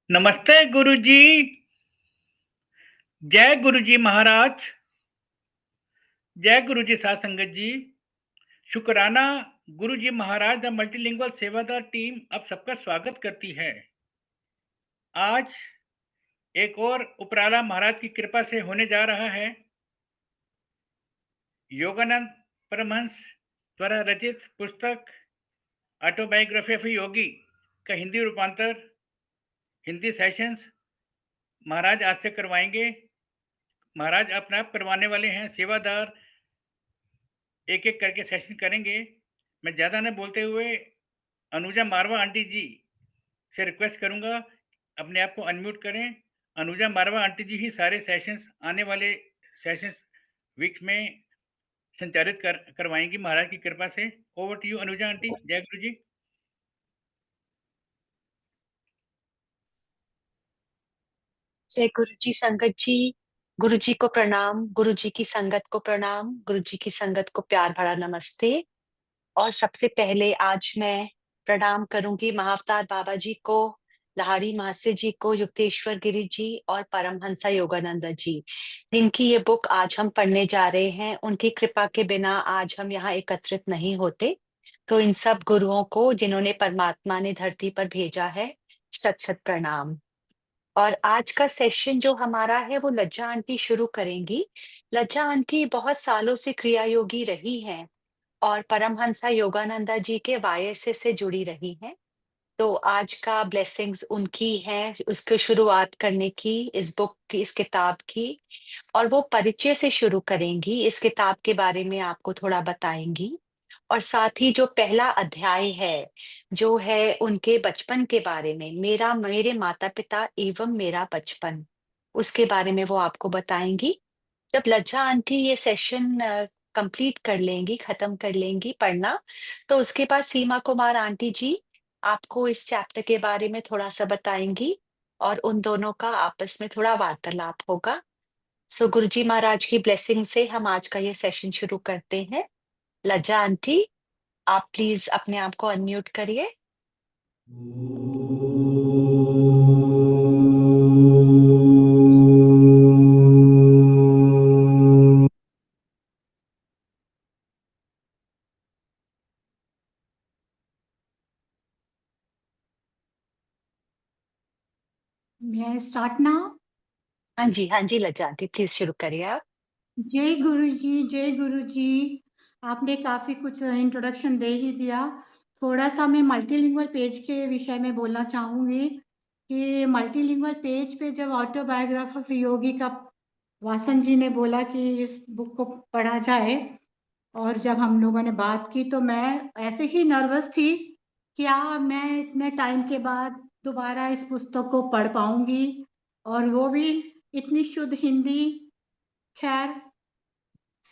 नमस्ते गुरुजी। जय गुरुजी महाराज। जय गुरुजी साध संगत जी। शुक्राना। गुरुजी महाराज द मल्टीलिंगुअल सेवादार टीम अब सबका स्वागत करती है। आज एक और उपराला महाराज की कृपा से होने जा रहा है योगानंद परमहंस द्वारा रचित पुस्तक ऑटोबायोग्राफी ऑफ योगी का हिंदी रूपांतर, हिंदी सेशंस महाराज आज से करवाएंगे। महाराज अपने आप करवाने वाले हैं। सेवादार एक एक करके सेशन करेंगे। मैं ज़्यादा न बोलते हुए अनुजा मारवा आंटी जी से रिक्वेस्ट करूंगा, अपने आप को अनम्यूट करें। अनुजा मारवा आंटी जी ही सारे सेशंस, आने वाले सेशंस वीक्स में संचालित करवाएंगी महाराज की कृपा से। Over to you Anuja aunty. जय गुरु जी। जय गुरु जी संगत जी। गुरु जी को प्रणाम, गुरु जी की संगत को प्रणाम, गुरु जी की संगत को प्यार भरा नमस्ते। और सबसे पहले आज मैं प्रणाम करूंगी महाअवतार बाबा जी को, लाहिड़ी महाशय जी को, युक्तेश्वर गिरी जी और परमहंसा योगानंद जी, जिनकी ये बुक आज हम पढ़ने जा रहे हैं। उनकी कृपा के बिना आज हम यहाँ एकत्रित नहीं होते। तो इन सब गुरुओं को जिन्होंने परमात्मा ने धरती पर भेजा है, शत शत प्रणाम। और आज का सेशन जो हमारा है वो लज्जा आंटी शुरू करेंगी। लज्जा आंटी बहुत सालों से क्रिया योगी रही हैं और परमहंसा योगानंदा जी के वायसे से जुड़ी रही हैं। तो आज का ब्लेसिंग्स उनकी है उसको शुरुआत करने की, इस बुक की, इस किताब की। और वो परिचय से शुरू करेंगी, इस किताब के बारे में आपको थोड़ा बताएंगी। और साथ ही जो पहला अध्याय है, जो है उनके बचपन के बारे में, मेरा मेरे माता पिता एवं मेरा बचपन, उसके बारे में वो आपको बताएंगी। जब लज्जा आंटी ये सेशन कंप्लीट कर लेंगी, खत्म कर लेंगी पढ़ना, तो उसके बाद सीमा कुमार आंटी जी आपको इस चैप्टर के बारे में थोड़ा सा बताएंगी और उन दोनों का आपस में थोड़ा वार्तालाप होगा। सो गुरुजी महाराज की ब्लेसिंग से हम आज का ये सेशन शुरू करते हैं। लज्जा आंटी, आप प्लीज अपने आप को अनम्यूट करिए। May I start now? हाँ जी लज्जा आंटी, प्लीज शुरू करिए आप। जय गुरु जी, जय गुरु जी। आपने काफी कुछ इंट्रोडक्शन दे ही दिया। थोड़ा सा मैं मल्टीलिंगुअल पेज के विषय में बोलना चाहूंगी कि मल्टीलिंगुअल पेज पे जब ऑटोबायोग्राफी ऑफ योगी का वासन जी ने बोला कि इस बुक को पढ़ा जाए, और जब हम लोगों ने बात की तो मैं ऐसे ही नर्वस थी, क्या मैं इतने टाइम के बाद दोबारा इस पुस्तक को पढ़ पाऊंगी, और वो भी इतनी शुद्ध हिंदी। खैर,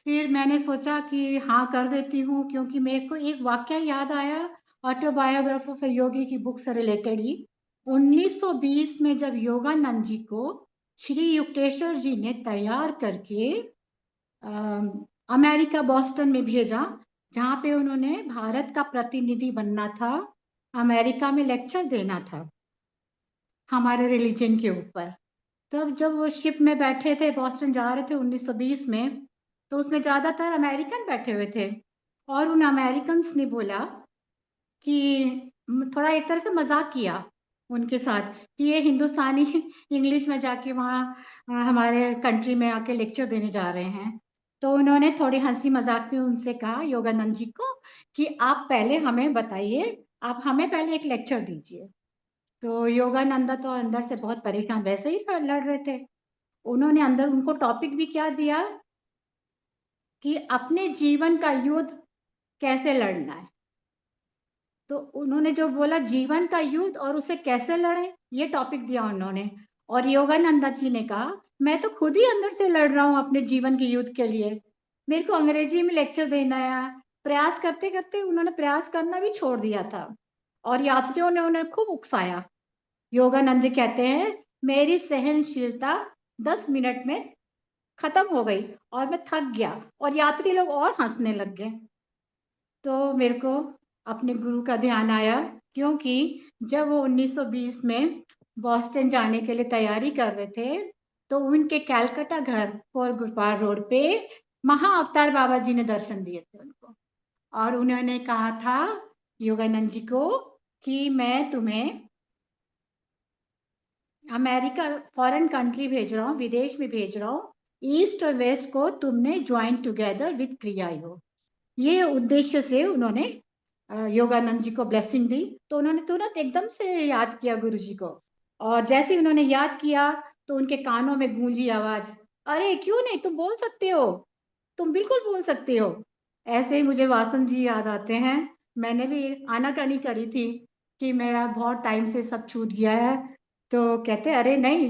फिर मैंने सोचा कि हाँ कर देती हूँ, क्योंकि मेरे को एक वाक्य याद आया ऑटोबायोग्राफी ऑफ योगी की बुक से रिलेटेड ही। 1920 में जब योगानंद जी को श्री युक्तेश्वर जी ने तैयार करके अमेरिका बॉस्टन में भेजा, जहाँ पे उन्होंने भारत का प्रतिनिधि बनना था, अमेरिका में लेक्चर देना था हमारे रिलीजन के ऊपर। तब जब वो शिप में बैठे थे, बॉस्टन जा रहे थे 1920 में, तो उसमें ज्यादातर अमेरिकन बैठे हुए थे, और उन अमेरिकन्स ने बोला कि थोड़ा एक तरह से मजाक किया उनके साथ कि ये हिंदुस्तानी इंग्लिश में जाके वहाँ हमारे कंट्री में आके लेक्चर देने जा रहे हैं। तो उन्होंने थोड़ी हंसी मजाक में उनसे कहा, योगानंद जी को, कि आप पहले हमें बताइए, आप हमें पहले एक लेक्चर दीजिए। तो योगानंदा तो अंदर से बहुत परेशान वैसे ही लड़ रहे थे। उन्होंने अंदर उनको टॉपिक भी क्या दिया कि अपने जीवन का युद्ध कैसे लड़ना है। तो उन्होंने जो बोला जीवन का युद्ध और उसे कैसे लड़े, ये टॉपिक दिया उन्होंने। और योगानंदा जी ने कहा, मैं तो खुद ही अंदर से लड़ रहा हूँ अपने जीवन के युद्ध के लिए, मेरे को अंग्रेजी में लेक्चर देना है। प्रयास करते करते उन्होंने प्रयास करना भी छोड़ दिया था, और यात्रियों ने उन्हें खूब उकसाया। योगानंद जी कहते हैं, मेरी सहनशीलता 10 मिनट में खत्म हो गई और मैं थक गया, और यात्री लोग और हंसने लग गए। तो मेरे को अपने गुरु का ध्यान आया, क्योंकि जब वो 1920 में बॉस्टन जाने के लिए तैयारी कर रहे थे, तो उनके कैलकाटा घर फोर गुरपार रोड पे महाअवतार बाबा जी ने दर्शन दिए थे उनको, और उन्होंने कहा था योगानंद जी को कि मैं तुम्हें अमेरिका फॉरेन कंट्री भेज रहा हूँ, विदेश में भेज रहा हूँ, ईस्ट और वेस्ट को तुमने ज्वाइन टुगेदर विद क्रिया योग। ये उद्देश्य से उन्होंने योगानंद जी को ब्लेसिंग दी। तो उन्होंने तुरंत एकदम से याद किया गुरु जी को, और जैसे ही उन्होंने याद किया तो उनके कानों में गूंजी आवाज, अरे क्यों नहीं, तुम बोल सकते हो, तुम बिल्कुल बोल सकते हो। ऐसे ही मुझे वासन जी याद आते हैं। मैंने भी आनाकानी करी थी कि मेरा बहुत टाइम से सब छूट गया है, तो कहते अरे नहीं,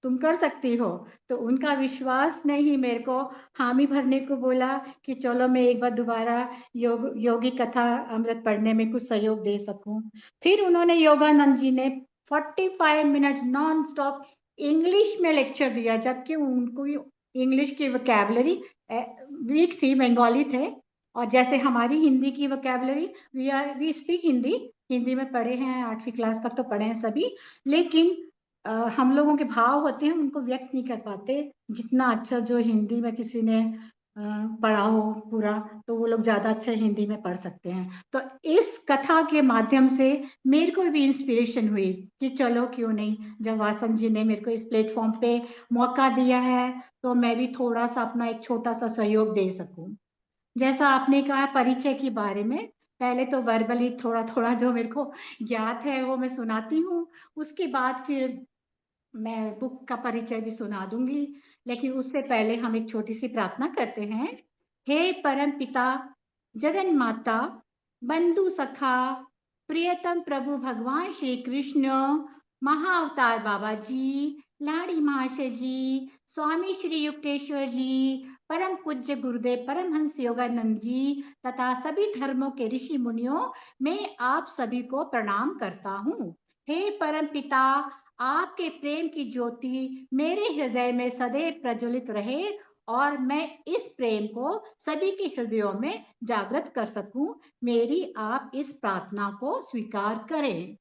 तुम कर सकती हो। तो उनका विश्वास ने ही मेरे को हामी भरने को बोला कि चलो मैं एक बार दोबारा योगी कथा अमृत पढ़ने में कुछ सहयोग दे सकूं। फिर उन्होंने योगानंद जी ने 45 मिनट नॉन स्टॉप इंग्लिश में लेक्चर दिया, जबकि उनको इंग्लिश की वोकैबुलरी वीक थी, बंगाली थे, और जैसे हमारी हिंदी की vocabulary, we speak Hindi, Hindi में पढ़े हैं, 8वीं क्लास तक तो पढ़े हैं सभी, लेकिन हम लोगों के भाव होते हैं उनको व्यक्त नहीं कर पाते जितना अच्छा जो हिंदी में किसी ने पढ़ा हो पूरा, तो वो लोग ज्यादा अच्छा हिंदी में पढ़ सकते हैं। तो इस कथा के माध्यम से मेरे को भी इंस्पिरेशन हुई कि चलो क्यों नहीं, जब वासन जी ने मेरे को इस प्लेटफॉर्म पे मौका दिया है तो मैं भी थोड़ा सा अपना एक छोटा सा सहयोग दे सकूं। जैसा आपने कहा परिचय के बारे में, पहले तो वर्बली थोड़ा थोड़ा जो मेरे को ज्ञात है वो मैं सुनाती हूँ, उसके बाद फिर मैं बुक का परिचय भी सुना दूंगी। लेकिन उससे पहले हम एक छोटी सी प्रार्थना करते हैं। हे परम पिता, जगन माता, बंधु सखा, प्रियतम प्रभु भगवान श्री कृष्ण, महाअवतार बाबा जी, लाड़ी महाशय जी, स्वामी श्री युक्तेश्वर जी, परम पूज्य गुरुदेव परमहंस योगानंद जी तथा सभी धर्मों के ऋषि मुनियों, मैं आप सभी को प्रणाम करता हूँ। हे परम पिता, आपके प्रेम की ज्योति मेरे हृदय में सदैव प्रज्वलित रहे और मैं इस प्रेम को सभी के हृदयों में जागृत कर सकूं, मेरी आप इस प्रार्थना को स्वीकार करें।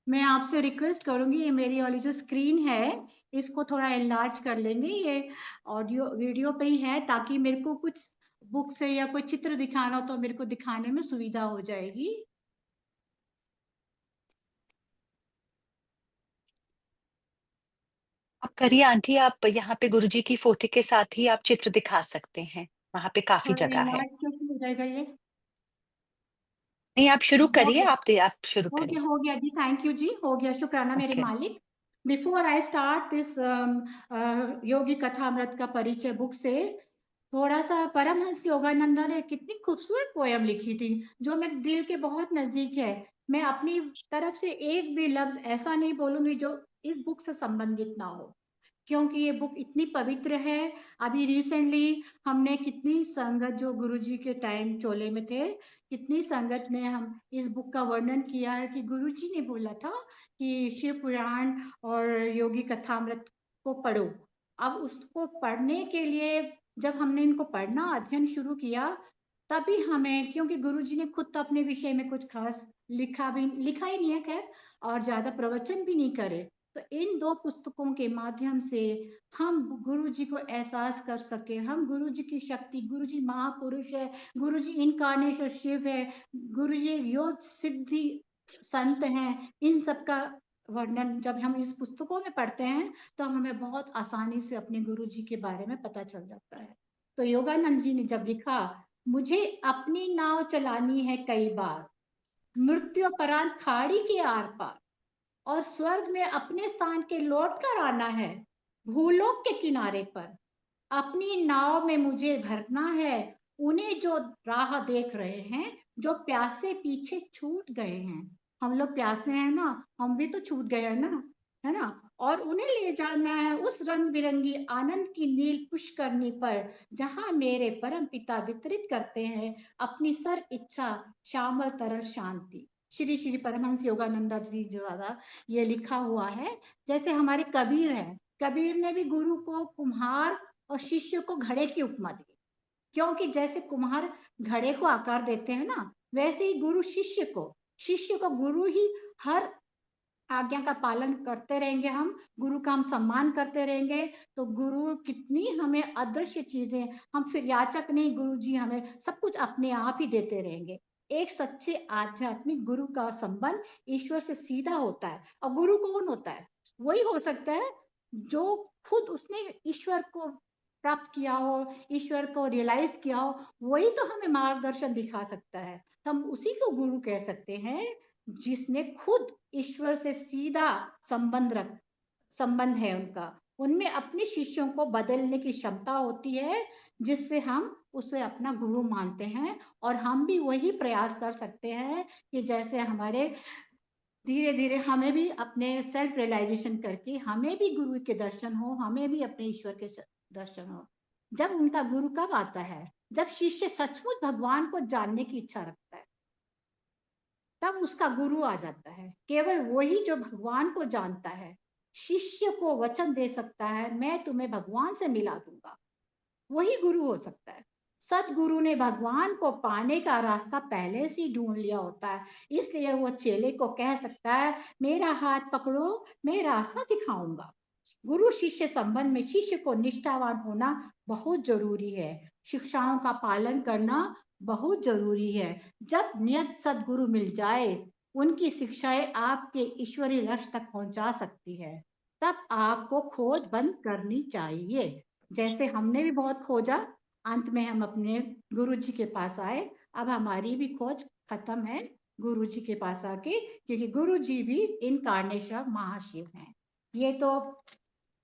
मैं आपसे रिक्वेस्ट करूंगी, ये मेरी वाली जो स्क्रीन है इसको थोड़ा एनलार्ज कर लेंगे, ये ऑडियो वीडियो पे ही है, ताकि मेरे को कुछ बुक से या कोई चित्र दिखाना हो तो मेरे को दिखाने में सुविधा हो जाएगी। आप करिए आंटी, आप यहाँ पे गुरुजी की फोटो के साथ ही आप चित्र दिखा सकते हैं, वहां पे काफी थोड़ा जगह है। एनलार्ज कैसे हो जाएगा ये? नहीं, आप शुरू हो करिए, गया, आप शुरू करिए। हो गया जी, थैंक यू जी, हो गया, शुक्राना मेरे ओके। मालिक। बिफोर आई स्टार्ट दिस योगी कथा अमृत का परिचय बुक से, थोड़ा सा परमहंस योगानंद ने कितनी खूबसूरत पोयम लिखी थी जो मेरे दिल के बहुत नजदीक है। मैं अपनी तरफ से एक भी लफ्ज ऐसा नहीं बोलूंगी जो इस बुक से संबंधित ना हो, क्योंकि ये बुक इतनी पवित्र है। अभी रिसेंटली हमने कितनी संगत जो गुरुजी के टाइम चोले में थे, कितनी संगत ने हम इस बुक का वर्णन किया है कि गुरुजी ने बोला था कि शिव पुराण और योगी कथामृत को पढ़ो। अब उसको पढ़ने के लिए जब हमने इनको पढ़ना अध्ययन शुरू किया, तभी हमें, क्योंकि गुरुजी ने खुद तो अपने विषय में कुछ खास लिखा ही नहीं है खैर, और ज्यादा प्रवचन भी नहीं करे, तो इन दो पुस्तकों के माध्यम से हम गुरु जी को एहसास कर सके, हम गुरु जी की शक्ति, गुरु जी महापुरुष है, गुरु जी इनकारनेशन शिव है, गुरु जी योग सिद्धि संत हैं, इन सब का वर्णन जब हम इस पुस्तकों में पढ़ते हैं तो हमें बहुत आसानी से अपने गुरु जी के बारे में पता चल जाता है। तो योगानंद जी ने जब लिखा, मुझे अपनी नाव चलानी है कई बार, मृत्यु परांत खाड़ी के आर पार, और स्वर्ग में अपने स्थान के लौट कर आना है, भूलोक के किनारे पर अपनी नाव में मुझे भरना है, उन्हें जो राह देख रहे हैं, जो प्यासे पीछे छूट गए हैं। हम लोग प्यासे हैं ना, हम भी तो छूट गए हैं ना, है ना, और उन्हें ले जाना है उस रंग बिरंगी आनंद की नील पुष्करणी पर, जहां मेरे परम पिता वितरित करते हैं अपनी सर इच्छा श्यामल तरल शांति। श्री श्री परमहंस योगानंदा जी द्वारा ये लिखा हुआ है। जैसे हमारे कबीर है, कबीर ने भी गुरु को कुम्हार और शिष्य को घड़े की उपमा दी, क्योंकि जैसे कुम्हार घड़े को आकार देते हैं ना, वैसे ही गुरु शिष्य को, शिष्य को गुरु ही हर आज्ञा का पालन करते रहेंगे, हम गुरु का हम सम्मान करते रहेंगे, तो गुरु कितनी हमें अदृश्य चीजें, हम फिर याचक नहीं, गुरु जी हमें सब कुछ अपने आप ही देते रहेंगे। एक सच्चे आध्यात्मिक गुरु का संबंध ईश्वर से सीधा होता है। और गुरु कौन होता है? वही हो सकता है जो खुद उसने ईश्वर को प्राप्त किया हो, ईश्वर को रियलाइज किया हो, वही तो हमें मार्गदर्शन दिखा सकता है। हम उसी को गुरु कह सकते हैं जिसने खुद ईश्वर से सीधा संबंध है उनका। उनमें अपने शिष्यों को बदलने की क्षमता होती है, जिससे हम उसे अपना गुरु मानते हैं। और हम भी वही प्रयास कर सकते हैं कि जैसे हमारे धीरे धीरे हमें भी अपने सेल्फ रियलाइजेशन करके हमें भी गुरु के दर्शन हो, हमें भी अपने ईश्वर के दर्शन हो। जब उनका गुरु कब आता है? जब शिष्य सचमुच भगवान को जानने की इच्छा रखता है, तब उसका गुरु आ जाता है। केवल वही जो भगवान को जानता है शिष्य को वचन दे सकता है, मैं तुम्हें भगवान से मिला दूंगा। वही गुरु हो सकता है। सतगुरु ने भगवान को पाने का रास्ता पहले से ही ढूंढ लिया होता है, इसलिए वो चेले को कह सकता है, मेरा हाथ पकड़ो, मैं रास्ता दिखाऊंगा। गुरु शिष्य संबंध में शिष्य को निष्ठावान होना बहुत जरूरी है। शिक्षाओं का पालन करना बहुत जरूरी है। जब नियत सदगुरु मिल जाए, उनकी शिक्षाएं आपके ईश्वरीय लक्ष्य तक पहुंचा सकती है। तब आपको खोज बंद करनी चाहिए। जैसे हमने भी बहुत खोजा, अंत में हम अपने गुरु जी के पास आए। अब हमारी भी खोज खत्म है गुरु जी के पास आके, क्योंकि गुरु जी भी इनकार्नेशन महाशिव हैं। ये तो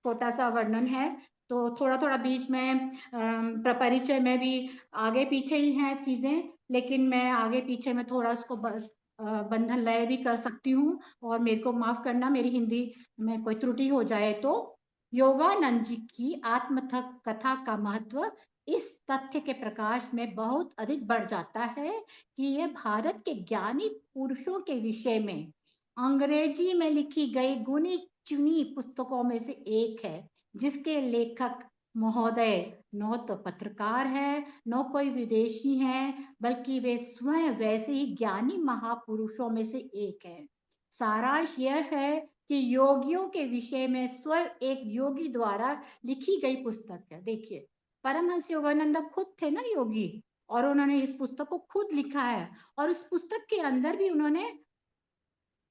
छोटा सा वर्णन है। तो थोड़ा थोड़ा बीच में परिचय में भी आगे पीछे ही हैं चीजें, लेकिन मैं आगे पीछे में थोड़ा उसको बस बंधन लय भी कर सकती हूँ। और मेरे को माफ करना, मेरी हिंदी में कोई त्रुटि हो जाए तो। योगानंद जी की आत्मथक कथा का महत्व इस तथ्य के प्रकाश में बहुत अधिक बढ़ जाता है कि यह भारत के ज्ञानी पुरुषों के विषय में अंग्रेजी में लिखी गई गुनी चुनी पुस्तकों में से एक है, जिसके लेखक महोदय न तो पत्रकार है, न कोई विदेशी है, बल्कि वे स्वयं वैसे ही ज्ञानी महापुरुषों में से एक है। सारांश यह है कि योगियों के विषय में स्वयं एक योगी द्वारा लिखी गई पुस्तक है। देखिए, परमहंस योगानंद खुद थे ना योगी, और उन्होंने इस पुस्तक को खुद लिखा है। और इस पुस्तक के अंदर भी उन्होंने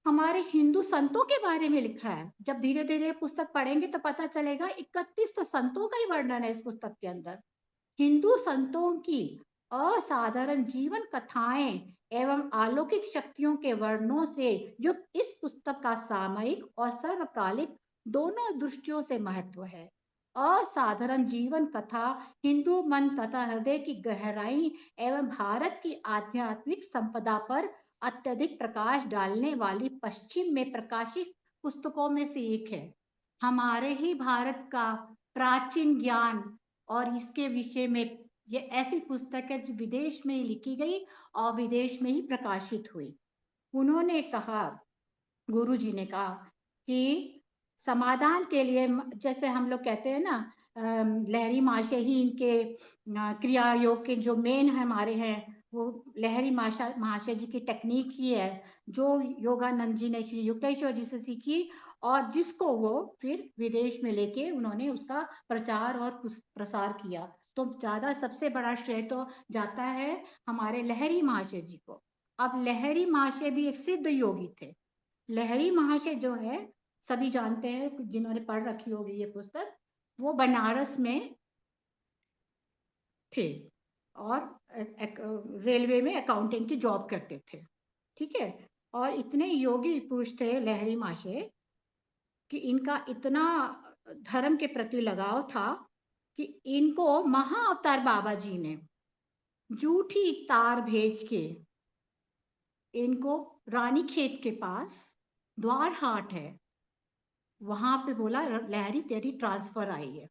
हमारे हिंदू संतों के बारे में लिखा है। जब धीरे धीरे पुस्तक पढ़ेंगे तो पता चलेगा 31 तो संतों का ही वर्णन है इस पुस्तक के अंदर। हिंदू संतों की असाधारण जीवन कथाएं एवं अलौकिक शक्तियों के वर्णनों से युक्त इस पुस्तक का सामयिक और सर्वकालिक दोनों दृष्टियों से महत्व है। असाधारण जीवन कथा हिंदू मन तथा हृदय की गहराई एवं भारत की आध्यात्मिक संपदा पर अत्यधिक प्रकाश डालने वाली पश्चिम में प्रकाशित पुस्तकों में से एक है। हमारे ही भारत का प्राचीन ज्ञान और इसके विषय में ये ऐसी पुस्तक है जो विदेश में ही लिखी गई और विदेश में ही प्रकाशित हुई। उन्होंने कहा, गुरु जी ने कहा कि समाधान के लिए, जैसे हम लोग कहते हैं ना, लहरी महाशय ही इनके क्रिया योग के जो मेन है हमारे हैं, वो लहरी महाशय जी की टेक्निक ही है जो योगानंद जी ने श्री युक्तेश्वर जी से सीखी, और जिसको वो फिर विदेश में लेके उन्होंने उसका प्रचार और प्रसार किया। तो ज्यादा सबसे बड़ा श्रेय तो जाता है हमारे लहरी महाशय जी को। अब लहरी महाशय भी एक सिद्ध योगी थे। लहरी महाशय जो है, सभी जानते हैं जिन्होंने पढ़ रखी होगी ये पुस्तक, वो बनारस में थे और रेलवे में अकाउंटिंग की जॉब करते थे। ठीक है। और इतने योगी पुरुष थे लहरी महाशय कि इनका इतना धर्म के प्रति लगाव था कि इनको महाअवतार बाबा जी ने जूठी तार भेज के इनको रानी खेत के पास द्वार हाट है, वहां पे बोला लहरी तेरी ट्रांसफर आई है।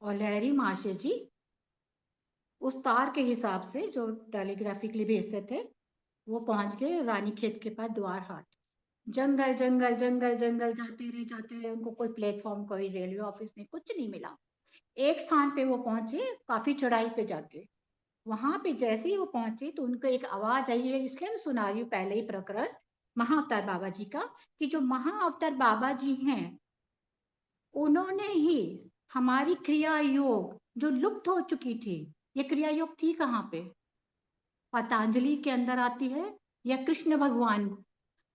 और लहरी महाशय जी उस तार के हिसाब से जो टेलीग्राफिकली भेजते थे, वो पहुंच गए रानी खेत के पास द्वार हाट। जंगल जंगल जंगल जंगल जाते रहे, उनको कोई प्लेटफॉर्म, कोई रेलवे ऑफिस नहीं, कुछ नहीं मिला। एक स्थान पे वो पहुंचे, काफी चढ़ाई पे जाके। वहां पे जैसे ही वो पहुंचे तो उनको एक आवाज आई है, इसलिए मैं सुना रही हूँ पहले ही प्रकरण महाअवतार बाबा जी का, कि जो महाअवतार बाबा जी हैं उन्होंने ही हमारी क्रिया योग जो लुप्त हो चुकी थी, ये क्रिया योग थी कहाँ पे? पतंजलि के अंदर आती है या कृष्ण भगवान,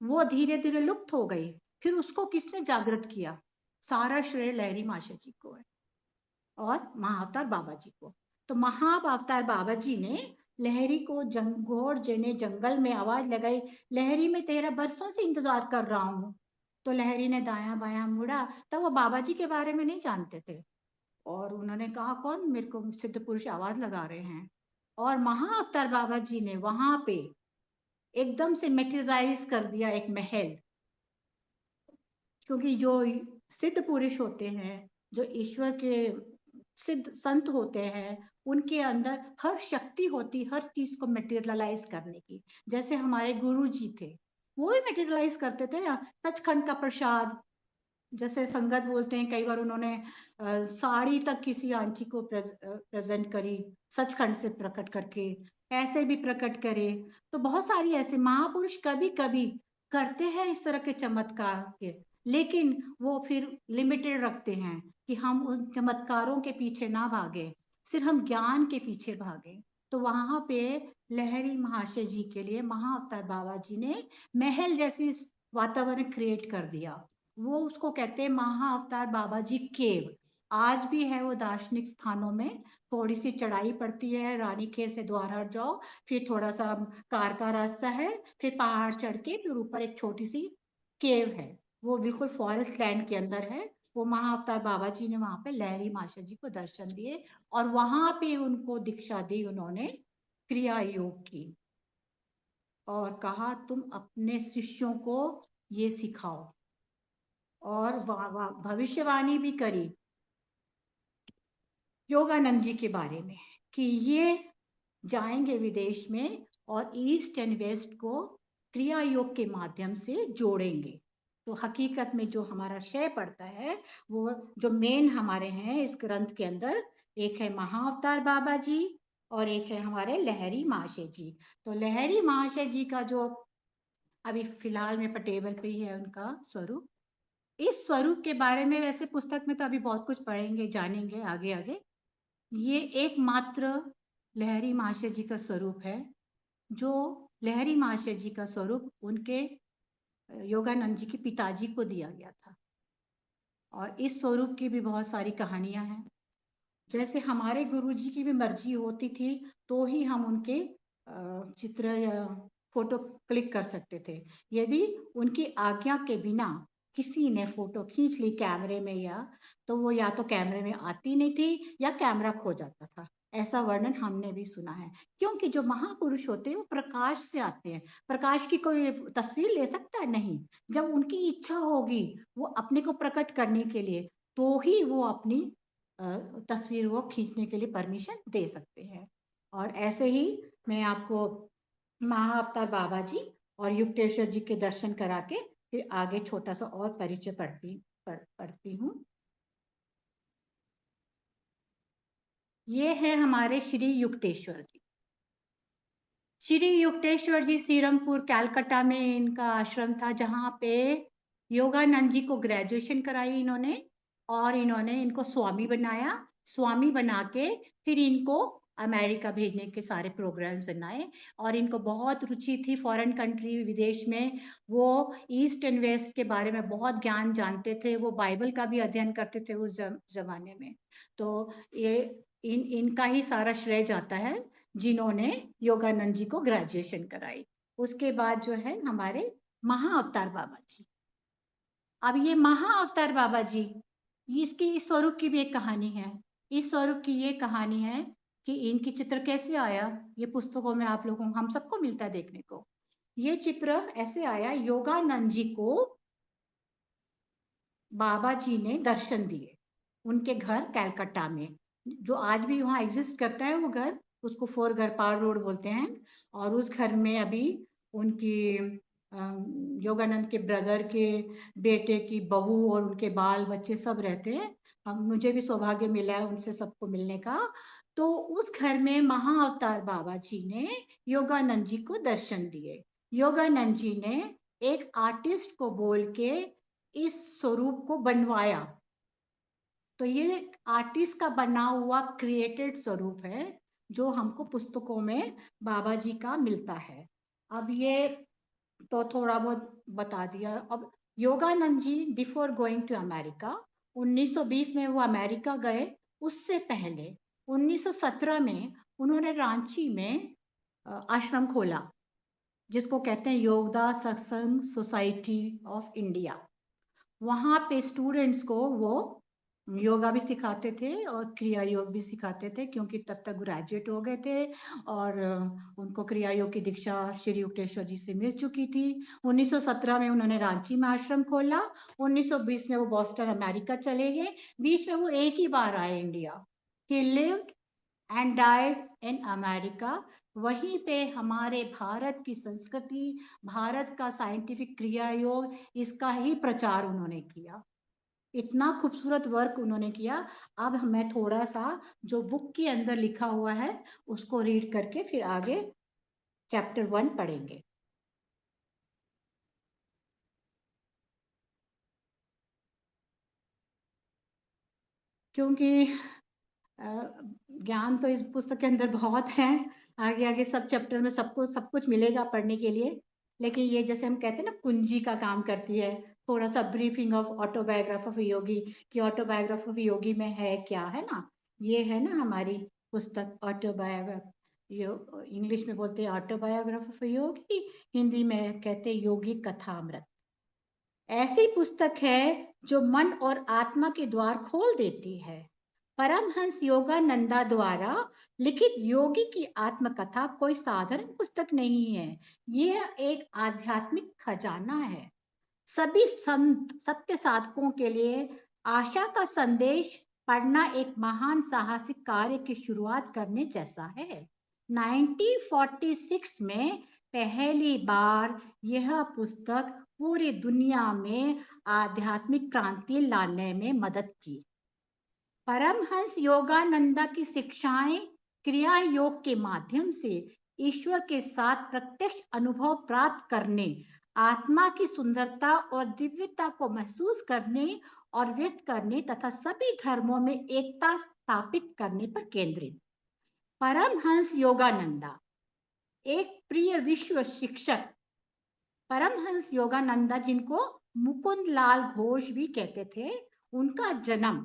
वो धीरे धीरे लुप्त हो गई। फिर उसको किसने जागृत किया? सारा श्रेय लहरी माशा जी को है और महाअवतार बाबा जी को। तो महाअवतार बाबा जी ने लहरी को घोर जने जंगल में आवाज लगाई, लहरी में तेरा बरसों से इंतजार कर रहा हूँ। तो लहरी ने दायां बायां मुड़ा, तब वो बाबा जी के बारे में नहीं जानते थे और उन्होंने कहा कौन मेरे को सिद्ध पुरुष आवाज लगा रहे हैं। और महाअवतार बाबा जी ने वहां पे एकदम से मेटेरियलाइज कर दिया एक महल, क्योंकि जो सिद्ध पुरुष होते हैं, जो ईश्वर के सिद्ध संत होते हैं, उनके अंदर हर शक्ति होती, हर चीज को मेटेरियलाइज करने की। जैसे हमारे गुरु जी थे, वो भी मेटेरियलाइज करते थे ना, सचखंड का प्रसाद। जैसे संगत बोलते हैं, कई बार उन्होंने साड़ी तक किसी आंटी को प्रेजेंट करी, सचखंड से प्रकट करके, ऐसे भी प्रकट करे। तो बहुत सारी ऐसे महापुरुष कभी कभी करते हैं इस तरह के चमत्कार के, लेकिन वो फिर लिमिटेड रखते हैं कि हम उन चमत्कारों के पीछे ना भागे, सिर्फ हम ज्ञान के पीछे भागे। तो वहां पे लहरी महाशय जी के लिए महाअवतार बाबा जी ने महल जैसी वातावरण क्रिएट कर दिया। वो उसको कहते हैं महाअवतार बाबा जी केव। आज भी है वो दार्शनिक स्थानों में, थोड़ी सी चढ़ाई पड़ती है, रानीखेत से द्वारहाट जाओ, फिर थोड़ा सा कार का रास्ता है, फिर पहाड़ चढ़ के फिर ऊपर एक छोटी सी केव है, वो बिल्कुल फॉरेस्ट लैंड के अंदर है। वो महाअवतार बाबा जी ने वहां पे लहरी माशा जी को दर्शन दिए और वहां पे उनको दीक्षा दी उन्होंने क्रिया योग की, और कहा तुम अपने शिष्यों को ये सिखाओ। और भविष्यवाणी भी करी योगानंद जी के बारे में कि ये जाएंगे विदेश में और ईस्ट एंड वेस्ट को क्रिया योग के माध्यम से जोड़ेंगे। तो हकीकत में जो हमारा शय पड़ता है, वो जो मेन हमारे हैं इस ग्रंथ के अंदर, एक है महाअवतार बाबा जी और एक है हमारे लहरी महाशय जी। तो लहरी महाशय जी का जो अभी फिलहाल में टेबल पे ही है उनका स्वरूप, इस स्वरूप के बारे में वैसे पुस्तक में तो अभी बहुत कुछ पढ़ेंगे, जानेंगे आगे आगे। ये एकमात्र लहरी महाशय जी का स्वरूप है, जो लहरी महाशय जी का स्वरूप उनके योगानंद जी के पिताजी को दिया गया था। और इस स्वरूप की भी बहुत सारी कहानियां हैं। जैसे हमारे गुरु जी की भी मर्जी होती थी तो ही हम उनके चित्र या फोटो क्लिक कर सकते थे। यदि उनकी आज्ञा के बिना किसी ने फोटो खींच ली कैमरे में, या तो वो या तो कैमरे में आती नहीं थी या कैमरा खो जाता था। ऐसा वर्णन हमने भी सुना है, क्योंकि जो महापुरुष होते हैं वो प्रकाश से आते हैं। प्रकाश की कोई तस्वीर ले सकता है? नहीं। जब उनकी इच्छा होगी वो अपने को प्रकट करने के लिए, तो ही वो अपनी तस्वीर वो खींचने के लिए परमिशन दे सकते हैं। और ऐसे ही मैं आपको महाअवतार बाबा जी और युक्तेश्वर जी के दर्शन करा के फिर आगे छोटा सा और परिचय पढ़ती हूँ। ये है हमारे श्री युक्तेश्वर जी। श्री युक्तेश्वर जी सीरमपुर कैलकाटा में इनका आश्रम था, जहाँ पे योगानंद जी को ग्रेजुएशन कराई इन्होंने और इन्होंने इनको स्वामी बनाया। स्वामी बना के फिर इनको अमेरिका भेजने के सारे प्रोग्राम्स बनाए। और इनको बहुत रुचि थी फॉरेन कंट्री, विदेश में वो ईस्ट एंड वेस्ट के बारे में बहुत ज्ञान जानते थे। वो बाइबल का भी अध्ययन करते थे उस जमाने में। तो ये इनका ही सारा श्रेय जाता है, जिन्होंने योगानंद जी को ग्रेजुएशन कराई। उसके बाद जो है हमारे महाअवतार बाबा जी। अब ये महाअवतार बाबा जी, इसकी इस स्वरूप की भी एक कहानी है। इस स्वरूप की ये कहानी है कि इनकी चित्र कैसे आया, ये पुस्तकों में आप लोगों को हम सबको मिलता है देखने को। ये चित्र ऐसे आया, योगानंद जी को बाबा जी ने दर्शन दिए उनके घर कैलकाटा में, जो आज भी वहाँ एग्जिस्ट करता है वो घर, उसको फोर घर पार रोड बोलते हैं। और उस घर में अभी उनकी योगानंद के ब्रदर के बेटे की बहू और उनके बाल बच्चे सब रहते हैं। मुझे भी सौभाग्य मिला है उनसे सबको मिलने का। तो उस घर में महाअवतार बाबा जी ने योगानंद जी को दर्शन दिए। योगानंद जी ने एक आर्टिस्ट को बोल के इस स्वरूप को बनवाया। तो ये आर्टिस्ट का बना हुआ क्रिएटेड स्वरूप है जो हमको पुस्तकों में बाबा जी का मिलता है। अब ये तो थोड़ा बहुत बता दिया। अब Yogananda ji before going to America, 1920 में वो अमेरिका गए। उससे पहले 1917 में उन्होंने रांची में आश्रम खोला जिसको कहते हैं योगदास सत्संग सोसाइटी ऑफ इंडिया। वहाँ पे स्टूडेंट्स को वो योगा भी सिखाते थे और क्रिया योग भी सिखाते थे, क्योंकि तब तक ग्रेजुएट हो गए थे और उनको क्रिया योग की दीक्षा श्री युक्तेश्वर जी से मिल चुकी थी। 1917 में उन्होंने रांची में आश्रम खोला। 1920 में वो बॉस्टन अमेरिका चले गए। बीच में वो एक ही बार आए India. He lived and died in America. वहीं पे हमारे भारत की संस्कृति, भारत का साइंटिफिक क्रिया योग, इसका ही प्रचार उन्होंने किया। इतना खूबसूरत वर्क उन्होंने किया। अब मैं थोड़ा सा जो बुक के अंदर लिखा हुआ है उसको रीड करके फिर आगे चैप्टर 1 पढ़ेंगे। क्योंकि ज्ञान तो इस पुस्तक के अंदर बहुत है। आगे आगे सब चैप्टर में सबको सब कुछ मिलेगा पढ़ने के लिए। लेकिन ये जैसे हम कहते हैं ना, कुंजी का काम करती है। थोड़ा सा ब्रीफिंग ऑफ ऑटोबायोग्राफी ऑफ योगी कि ऑटोबायोग्राफी ऑफ योगी में है क्या, है ना। ये है ना हमारी पुस्तक ऑटोबायोग्राफी, इंग्लिश में बोलते हैं ऑटोबायोग्राफी ऑफ योगी, हिंदी में कहते हैं योगी कथामृत। ऐसी पुस्तक है जो मन और आत्मा के द्वार खोल देती है। परमहंस योगानंदा द्वारा लिखित योगी की आत्मकथा कोई साधारण पुस्तक नहीं है। यह एक आध्यात्मिक खजाना है। सभी संत सत्य साधकों के लिए आशा का संदेश पढ़ना एक महान साहसिक कार्य की शुरुआत करने जैसा है। 1946 में पहली बार यह पुस्तक पूरी दुनिया में आध्यात्मिक क्रांति लाने में मदद की। परमहंस योगानंदा की शिक्षाएं क्रिया योग के माध्यम से ईश्वर के साथ प्रत्यक्ष अनुभव प्राप्त करने, आत्मा की सुंदरता और दिव्यता को महसूस करने और व्यक्त करने तथा सभी धर्मों में एकता स्थापित करने पर केंद्रित। परमहंस योगानंदा एक प्रिय विश्व शिक्षक। परमहंस योगानंदा, जिनको मुकुंद लाल घोष भी कहते थे, उनका जन्म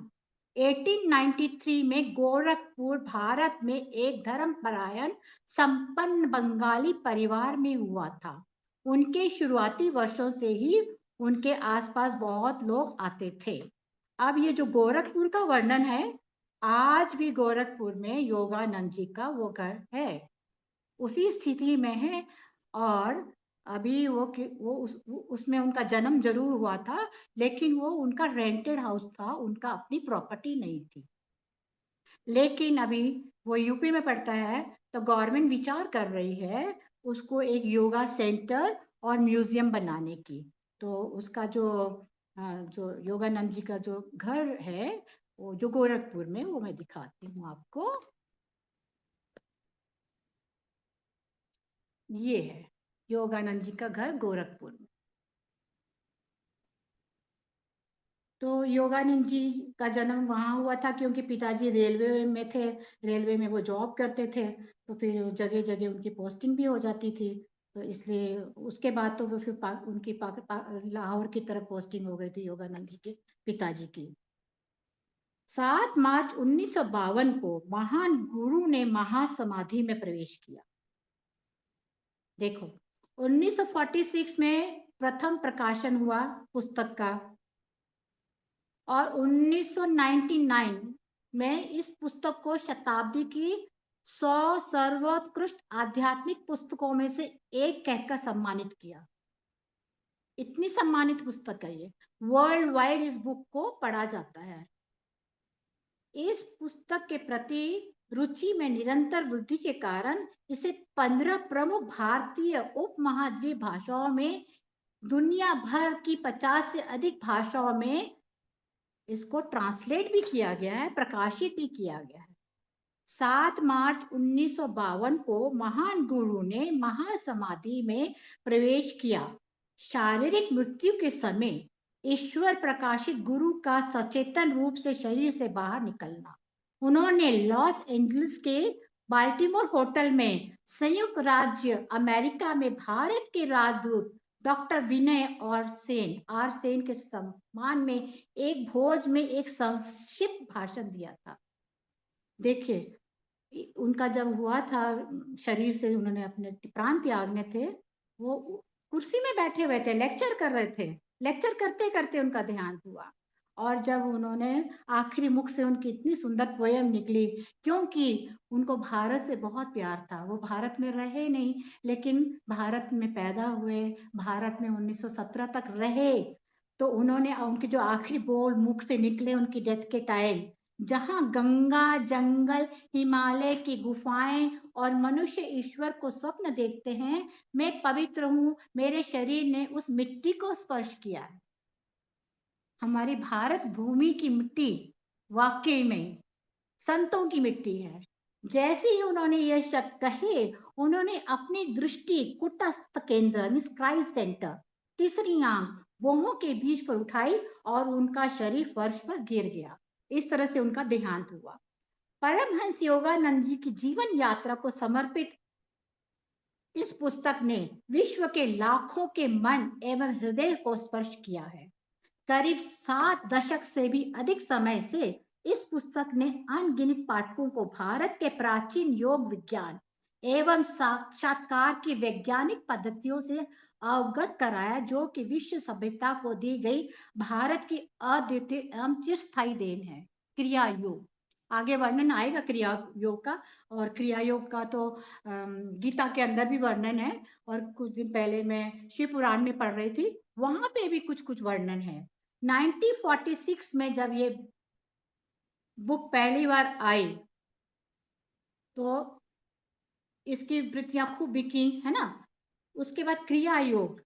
1893 में गोरखपुर, भारत में एक धर्मपरायण संपन्न बंगाली परिवार में हुआ था। उनके शुरुआती वर्षों से ही उनके आसपास बहुत लोग आते थे। अब ये जो गोरखपुर का वर्णन है, आज भी गोरखपुर में योगानंद जी का वो घर है, उसी स्थिति में है। और अभी उसमें उनका जन्म जरूर हुआ था, लेकिन वो उनका रेंटेड हाउस था, उनका अपनी प्रॉपर्टी नहीं थी। लेकिन अभी वो यूपी में पड़ता है, तो गवर्नमेंट विचार कर रही है उसको एक योगा सेंटर और म्यूजियम बनाने की। तो उसका जो योगानंद जी का जो घर है वो जो गोरखपुर में, वो मैं दिखाती हूँ आपको। ये है योगानंद जी का घर गोरखपुर में। तो योगानंद जी का जन्म वहाँ हुआ था क्योंकि पिताजी रेलवे में थे, रेलवे में वो जॉब करते थे, तो फिर जगह जगह उनकी पोस्टिंग भी हो जाती थी। तो इसलिए उसके बाद तो वो फिर उनकी लाहौर की तरफ पोस्टिंग हो गई थी योगानंद जी के पिताजी की। 7 मार्च 1952 को महान गुरु ने महासमाधि में प्रवेश किया। देखो, 1946 में प्रथम प्रकाशन हुआ पुस्तक का, और 1999 में इस पुस्तक को शताब्दी की 100 सर्वोत्कृष्ट आध्यात्मिक पुस्तकों में से एक कहकर सम्मानित किया। इतनी सम्मानित पुस्तक है ये, वर्ल्ड वाइड इस बुक को पढ़ा जाता है। इस पुस्तक के प्रति रुचि में निरंतर वृद्धि के कारण इसे 15 प्रमुख भारतीय उपमहाद्वीप भाषाओं में, दुनिया भर की 50 से अधिक भाषाओं में इसको ट्रांसलेट भी किया गया है, प्रकाशित भी किया गया है। 7 मार्च 1952 को महान गुरु ने महासमाधि में प्रवेश किया। शारीरिक मृत्यु के समय ईश्वर प्रकाशित गुरु का सचेतन रूप से शरीर से बाहर निकलना। उन्होंने लॉस एंजलिस के बाल्टीमोर होटल में संयुक्त राज्य अमेरिका में भारत के राजदूत डॉक्टर विनय और सेन के सम्मान में एक भोज में एक संक्षिप्त भाषण दिया था। देखिए, उनका जब हुआ था, शरीर से उन्होंने अपने प्राण त्यागने थे, वो कुर्सी में बैठे हुए थे, लेक्चर कर रहे थे। लेक्चर करते करते उनका देहांत हुआ। और जब उन्होंने आखिरी मुख से उनकी इतनी सुंदर पोयम निकली, क्योंकि उनको भारत से बहुत प्यार था। वो भारत में रहे नहीं, लेकिन भारत में पैदा हुए, भारत में 1917 तक रहे। तो उन्होंने उनके जो आखिरी बोल मुख से निकले उनकी डेथ के टाइम, जहां गंगा, जंगल, हिमालय की गुफाएं और मनुष्य ईश्वर को स्वप्न देखते हैं, मैं पवित्र हूं, मेरे शरीर ने उस मिट्टी को स्पर्श किया है। हमारी भारत भूमि की मिट्टी वाकई में संतों की मिट्टी है। जैसे ही उन्होंने ये शब्द कहे, उन्होंने अपनी दृष्टि कुटस्थ केंद्र मीन्स क्राइस्ट सेंटर, तीसरी आंख भौहों के बीच पर उठाई और उनका शरीर फर्श पर गिर गया। इस तरह से उनका देहांत हुआ। परमहंस योगानंद जी की जीवन यात्रा को समर्पित इस पुस्तक ने विश्व के लाखों के मन एवं हृदय को स्पर्श किया है। करीब 7 दशक से भी अधिक समय से इस पुस्तक ने अनगिनत पाठकों को भारत के प्राचीन योग विज्ञान एवं साक्षात्कार की वैज्ञानिक पद्धतियों से अवगत कराया, जो कि विश्व सभ्यता को दी गई भारत की अद्वितीय एवं चिरस्थायी देन है। क्रिया योग, आगे वर्णन आएगा क्रिया योग का। और क्रिया योग का तो गीता के अंदर भी वर्णन है, और कुछ दिन पहले मैं शिव पुराण में पढ़ रही थी, वहां पे भी कुछ कुछ वर्णन है। 1946 में जब ये बुक पहली बार आई तो इसकी प्रतियां खूब बिकी, है ना। उसके बाद क्रिया योग,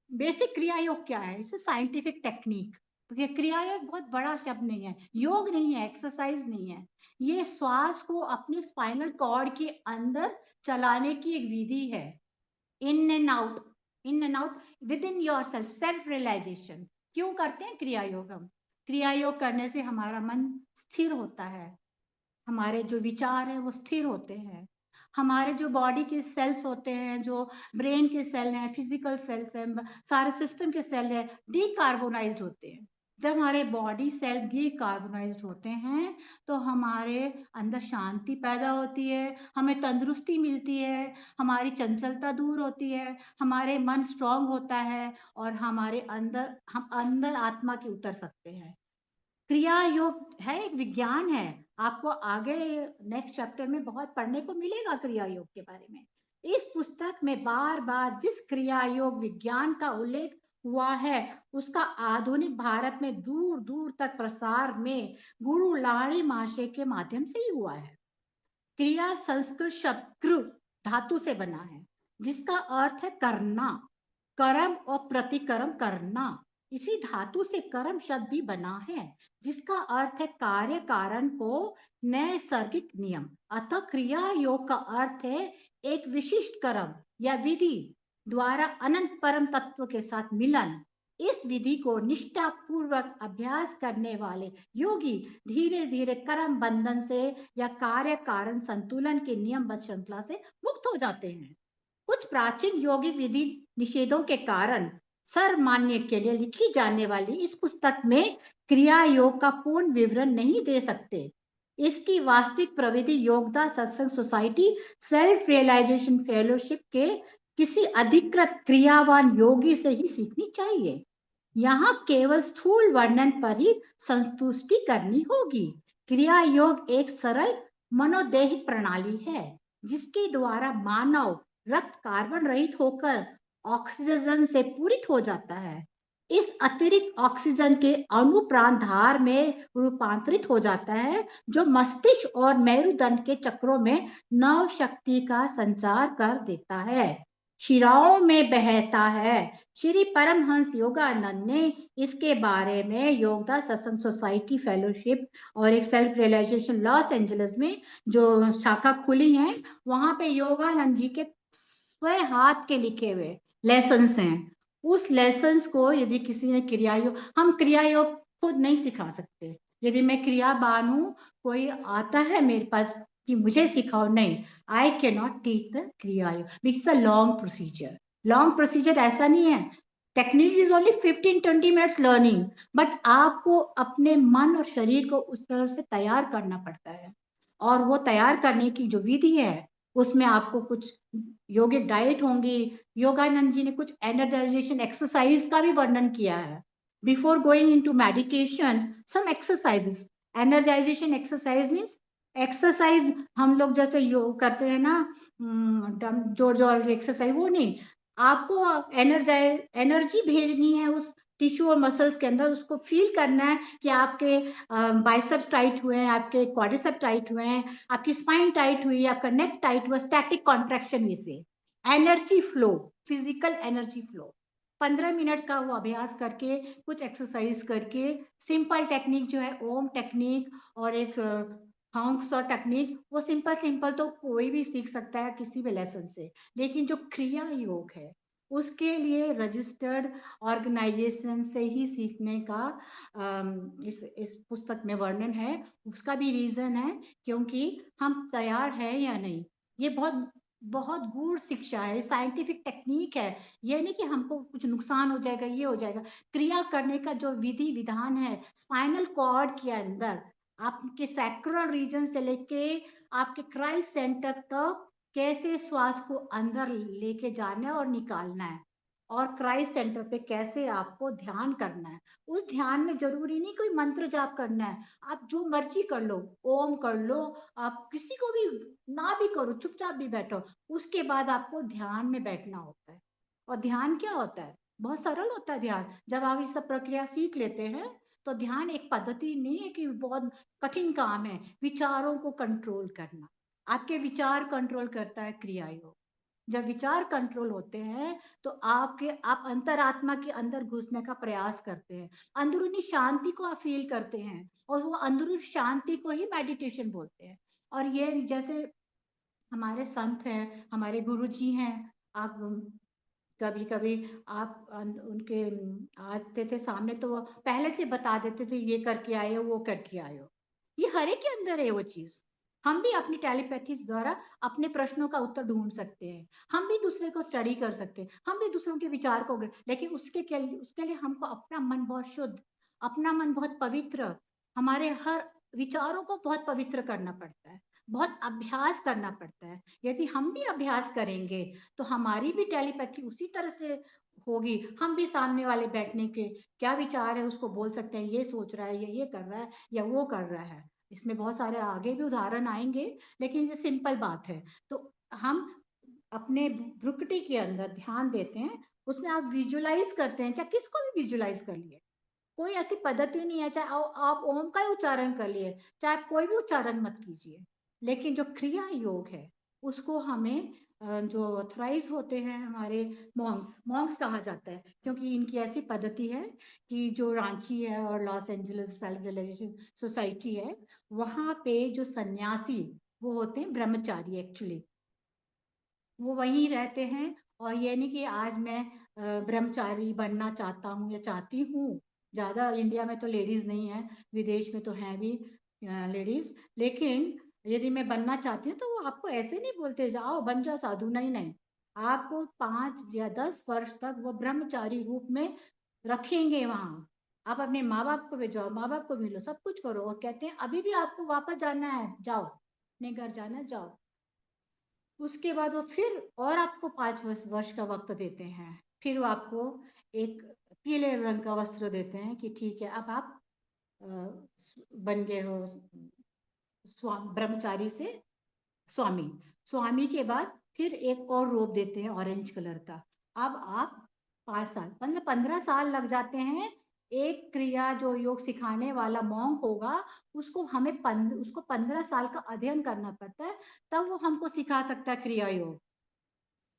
बेसिक क्रिया योग क्या है? It's scientific technique. तो क्रिया योग बहुत बड़ा शब्द नहीं है, योग नहीं है, एक्सरसाइज नहीं है। ये श्वास को अपने स्पाइनल कॉर्ड के अंदर चलाने की एक विधि है। In and out within yourself, self realisation. क्यों करते हैं क्रिया योग? हम क्रिया योग करने से हमारा मन स्थिर होता है, हमारे जो विचार हैं वो स्थिर होते हैं, हमारे जो बॉडी के सेल्स होते हैं, जो ब्रेन के सेल हैं, फिजिकल सेल्स हैं, सारे सिस्टम के सेल हैं, डीकार्बोनाइज्ड होते हैं। जब हमारे बॉडी सेल डीकार्बोनाइज्ड होते हैं तो हमारे अंदर शांति पैदा होती है, हमें तंदुरुस्ती मिलती है, हमारी चंचलता दूर होती है, हमारे मन स्ट्रांग होता है, और हमारे अंदर हम अंदर आत्मा की उतर सकते हैं। क्रिया योग है, एक विज्ञान है। आपको आगे नेक्स्ट चैप्टर में बहुत पढ़ने को मिलेगा क्रिया योग के बारे में। इस पुस्तक में बार बार जिस क्रिया योग विज्ञान का उल्लेख हुआ है, उसका आधुनिक भारत में दूर दूर तक प्रसार में गुरु लाड़ी महाशय के माध्यम से ही हुआ है। क्रिया संस्कृत शब्द कृ धातु से बना है, जिसका अर्थ है करना, कर्म और प्रतिकर्म करना। इसी धातु से कर्म शब्द भी बना है, जिसका अर्थ है कार्य कारण को नैसर्गिक नियम। अतः क्रिया योग का अर्थ है एक विशिष्ट कर्म या विधि द्वारा अनंत परम तत्व के साथ मिलन। इस विधि को निष्ठा पूर्वक अभ्यास करने वाले योगी धीरे धीरे कर्म बंधन से या कार्य कारण संतुलन के नियमबद्ध श्रृंखला से मुक्त हो जाते हैं। कुछ प्राचीन योगी विधि निषेधों के कारण सर्वमान्य के लिए लिखी जाने वाली इस पुस्तक में क्रिया योग का पूर्ण विवरण नहीं दे सकते। इसकी वास्तविक प्रविधि योगदा सत्संग सोसाइटी सेल्फ रियलाइजेशन फेलोशिप के किसी अधिकृत क्रियावान योगी से ही सीखनी चाहिए। यहाँ केवल स्थूल वर्णन पर ही संतुष्टि करनी होगी। क्रिया योग एक सरल मनोदैहिक प्रणाली है, जिसके द्वारा मानव रक्त कार्बन रहित होकर ऑक्सीजन से पूरित हो जाता है। इस अतिरिक्त ऑक्सीजन के अणु प्राण धार में रूपांतरित हो जाता है, जो मस्तिष्क और मेरुदंड के चक्रों में नव शक्ति का संचार कर देता है, शिराओं में बहता है। श्री परमहंस योगानंद ने इसके बारे में योगदा सत्संग सोसाइटी फेलोशिप और एक सेल्फ रियलाइजेशन लॉस एंजलिस में जो शाखा खुली है, वहां पे योगानंद जी के स्वयं हाथ के लिखे हुए लेसन्स हैं। उस लेसन्स को यदि किसी ने क्रियायोग, हम क्रियायोग खुद नहीं सिखा सकते। यदि मैं क्रियावान हूँ, कोई आता है मेरे पास कि मुझे सिखाओ, नहीं, I can not teach the Kriyayoga, it's a long procedure. Long procedure ऐसा नहीं है, technique is only 15-20 minutes learning, but आपको अपने मन और शरीर को उस तरह से तैयार करना पड़ता है। और वो तैयार करने की जो विधि है, उसमें आपको कुछ योगिक डाइट होंगी। योगानंद जी ने कुछ एनर्जाइजेशन एक्सरसाइज का भी वर्णन किया है। Before going into meditation, some exercises. Energization exercise means exercise हम लोग जैसे योग करते हैं ना, जोर जोर एक्सरसाइज, वो नहीं। आपको एनर्जी भेजनी है उस टिश्यू और मसल्स के अंदर, उसको फील करना है कि आपके बाइसेप्स टाइट हुए हैं, आपके क्वाड्रिसेप्स टाइट हुए हैं, आपकी स्पाइन टाइट हुई है, आपका नेक टाइट हुआ, स्टैटिक कॉन्ट्रैक्शन से energy flow, physical energy flow. 15 minute का वो अभ्यास करके, कुछ एक्सरसाइज करके, सिंपल टेक्निक जो है ओम टेक्निक और एक हॉन्क्स और टेक्निक, वो सिंपल सिंपल तो कोई भी सीख सकता है किसी भी लेसन से। लेकिन जो क्रिया योग है, उसके लिए रजिस्टर्ड ऑर्गेनाइजेशन से ही सीखने का इस पुस्तक में वर्णन है। उसका भी रीजन है क्योंकि हम तैयार है या नहीं। ये बहुत बहुत गूढ़ शिक्षा है, साइंटिफिक टेक्निक है। ये नहीं कि हमको कुछ नुकसान हो जाएगा, ये हो जाएगा। क्रिया करने का जो विधि विधान है, स्पाइनल कॉर्ड के अंदर आपके सैक्रल रीजन से लेके आपके क्राइस्ट सेंटर तक कैसे श्वास को अंदर लेके जाना है और निकालना है, और क्राइस्ट सेंटर पे कैसे आपको ध्यान करना है। उस ध्यान में जरूरी नहीं कोई मंत्र जाप करना है, आप जो मर्जी कर लो, ओम कर लो, आप किसी को भी ना भी करो, चुपचाप भी बैठो। उसके बाद आपको ध्यान में बैठना होता है। और ध्यान क्या होता है? बहुत सरल होता है ध्यान। जब आप ये सब प्रक्रिया सीख लेते हैं तो ध्यान एक पद्धति नहीं है कि बहुत कठिन काम है। विचारों को कंट्रोल करना, आपके विचार कंट्रोल करता है क्रिया योग। जब विचार कंट्रोल होते हैं तो आप अंतरात्मा के अंदर घुसने का प्रयास करते हैं, अंदरूनी शांति को आप फील करते हैं, और वो अंदरूनी शांति को ही मेडिटेशन बोलते हैं। और ये जैसे हमारे संत हैं, हमारे गुरु जी हैं, आप कभी कभी आप उनके आते थे सामने तो वो पहले से बता देते थे, ये करके आए हो, वो करके आए हो। ये हर एक के अंदर है वो चीज। हम भी अपनी टेलीपैथी द्वारा अपने प्रश्नों का उत्तर ढूंढ सकते हैं, हम भी दूसरे को स्टडी कर सकते हैं, हम भी दूसरों के विचार को, लेकिन उसके लिए हमको अपना मन बहुत शुद्ध, अपना मन बहुत पवित्र, हमारे हर विचारों को बहुत पवित्र करना पड़ता है, बहुत अभ्यास करना पड़ता है। यदि हम भी अभ्यास करेंगे तो हमारी भी टेलीपैथी उसी तरह से होगी। हम भी सामने वाले बैठने के क्या विचार है उसको बोल सकते हैं, ये सोच रहा है, ये कर रहा है, या वो कर रहा है। इसमें बहुत सारे आगे भी उदाहरण आएंगे, लेकिन ये सिंपल बात है। तो हम अपने भ्रुकुटी के अंदर ध्यान देते हैं, उसमें आप विजुलाइज करते हैं, चाहे किसको भी विजुलाइज कर लिए, कोई ऐसी पद्धति नहीं है, चाहे आप ओम का ही उच्चारण कर लिए, चाहे आप कोई भी उच्चारण मत कीजिए। लेकिन जो क्रिया योग है उसको हमें जो ऑथराइज होते हैं हमारे मॉन्क्स, मॉन्क्स कहा जाता है क्योंकि इनकी ऐसी पद्धति है कि जो रांची है और Los Angeles Self Realization Society है, वहां पे जो सन्यासी वो होते हैं ब्रह्मचारी, एक्चुअली वो वहीं रहते हैं। और ये नहीं कि आज मैं ब्रह्मचारी बनना चाहता हूँ या चाहती हूँ। ज्यादा इंडिया में तो लेडीज नहीं है, विदेश में तो हैं भी लेडीज। लेकिन यदि मैं बनना चाहती हूँ तो वो आपको ऐसे नहीं बोलते जाओ बन जाओ साधु, नहीं नहीं। आपको 5 या 10 वर्ष तक वो ब्रह्मचारी रूप में रखेंगे वहां। आप अपने माँ बाप को भी जाओ, माँ बाप को मिलो, सब कुछ करो, और कहते हैं अभी भी आपको वापस जाना है, जाओ अपने घर जाना है, जाओ। उसके बाद वो फिर और आपको 5 वर्ष का वक्त देते हैं, फिर वो आपको एक पीले रंग का वस्त्र देते हैं कि ठीक है अब आप अ, बन गए हो ब्रह्मचारी से स्वामी। स्वामी के बाद फिर एक और रोब देते हैं ऑरेंज कलर का। अब आप 5 साल मतलब 15 साल लग जाते हैं। एक क्रिया जो योग सिखाने वाला मॉन्क होगा, उसको 15 साल का अध्ययन करना पड़ता है, तब वो हमको सिखा सकता है क्रिया योग।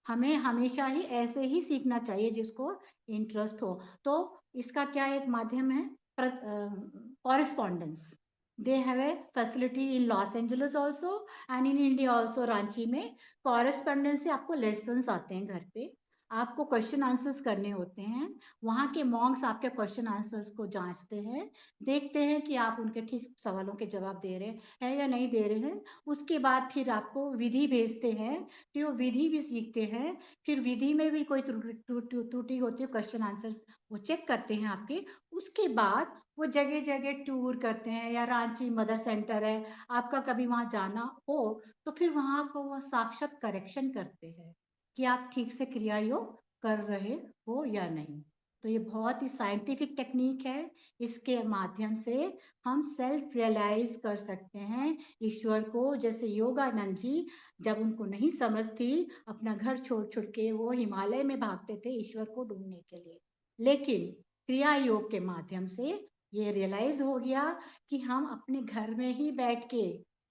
हमें हमेशा ही ऐसे ही सीखना चाहिए जिसको इंटरेस्ट हो। तो इसका क्या एक माध्यम है, correspondence. They have a facility in Los Angeles also and in India also. Ranchi में कॉरेस्पॉन्डेंस से आपको लेसन्स आते हैं घर पे, आपको क्वेश्चन आंसर्स करने होते हैं। वहाँ के मॉन्क्स आपके क्वेश्चन आंसर्स को जांचते हैं, देखते हैं कि आप उनके ठीक सवालों के जवाब दे रहे हैं या नहीं दे रहे हैं। उसके बाद फिर आपको विधि भेजते हैं, फिर वो विधि भी सीखते हैं। फिर विधि में भी कोई त्रुटि होती है, क्वेश्चन आंसर्स वो चेक करते हैं आपके। उसके बाद वो जगह जगह टूर करते हैं, या रांची मदर सेंटर है, आपका कभी वहां जाना हो तो फिर वहां को वो साक्षात करेक्शन करते हैं कि आप ठीक से क्रिया योग कर रहे हो या नहीं। तो ये बहुत ही साइंटिफिक टेक्निक है। इसके माध्यम से हम सेल्फ रियलाइज कर सकते हैं ईश्वर को। जैसे योगानंद जी, जब उनको नहीं समझ थी, अपना घर छोड़ छोड़ के वो हिमालय में भागते थे ईश्वर को ढूंढने के लिए। लेकिन क्रिया योग के माध्यम से ये रियलाइज हो गया कि हम अपने घर में ही बैठ के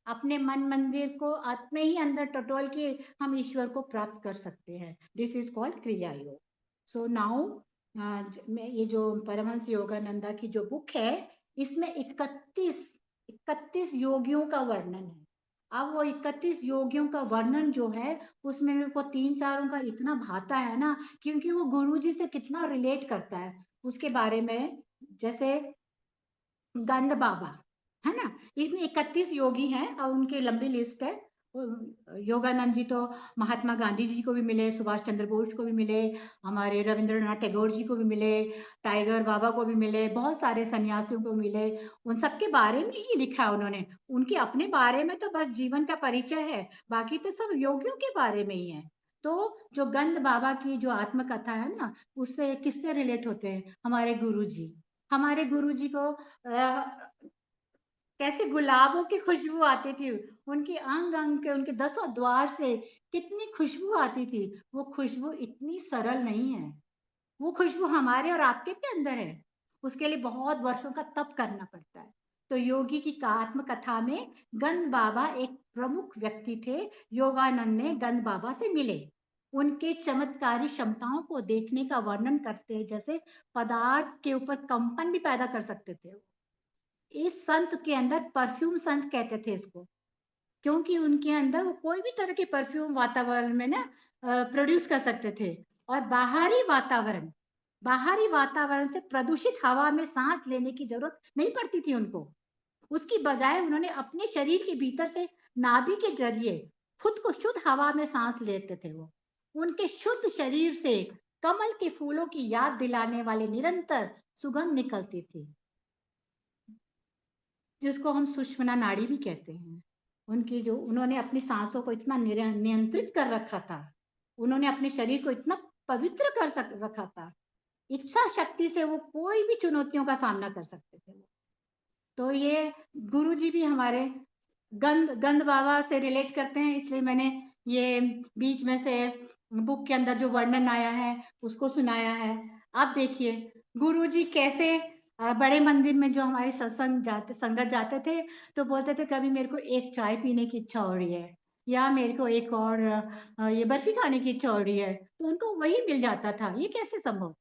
अपने मन मंदिर को अपने ही अंदर टटोल के हम ईश्वर को प्राप्त कर सकते हैं। दिस इज कॉल्ड क्रिया योग। सो नाउ मैं ये जो परमहंस योगानंदा की जो बुक है, इसमें 31 योगियों का वर्णन है। अब वो 31 योगियों का वर्णन जो है, उसमें मेरे को 3-4 का इतना भाता है ना, क्योंकि वो गुरुजी से कितना रिलेट करता है उसके बारे में। जैसे गंद बाबा है ना, इसमें 31 योगी हैं और उनकी लंबी लिस्ट है। योगानंद जी तो महात्मा गांधी जी को भी मिले, सुभाष चंद्र बोस को भी मिले, हमारे रविंद्रनाथ टैगोर जी को भी मिले, टाइगर बाबा को भी मिले, बहुत सारे सन्यासियों को मिले। उन सबके बारे में ही लिखा है उन्होंने। उनके अपने बारे में तो बस जीवन का परिचय है, बाकी तो सब योगियों के बारे में ही है। तो जो गंद बाबा की जो आत्मकथा है ना, उससे किससे रिलेट होते हैं? हमारे गुरुजी। हमारे गुरुजी को कैसे गुलाबों की खुशबू आती थी, उनके अंग अंग के, उनके 10 द्वार से कितनी खुशबू आती थी। वो खुशबू इतनी सरल नहीं है, वो खुशबू हमारे और आपके भी अंदर है। उसके लिए बहुत वर्षों का तप करना पड़ता है। तो योगी की आत्मकथा में गंद बाबा एक प्रमुख व्यक्ति थे। योगानंद ने गंद बाबा से मिले, उनके चमत्कारी क्षमताओं को देखने का वर्णन करते हैं, जैसे पदार्थ के ऊपर कंपन भी पैदा कर सकते थे। इस संत के अंदर परफ्यूम संत कहते थे इसको, क्योंकि उनके अंदर वो कोई भी तरह के परफ्यूम वातावरण में ना प्रोड्यूस कर सकते थे। और बाहरी वातावरण से प्रदूषित हवा में सांस लेने की जरूरत नहीं पड़ती थी उनको। उसकी बजाय उन्होंने अपने शरीर के भीतर से नाभि के जरिए खुद को शुद्ध हवा में सांस लेते थे। वो उनके शुद्ध शरीर से कमल के फूलों की याद दिलाने वाले निरंतर सुगंध निकलती थी, जिसको हम सुषुम्ना नाड़ी भी कहते हैं। उनकी जो उन्होंने अपनी सांसों को इतना नियंत्रित कर रखा था, उन्होंने अपने शरीर को इतना पवित्र रखा था, इच्छा शक्ति से वो कोई भी चुनौतियों का सामना कर सकते थे। तो ये गुरुजी भी हमारे गंद गंद बाबा से रिलेट करते हैं, इसलिए मैंने ये बीच में से बुक के अंदर जो वर्णन आया है उसको सुनाया है। आप देखिए गुरुजी कैसे बड़े मंदिर में जो हमारे संगत जाते थे, तो बोलते थे कभी मेरे को एक चाय पीने की इच्छा हो रही है, या मेरे को एक और ये बर्फी खाने की इच्छा हो रही है, तो उनको वही मिल जाता था। ये कैसे संभव?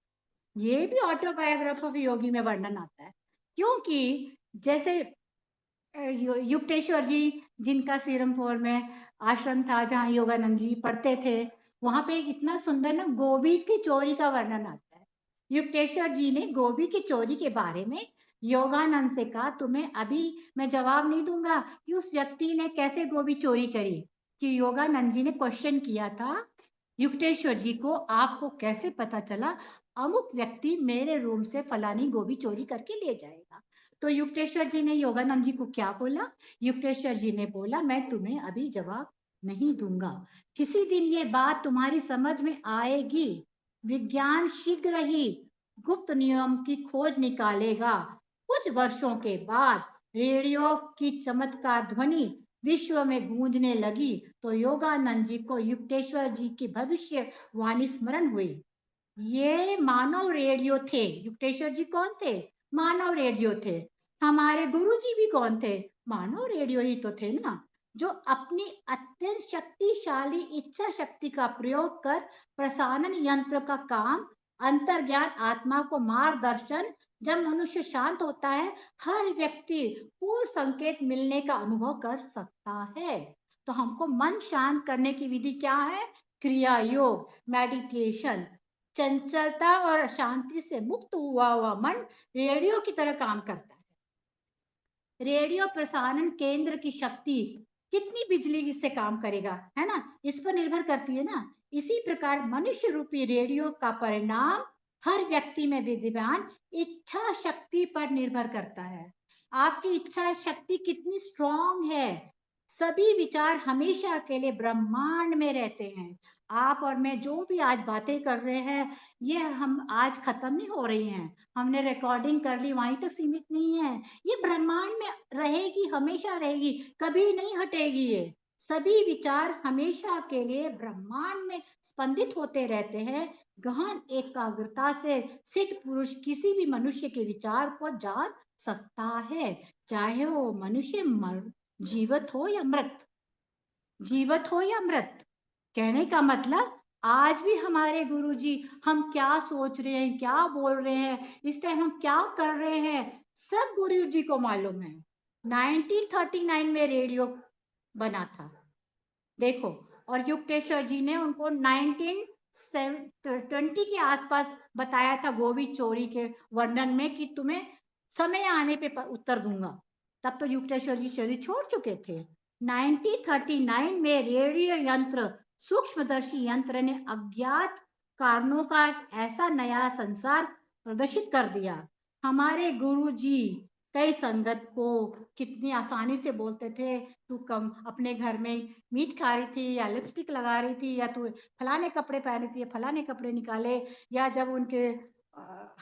ये भी ऑटोबायोग्राफी ऑफ योगी में वर्णन आता है। क्योंकि जैसे युक्तेश्वर जी, जिनका सीरमपुर में आश्रम था जहाँ योगानंद जी पढ़ते थे, वहां पे एक इतना सुंदर ना गोभी की चोरी का वर्णन आता है। युक्तेश्वर जी ने गोभी की चोरी के बारे में योगानंद से कहा, तुम्हें अभी मैं जवाब नहीं दूंगा कि उस व्यक्ति ने कैसे गोभी चोरी करी। कि योगानंद जी ने क्वेश्चन किया था युक्तेश्वर जी को, आपको कैसे पता चला अमुक व्यक्ति मेरे रूम से फलानी गोभी चोरी करके ले जाएगा? तो युक्तेश्वर जी ने योगानंद जी को क्या बोला? युक्तेश्वर जी ने बोला, मैं तुम्हें अभी जवाब नहीं दूंगा, किसी दिन ये बात तुम्हारी समझ में आएगी। विज्ञान शीघ्र ही गुप्त नियम की खोज निकालेगा। कुछ वर्षों के बाद रेडियो की चमत्कार ध्वनि विश्व में गूंजने लगी, तो योगानंद जी को युक्तेश्वर जी की भविष्यवाणी स्मरण हुई। ये मानव रेडियो थे। युक्तेश्वर जी कौन थे? मानव रेडियो थे। हमारे गुरु जी भी कौन थे? मानव रेडियो ही तो थे ना, जो अपनी अत्यंत शक्तिशाली इच्छा शक्ति का प्रयोग कर प्रसारण यंत्र का काम, अंतर्ज्ञान आत्मा को मार्गदर्शन जब मनुष्य शांत होता है, हर व्यक्ति पूर्ण संकेत मिलने का अनुभव कर सकता है। तो हमको मन शांत करने की विधि क्या है? क्रिया योग, मेडिटेशन। चंचलता और अशांति से मुक्त हुआ मन रेडियो की तरह काम करता है। रेडियो प्रसारण केंद्र की शक्ति कितनी बिजली से काम करेगा, है ना, इस पर निर्भर करती है ना। इसी प्रकार मनुष्य रूपी रेडियो का परिणाम हर व्यक्ति में विद्यमान इच्छा शक्ति पर निर्भर करता है। आपकी इच्छा शक्ति कितनी स्ट्रांग है। सभी विचार हमेशा के लिए ब्रह्मांड में रहते हैं। आप और मैं जो भी आज बातें कर रहे हैं, ये हम आज खत्म नहीं हो रही हैं। हमने रिकॉर्डिंग कर ली, वहीं तक सीमित नहीं है। ये ब्रह्मांड में रहेगी, हमेशा रहेगी, कभी नहीं हटेगी। ये सभी विचार हमेशा के लिए ब्रह्मांड में स्पंदित होते रहते हैं। गहन एकाग्रता से सिद्ध पुरुष किसी भी मनुष्य के विचार को जान सकता है, चाहे वो मनुष्य जीवित हो या मृत। जीवित हो या मृत, कहने का मतलब आज भी हमारे गुरुजी हम क्या सोच रहे हैं, क्या बोल रहे हैं, इस टाइम हम क्या कर रहे हैं, सब गुरुजी को मालूम है। 1939 में रेडियो बना था, देखो, और युक्तेश्वर जी ने उनको 1920 के आसपास बताया था गोवी चोरी के वर्णन में कि तुम्हें समय आने पे उत्तर दूंगा। तब तो युक्तेश्वर जी शरीर छोड़ चुके थे। 1939 में रेडियो यंत्र, सूक्ष्मदर्शी यंत्र ने अज्ञात कारणों का ऐसा नया संसार प्रदर्शित कर दिया। हमारे गुरुजी कई संगत को कितनी आसानी से बोलते थे, तू कम अपने घर में मीट खा रही थी या लिपस्टिक लगा रही थी, या तू फलाने कपड़े पहनी थी या फलाने कपड़े निकाले, या जब उनके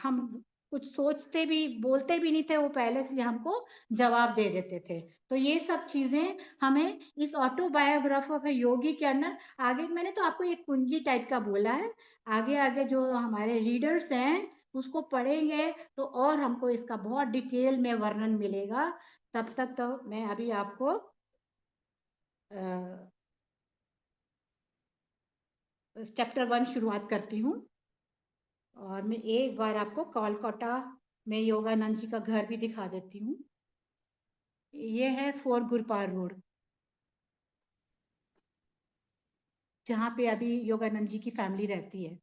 हम कुछ सोचते भी बोलते भी नहीं थे, वो पहले से हमको जवाब दे देते थे। तो ये सब चीजें हमें इस ऑटोबायोग्राफी ऑफ योगी के अंदर, आगे मैंने तो आपको एक कुंजी टाइप का बोला है, आगे आगे जो हमारे रीडर्स हैं उसको पढ़ेंगे तो और हमको इसका बहुत डिटेल में वर्णन मिलेगा। तब तक तो मैं अभी आपको चैप्टर 1 शुरुआत करती हूँ। और मैं एक बार आपको कोलकाता में योगानंद जी का घर भी दिखा देती हूँ। ये है 4 गुरपार रोड, जहाँ पे अभी योगानंद जी की फैमिली रहती है।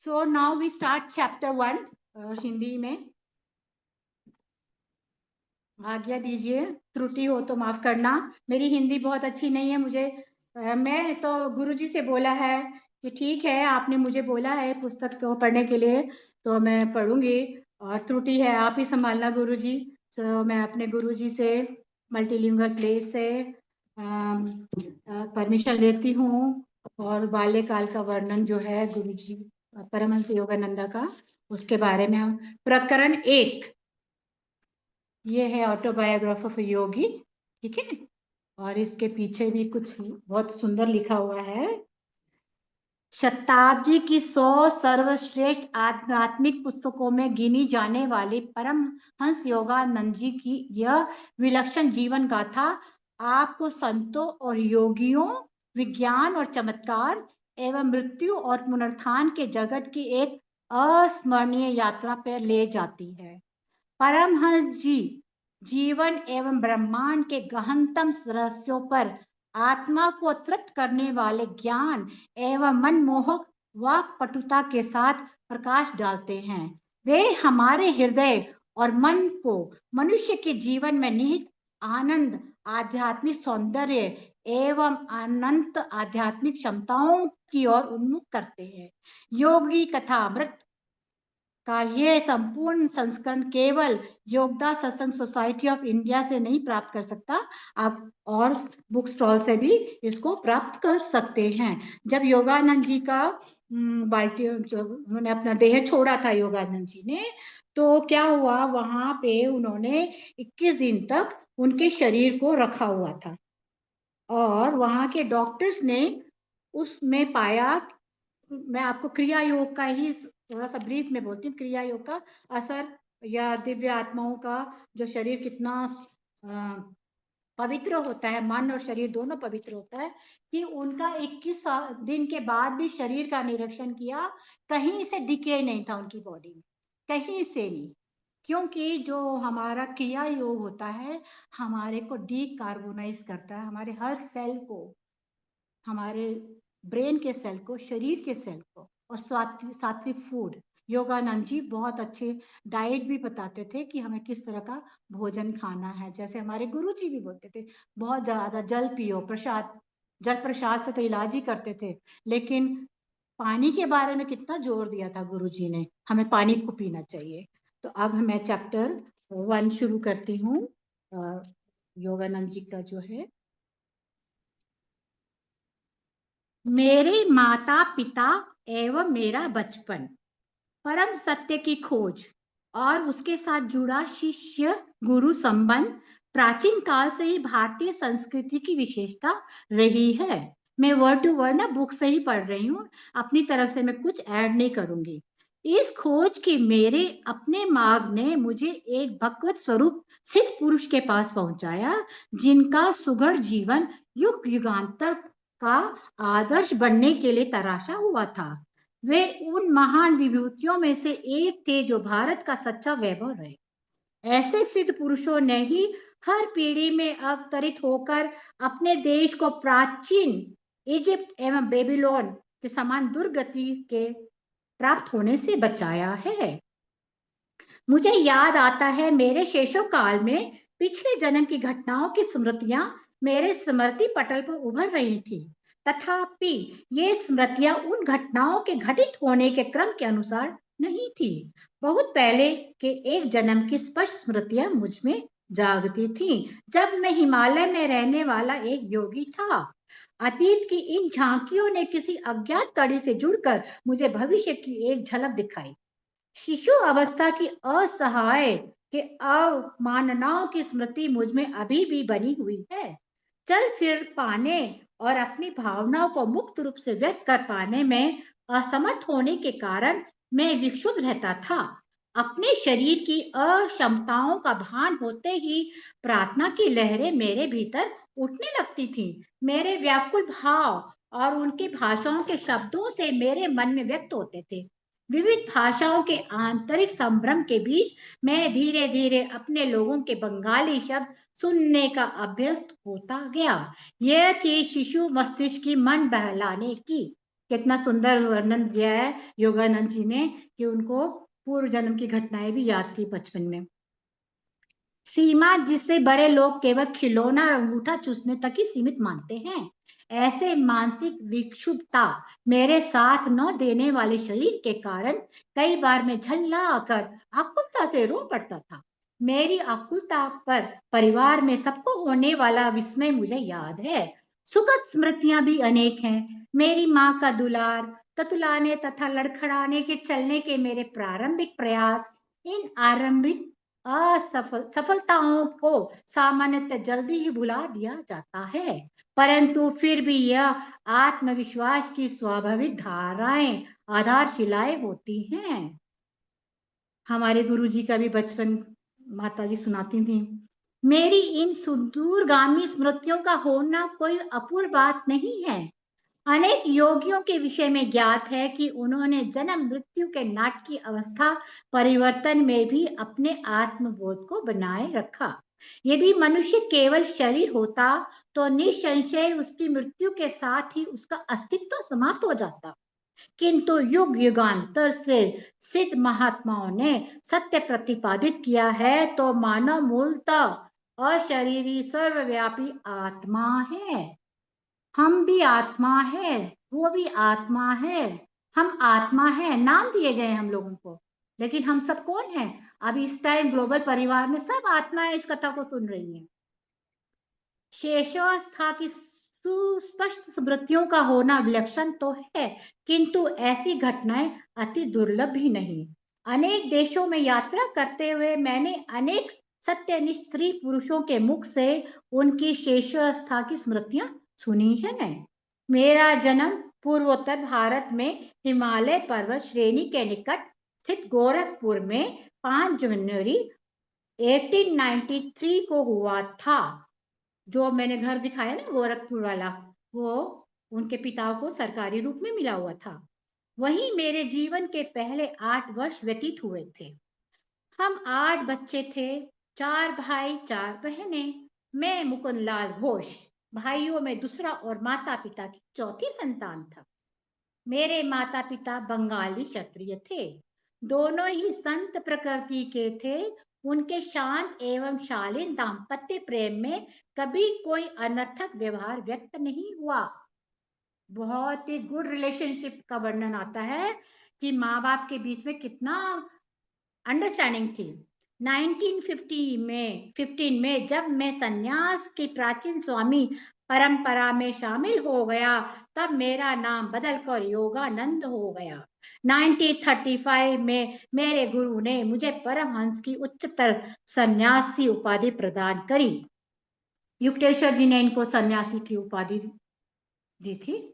So now we start chapter 1 Hindi में। आज्ञा दीजिए, त्रुटि हो तो माफ करना, मेरी हिंदी बहुत अच्छी नहीं है। मुझे मैं तो गुरुजी से बोला है कि ठीक है, आपने मुझे बोला है पुस्तक को पढ़ने के लिए तो मैं पढ़ूंगी, और त्रुटि है आप ही संभालना गुरुजी। तो मैं अपने गुरुजी से मल्टीलिंगुअल प्लेस से परमिशन लेती हूँ, और बाल्यकाल का वर्णन जो है गुरुजी परमहंस योगानंदा का, उसके बारे में हम प्रकरण 1, ये है ऑटोबायोग्राफी ऑफ योगी, ठीक है। और इसके पीछे भी कुछ बहुत सुंदर लिखा हुआ है। शताब्दी की 100 सर्वश्रेष्ठ आध्यात्मिक पुस्तकों में गिनी जाने वाली परमहंस योगानंद जी की यह विलक्षण जीवन गाथा आपको संतों और योगियों, विज्ञान और चमत्कार एवं मृत्यु और पुनरुत्थान के जगत की एक अस्मरणीय यात्रा पर ले जाती है। परमहंस जी जीवन एवं ब्रह्मांड के गहनतम रहस्यों पर आत्मा को तृप्त करने वाले ज्ञान एवं मनमोहक वाक्पटुता के साथ प्रकाश डालते हैं। वे हमारे हृदय और मन को मनुष्य के जीवन में निहित आनंद, आध्यात्मिक सौंदर्य एवं अनंत आध्यात्मिक क्षमताओं की ओर उन्मुख करते हैं। योगी कथामृत का ये संपूर्ण संस्करण केवल योगदास सत्संग सोसाइटी ऑफ इंडिया से नहीं प्राप्त कर सकता, आप और बुक स्टॉल से भी इसको प्राप्त कर सकते हैं। जब योगानंद जी का बाल्टी, उन्होंने अपना देह छोड़ा था योगानंद जी ने, तो क्या हुआ, वहां पे उन्होंने 21 दिन तक उनके शरीर को रखा हुआ था, और वहां के डॉक्टर्स ने उसमें पाया, मैं आपको क्रिया योग का ही थोड़ा सा ब्रीफ में बोलती हूँ, क्रिया योग का असर या दिव्य आत्माओं का जो शरीर कितना पवित्र होता है, मन और शरीर दोनों पवित्र होता है, कि उनका 21 दिन के बाद भी शरीर का निरीक्षण किया, कहीं से डिके नहीं था उनकी बॉडी में, कहीं से नहीं। क्योंकि जो हमारा क्रिया योग होता है, हमारे को डीकार्बोनाइज करता है, हमारे हर सेल को, हमारे ब्रेन के सेल को, शरीर के सेल को। और सात्विक फूड, योगानंद जी बहुत अच्छे डाइट भी बताते थे कि हमें किस तरह का भोजन खाना है। जैसे हमारे गुरु जी भी बोलते थे बहुत ज्यादा जल पियो, प्रसाद, जल प्रसाद से तो इलाज ही करते थे, लेकिन पानी के बारे में कितना जोर दिया था गुरु जी ने, हमें पानी को पीना चाहिए। तो अब मैं चैप्टर 1 शुरू करती हूँ, योगानंद जी का जो है। मेरे माता पिता एवं मेरा बचपन, परम सत्य की खोज और उसके साथ जुड़ा शिष्य गुरु संबंध प्राचीन काल से ही भारतीय संस्कृति की विशेषता रही है। मैं वर्ड टू वर्ड ना बुक से ही पढ़ रही हूँ, अपनी तरफ से मैं कुछ ऐड नहीं करूंगी। इस खोज के मेरे अपने मार्ग ने मुझे एक भगवत स्वरूप सिद्ध पुरुष के पास पहुंचाया, जिनका सुघड़ जीवन युग युगांतर का आदर्श बनने के लिए तराशा हुआ था। वे उन महान विभूतियों में से एक थे जो भारत का सच्चा वैभव रहे। ऐसे सिद्ध पुरुषों ने ही हर पीढ़ी में अवतरित होकर अपने देश को प्राचीन इजिप्ट एवं बेबीलोन के समान दुर्गति के प्राप्त होने से बचाया है। मुझे याद आता है मेरे शैशव काल में पिछले जन्म की घटनाओं की स्मृतियां मेरे स्मृति पटल पर उभर रही थी। तथापि ये स्मृतियां उन घटनाओं के घटित होने के क्रम के अनुसार नहीं थी। बहुत पहले के एक जन्म की स्पष्ट स्मृतियां मुझ में जागती थीं, जब मैं हिमालय में रहने वाला एक योगी था। अतीत की इन झांकियों ने किसी अज्ञात कड़ी से जुड़कर मुझे भविष्य की एक झलक दिखाई। शिशु अवस्था की असहाय के अवमाननाओं की स्मृति मुझ में अभी भी बनी हुई है। चल फिर पाने और अपनी भावनाओं को मुक्त रूप से व्यक्त कर पाने में असमर्थ होने के कारण मैं विक्षुब्ध रहता था। अपने शरीर की अक्षमताओं का भान होते ही प्रार्थना की लहरें मेरे भीतर उठने लगती थी। मेरे व्याकुल भाव और उनकी भाषाओं के शब्दों से मेरे मन में व्यक्त होते थे। विविध भाषाओं के आंतरिक संभ्रम के बीच मैं धीरे धीरे अपने लोगों के बंगाली शब्द सुनने का अभ्यस्त होता गया। यह थी शिशु मस्तिष्क की मन बहलाने की। कितना सुंदर वर्णन दिया है योगानंद जी ने कि उनको पूर्व जन्म की घटनाएं भी याद थी बचपन में। सीमा जिसे बड़े लोग केवल खिलौना और अंगूठा चूसने तक ही सीमित मानते हैं, ऐसे मानसिक विक्षुब्धता मेरे साथ न देने वाले शरीर के कारण कई बार मैं झल्ला कर आकुलता से रो पड़ता था। मेरी आकुलता पर परिवार में सबको होने वाला विस्मय मुझे याद है। सुखद स्मृतियां भी अनेक हैं। मेरी माँ का दुलार, ततुलाने तथा लड़खड़ाने के चलने के मेरे प्रारंभिक प्रयास, इन आरंभिक सफलताओं को सामान्यतः जल्दी ही भुला दिया जाता है, परंतु फिर भी यह आत्मविश्वास की स्वाभाविक धाराएं, आधारशिलाएं होती हैं। हमारे गुरुजी का भी बचपन माताजी सुनाती थी। मेरी इन सुदूरगामी स्मृतियों का होना कोई अपूर्व बात नहीं है। अनेक योगियों के विषय में ज्ञात है कि उन्होंने जन्म मृत्यु के नाटकीय अवस्था परिवर्तन में भी अपने आत्मबोध को बनाए रखा। यदि मनुष्य केवल शरीर होता तो निसंशय उसकी मृत्यु के साथ ही उसका अस्तित्व समाप्त हो जाता, किंतु युग युगांतर से सिद्ध महात्माओं ने सत्य प्रतिपादित किया है तो मानव मूलतः अशरीरी सर्वव्यापी आत्मा है। हम भी आत्मा है, वो भी आत्मा है, हम आत्मा है, नाम दिए गए हम लोगों को, लेकिन हम सब कौन है? अब इस टाइम ग्लोबल परिवार में सब आत्माएं इस कथा को सुन रही हैं। शेषावस्था की सुस्पष्ट स्मृतियों का होना विलक्षण तो है, किंतु ऐसी घटनाएं अति दुर्लभ भी नहीं। अनेक देशों में यात्रा करते हुए मैंने अनेक सत्यनिष्ठ स्त्री पुरुषों के मुख से उनकी शेषावस्था की स्मृतियां सुनी है। मेरा जन्म पूर्वोत्तर भारत में हिमालय पर्वत श्रेणी के निकट स्थित गोरखपुर में 5 जनवरी 1893 को हुआ था। जो मैंने घर दिखाया ना गोरखपुर वाला, वो उनके पिता को सरकारी रूप में मिला हुआ था। वहीं मेरे जीवन के पहले 8 वर्ष व्यतीत हुए थे। हम 8 बच्चे थे, 4 भाई 4 बहनें। मैं मुकुंद लाल घोष भाइयों में दूसरा और माता पिता की चौथी संतान था। मेरे माता पिता बंगाली क्षत्रिय थे, दोनों ही संत प्रकृति के थे। उनके शांत एवं शालीन दाम्पत्य प्रेम में कभी कोई अनर्थक व्यवहार व्यक्त नहीं हुआ। बहुत ही गुड रिलेशनशिप का वर्णन आता है कि माँ बाप के बीच में कितना अंडरस्टैंडिंग थी। 1915 में जब मैं संन्यास की प्राचीन स्वामी परंपरा में शामिल हो गया, तब मेरा नाम बदलकर योगानंद हो गया। 1935 में मेरे गुरु ने मुझे परमहंस की उच्चतर सन्यासी उपाधि प्रदान करी। युक्तेश्वर जी ने इनको सन्यासी की उपाधि दी थी।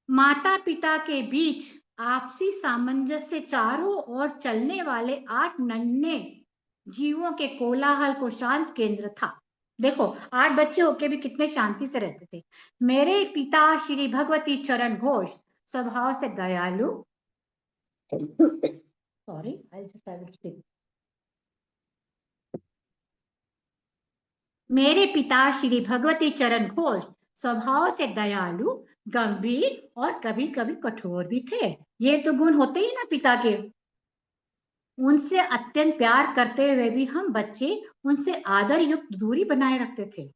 माता पिता के बीच आपसी सामंजस्य चारों ओर चलने वाले 8 नन्हे जीवों के कोलाहल को शांत केंद्र था। देखो 8 बच्चे होके भी कितने शांति से रहते थे। मेरे पिता श्री भगवती चरण घोष स्वभाव से दयालु sorry I just have to SIP. मेरे पिता श्री भगवती चरण घोष स्वभाव से दयालु, गंभीर और कभी कभी कठोर भी थे। ये तो गुण होते ही ना पिता के। उनसे अत्यंत प्यार करते हुए भी हम बच्चे उनसे आदर युक्त दूरी बनाए रखते थे।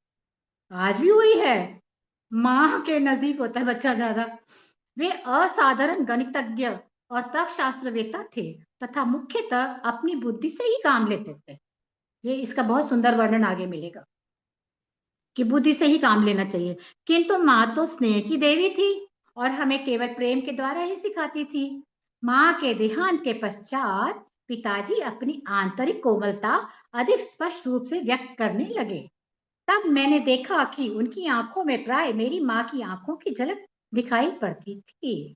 आज भी वही है, माँ के नजदीक होता है बच्चा ज्यादा। वे असाधारण गणितज्ञ और तर्कशास्त्रवेत्ता थे तथा मुख्यतः अपनी बुद्धि से ही काम लेते थे। ये इसका बहुत सुंदर वर्णन आगे मिलेगा कि बुद्धि से ही काम लेना चाहिए। किंतु माँ तो स्नेह की देवी थी और हमें केवल प्रेम के द्वारा ही सिखाती थी। माँ के देहांत के पश्चात पिताजी अपनी आंतरिक कोमलता अधिक स्पष्ट रूप से व्यक्त करने लगे। तब मैंने देखा कि उनकी आंखों में प्राय मेरी माँ की आंखों की झलक दिखाई पड़ती थी।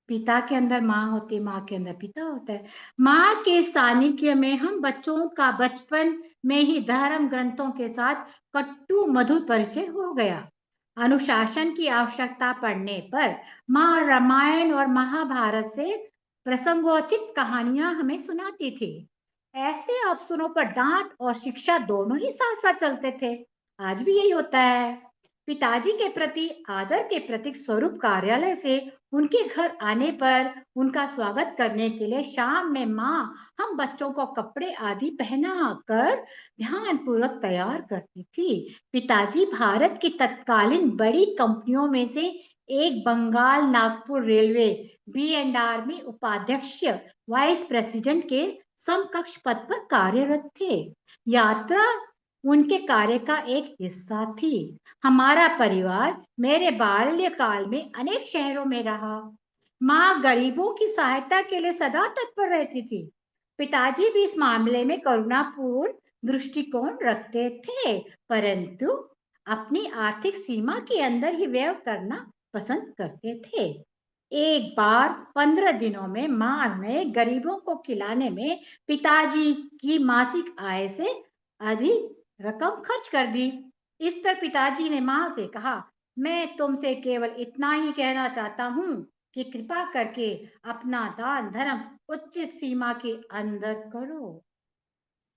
पिता के अंदर माँ होती है, माँ के अंदर पिता होता है। माँ के सानिध्य में हम बच्चों का बचपन में ही धर्म ग्रंथों के साथ कट्टु मधुर परिचय हो गया। अनुशासन की आवश्यकता पड़ने पर माँ रामायण और महाभारत से प्रसंगोचित कहानियां हमें सुनाती थी। ऐसे अवसरों पर डांट और शिक्षा दोनों ही साथ साथ चलते थे। आज भी यही होता है। पिताजी के प्रति आदर के प्रतीक स्वरूप कार्यालय से उनके घर आने पर उनका स्वागत करने के लिए शाम में माँ हम बच्चों को कपड़े आदि पहना कर ध्यान पूर्वक तैयार करती थी। पिताजी भारत की तत्कालीन बड़ी कंपनियों में से एक बंगाल नागपुर रेलवे B&R में उपाध्यक्ष वाइस प्रेसिडेंट के समकक्ष पद पर कार्यरत थे। यात्रा उनके कार्य का एक हिस्सा थी। हमारा परिवार मेरे बाल्यकाल में अनेक शहरों में रहा। माँ गरीबों की सहायता के लिए सदा तत्पर रहती थी। पिताजी भी इस मामले में करुणापूर्ण दृष्टिकोण रखते थे, परंतु अपनी आर्थिक सीमा के अंदर ही व्यय करना पसंद करते थे। एक बार 15 दिनों में माँ ने गरीबों को खिलाने में पिताजी की मासिक आय से अधिक रकम खर्च कर दी। इस पर पिताजी ने माँ से कहा, मैं तुमसे केवल इतना ही कहना चाहता हूँ कि कृपा करके अपना दान धर्म उचित सीमा के अंदर करो।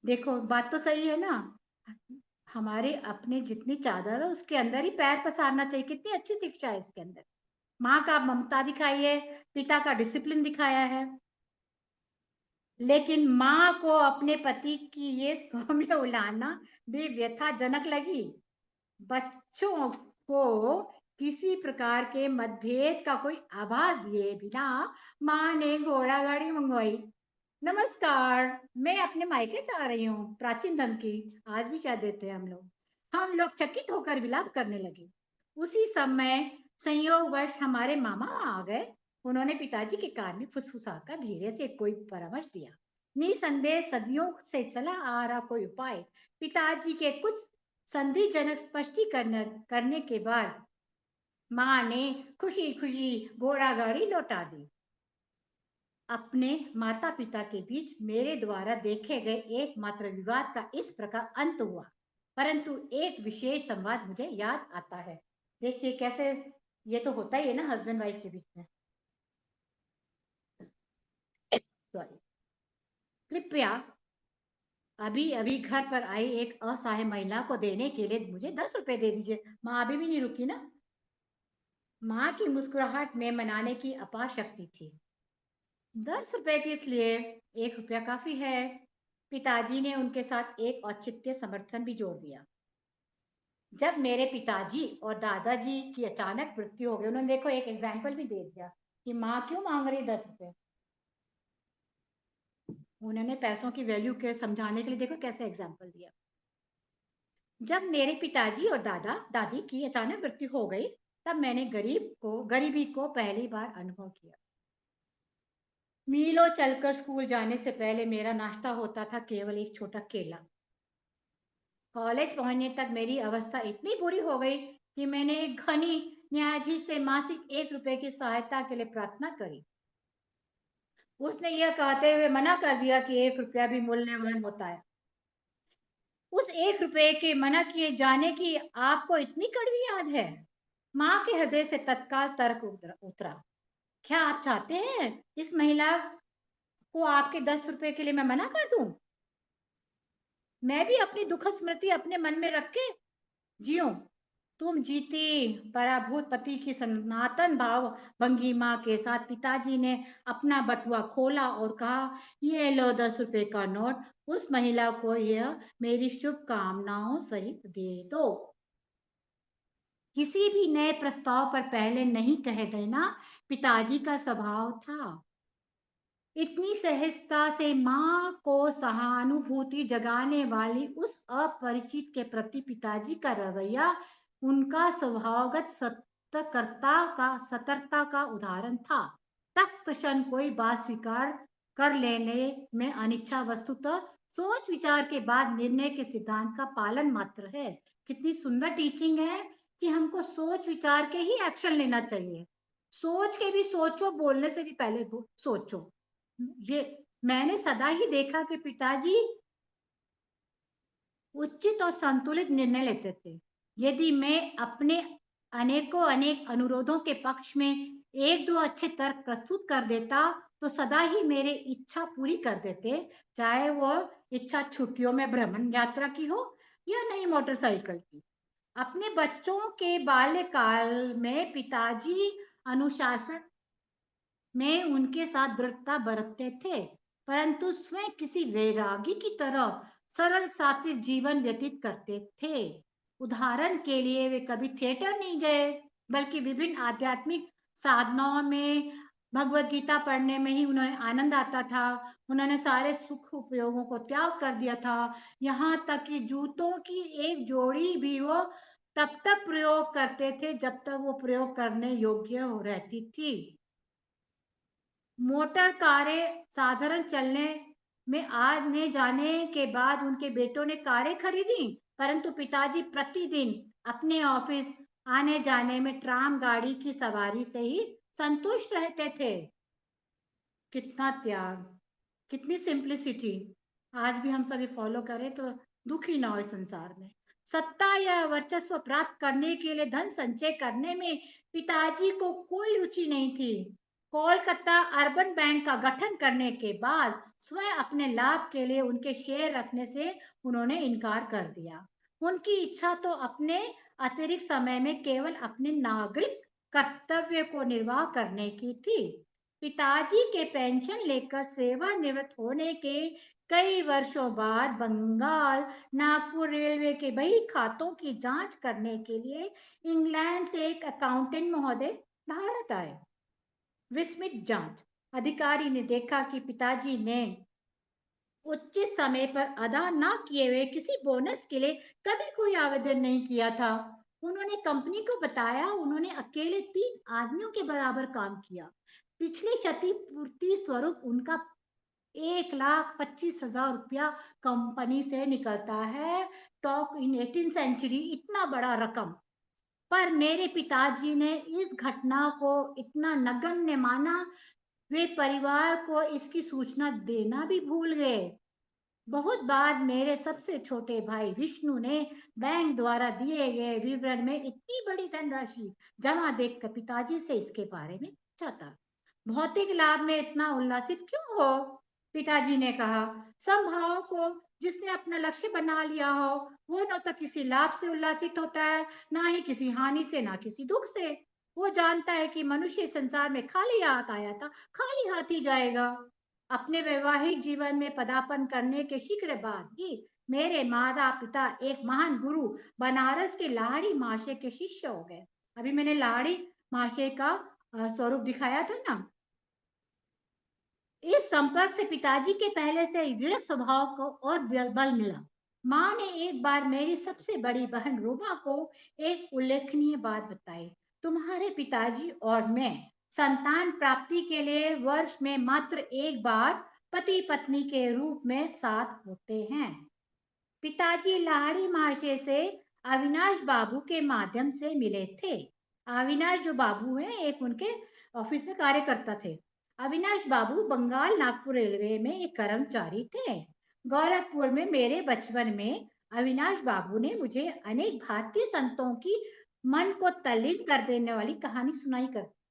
देखो बात तो सही है ना, हमारे अपने जितनी चादर है उसके अंदर ही पैर पसारना चाहिए। कितनी अच्छी शिक्षा है इसके अंदर। माँ का ममता दिखाई है, पिता का डिसिप्लिन दिखाया है। लेकिन माँ को अपने पति की ये सौम्य उलाहना भी व्यथाजनक लगी। बच्चों को किसी प्रकार के मतभेद का कोई आभास दिए बिना माँ ने घोड़ा गाड़ी मंगवाई। नमस्कार, मैं अपने मायके जा रही हूँ। प्राचीन धमकी आज भी शायद देते हैं हम लोग चकित होकर विलाप करने लगे। उसी समय संयोगवश हमारे मामा आ गए। उन्होंने पिताजी के कान में फुसफुसाकर धीरे से कोई परामर्श दिया। निसंदेह सदियों से चला आ रहा कोई उपाय पिताजी के कुछ संधिजनक स्पष्टीकरण करने के बाद माँ ने खुशी खुशी घोड़ा गाड़ी लौटा दी। अपने माता पिता के बीच मेरे द्वारा देखे गए एकमात्र विवाद का इस प्रकार अंत हुआ। परंतु एक विशेष संवाद मुझे याद आता है। देखिए कैसे ये तो होता ही है ना हस्बैंड वाइफ के बीच में। सॉरी। कृपया अभी अभी घर पर आई एक असहाय महिला को देने के लिए मुझे 10 रुपए दे दीजिए। माँ अभी भी नहीं रुकी ना। माँ की मुस्कुराहट में मनाने की अपार शक्ति थी। 10 रुपए की इसलिए 1 रुपया काफी है। पिताजी ने उनके साथ एक औचित्य समर्थन भी जोड़ दिया। जब मेरे पिताजी और दादाजी की अचानक मृत्यु हो गई, उन्होंने देखो एक एग्जाम्पल भी दे दिया कि माँ क्यों मांग रही 10 रुपए। उन्होंने पैसों की वैल्यू के समझाने के लिए देखो कैसे एग्जाम्पल दिया। जब मेरे पिताजी और दादा दादी की अचानक मृत्यु हो गई, तब मैंने गरीबी को पहली बार अनुभव किया। मीलों चलकर स्कूल जाने से पहले मेरा नाश्ता होता था केवल एक छोटा केला। कॉलेज पहुंचने तक मेरी अवस्था इतनी बुरी हो गई कि मैंने एक घनी न्यायाधीश से मासिक 1 रुपए की सहायता के लिए प्रार्थना करी। उसने यह कहते हुए मना कर दिया कि 1 रुपया भी मूल्यवान होता है। उस 1 रुपए के मना किए जाने की आपको इतनी कड़वी याद है। माँ के हृदय से तत्काल तर्क उतरा। क्या आप चाहते हैं इस महिला को आपके 10 रुपए के लिए मैं मना कर दूं? मैं भी अपनी दुखद स्मृति अपने मन में रख के जियो। तुम जीती। पराभूत पति की सनातन भाव भंगिमा के साथ पिताजी ने अपना बटुआ खोला और कहा, ये लो 10 रुपए का नोट। उस महिला को यह मेरी शुभकामनाओं सहित दे दो। किसी भी नए प्रस्ताव पर पहले नहीं कह देना पिताजी का स्वभाव था। इतनी सहजता से माँ को सहानुभूति जगाने वाली उस अपरिचित के प्रति पिताजी का रवैया उनका स्वभावगत सतर्कता का उदाहरण था। तत्क्षण कोई बात स्वीकार कर लेने में अनिच्छा वस्तुतः सोच विचार के बाद निर्णय के सिद्धांत का पालन मात्र है। कितनी सुंदर टीचिंग है कि हमको सोच विचार के ही एक्शन लेना चाहिए। सोच के भी सोचो, बोलने से भी पहले सोचो। ये मैंने सदा ही देखा कि पिताजी उचित और संतुलित निर्णय लेते थे। यदि मैं अपने अनेक अनुरोधों के पक्ष में एक दो अच्छे तर्क प्रस्तुत कर देता तो सदा ही मेरे इच्छा पूरी कर देते, चाहे वो इच्छा छुट्टियों में भ्रमण यात्रा की हो या नई मोटरसाइकिल की। अपने बच्चों के बाल्यकाल में पिताजी अनुशासन में उनके साथ दृढ़ता बरतते थे, परंतु स्वयं किसी वैरागी की तरह सरल सात्विक जीवन व्यतीत करते थे। उदाहरण के लिए वे कभी थिएटर नहीं गए, बल्कि विभिन्न आध्यात्मिक साधनाओं में भगवत गीता पढ़ने में ही उन्हें आनंद आता था। उन्होंने सारे सुख उपयोगों को त्याग कर दिया था। यहाँ तक कि जूतों की एक जोड़ी भी वो तब तक प्रयोग करते थे जब तक वो प्रयोग करने योग्य हो रहती थी। मोटर कारें साधारण चलने में आने जाने के बाद उनके बेटों ने कारें खरीदी, परंतु पिताजी प्रतिदिन अपने ऑफिस आने जाने में ट्राम गाड़ी की सवारी से ही संतुष्ट रहते थे। कितना त्याग, कितनी सिंप्लिसिटी। आज भी हम सभी फॉलो करें तो दुखी ना हो इस संसार में। सत्ता या वर्चस्व प्राप्त करने के लिए धन संचय करने में पिताजी को कोई रुचि नहीं थी। कोलकाता अर्बन बैंक का गठन करने के बाद स्वयं अपने लाभ के लिए उनके शेयर रखने से उन्होंने इनकार कर दिया। उनकी इच्छा तो अपने अतिरिक्त समय में केवल अपने नागरिक कर्तव्य को निर्वाह करने की थी। पिताजी के पेंशन लेकर सेवानिवृत्त होने के कई वर्षों बाद बंगाल नागपुर रेलवे के बही खातों की जांच करने के लिए इंग्लैंड से एक अकाउंटेंट महोदय भारत आए। विस्मित जांच अधिकारी ने देखा कि पिताजी ने उचित समय पर अदा न किए हुए किसी बोनस के लिए कभी कोई आवेदन नहीं किया था। उन्होंने कंपनी को बताया उन्होंने अकेले 3 आदमियों के बराबर काम किया। पिछली क्षतिपूर्ति स्वरूप उनका 1,25,000 रुपया कंपनी से निकलता है। टॉक इन 18th सेंचुरी, इतना बड़ा रकम। पर मेरे पिताजी ने इस घटना को इतना नगण्य माना, वे परिवार को इसकी सूचना देना भी भूल गए। बहुत बाद मेरे सबसे छोटे भाई विष्णु ने बैंक द्वारा दिए गए विवरण में इतनी बड़ी धनराशि जमा देखकर पिताजी से इसके बारे में पूछा था। भौतिक लाभ में इतना उल्लासित क्यों हो? पिताजी ने कहा, समभाव को जिसने अपना लक्ष्य बना लिया हो वो न तो किसी लाभ से उल्लासित होता है, ना ही किसी हानि से, ना किसी दुख से। वो जानता है कि मनुष्य संसार में खाली हाथ आया था, खाली हाथ ही जाएगा। अपने वैवाहिक जीवन में पदार्पण करने के शीघ्र बाद ही मेरे माता पिता एक महान गुरु बनारस के लाड़ी माशे के शिष्य हो गए। अभी मैंने लाड़ी माशे का स्वरूप दिखाया था ना। इस संपर्क से पिताजी के पहले से ही विरक्त स्वभाव को और बल मिला। माँ ने एक बार मेरी सबसे बड़ी बहन रूमा को एक उल्लेखनीय बात बताई। तुम्हारे पिताजी और मैं संतान प्राप्ति के लिए वर्ष में मात्र एक बार पति पत्नी के रूप में साथ होते हैं। पिताजी लाड़ी माशे से अविनाश बाबू के माध्यम से मिले थे। अविनाश जो बाबू हैं एक उनके ऑफिस में कार्य करता थे। अविनाश बाबू बंगाल नागपुर रेलवे में एक कर्मचारी थे। गोरखपुर में मेरे बचपन में अविनाश बाबू ने मुझे अनेक भारतीय संतों की मन को तल्लीन कर देने वाली कहानी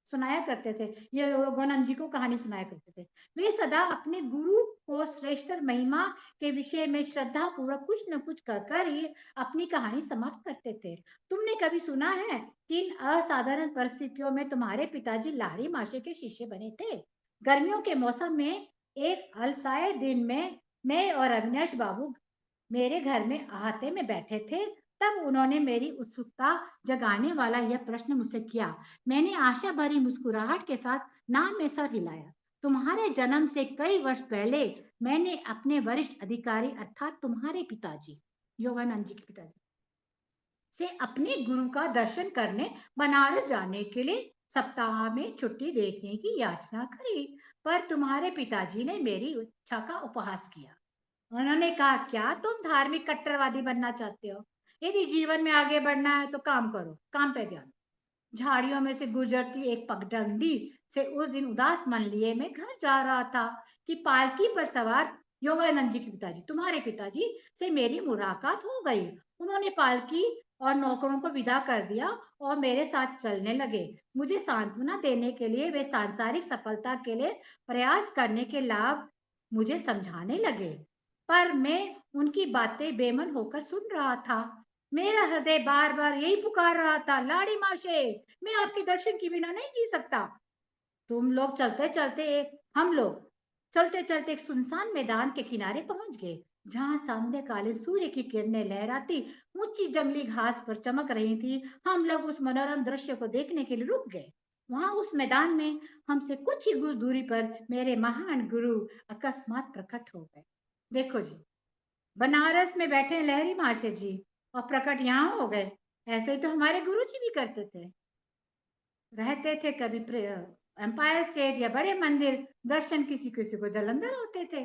सुनाया करते थे। ये योगानंद जी को कहानी सुनाया करते थे। वे सदा अपने गुरु को श्रेष्ठ महिमा के विषय में श्रद्धा पूर्वक कुछ न कुछ कर ही अपनी कहानी समाप्त करते थे। तुमने कभी सुना है कि इन असाधारण परिस्थितियों में तुम्हारे पिताजी लाड़ी माशे के शिष्य बने थे? गर्मियों के मौसम में एक अलसाए दिन में मैं और अविनाश बाबू मेरे घर में अहाते में बैठे थे। तब उन्होंने मेरी उत्सुकता जगाने वाला यह प्रश्न मुझसे किया। मैंने आशा भरी मुस्कुराहट के साथ नाम में सर हिलाया। तुम्हारे जन्म से कई वर्ष पहले मैंने अपने वरिष्ठ अधिकारी अर्थात तुम्हारे पिताजी, योगानंद जी के पिताजी से अपने गुरु का दर्शन करने बनारस जाने के लिए सप्ताह में छुट्टी देखने की याचना करी। पर तुम्हारे पिताजी ने मेरी इच्छा का उपहास किया। उन्होंने कहा, क्या तुम धार्मिक कट्टरवादी बनना चाहते हो? यदि जीवन में आगे बढ़ना है तो काम करो, काम पे ध्यान। झाड़ियों में से गुजरती एक पगडंडी से उस दिन उदास मन लिए मैं घर जा रहा था कि पालकी पर सवार योगानंद जी के पिताजी, तुम्हारे पिताजी से मेरी मुलाकात हो गई। उन्होंने पालकी और नौकरों को विदा कर दिया और मेरे साथ चलने लगे। मुझे सांत्वना देने के लिए वे सांसारिक सफलता के लिए प्रयास करने के लाभ मुझे समझाने लगे। पर मैं उनकी बातें बेमन होकर सुन रहा था। मेरा हृदय बार बार यही पुकार रहा था, लाड़ी माशे, मैं आपके दर्शन के बिना नहीं जी सकता। तुम लोग चलते चलते हम लोग चलते चलते एक सुनसान मैदान के किनारे पहुंच गए, जहां सांध्यकालीन सूर्य की किरणें लहराती ऊंची जंगली घास पर चमक रही थी। हम लोग उस मनोरम दृश्य को देखने के लिए रुक गए। वहां उस मैदान में हमसे कुछ ही कुछ दूरी पर मेरे महान गुरु अकस्मात प्रकट हो गए। देखो जी, बनारस में बैठे लहरी माशे जी और प्रकट यहाँ हो गए। ऐसे ही तो हमारे गुरु जी भी करते थे। रहते थे कभी एम्पायर स्टेट या बड़े मंदिर दर्शन, किसी किसी को जलंधर होते थे,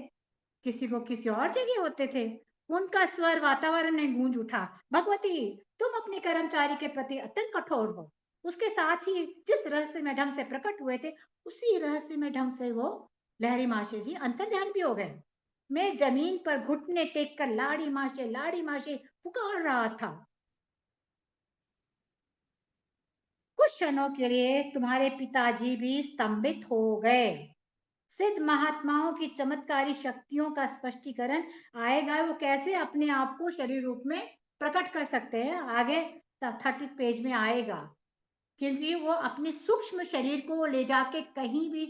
किसी को किसी और जगह होते थे। उनका स्वर वातावरण में गूंज उठा, भगवती तुम अपने कर्मचारी के प्रति अत्यंत कठोर हो। उसके साथ ही जिस रहस्य में ढंग से प्रकट हुए थे उसी रहस्य में ढंग से वो लहरी माशे जी अंतर ध्यान भी हो गए। मैं जमीन पर घुटने टेक कर लाड़ी माशे पुकार रहा था। कुछ क्षणों के लिए तुम्हारे पिताजी भी स्तंभित हो गए। सिद्ध महात्माओं की चमत्कारी शक्तियों का स्पष्टीकरण आएगा, वो कैसे अपने आप को शरीर रूप में प्रकट कर सकते हैं, आगे 30 पेज में आएगा। क्योंकि वो अपने सूक्ष्म शरीर को ले जाके कहीं भी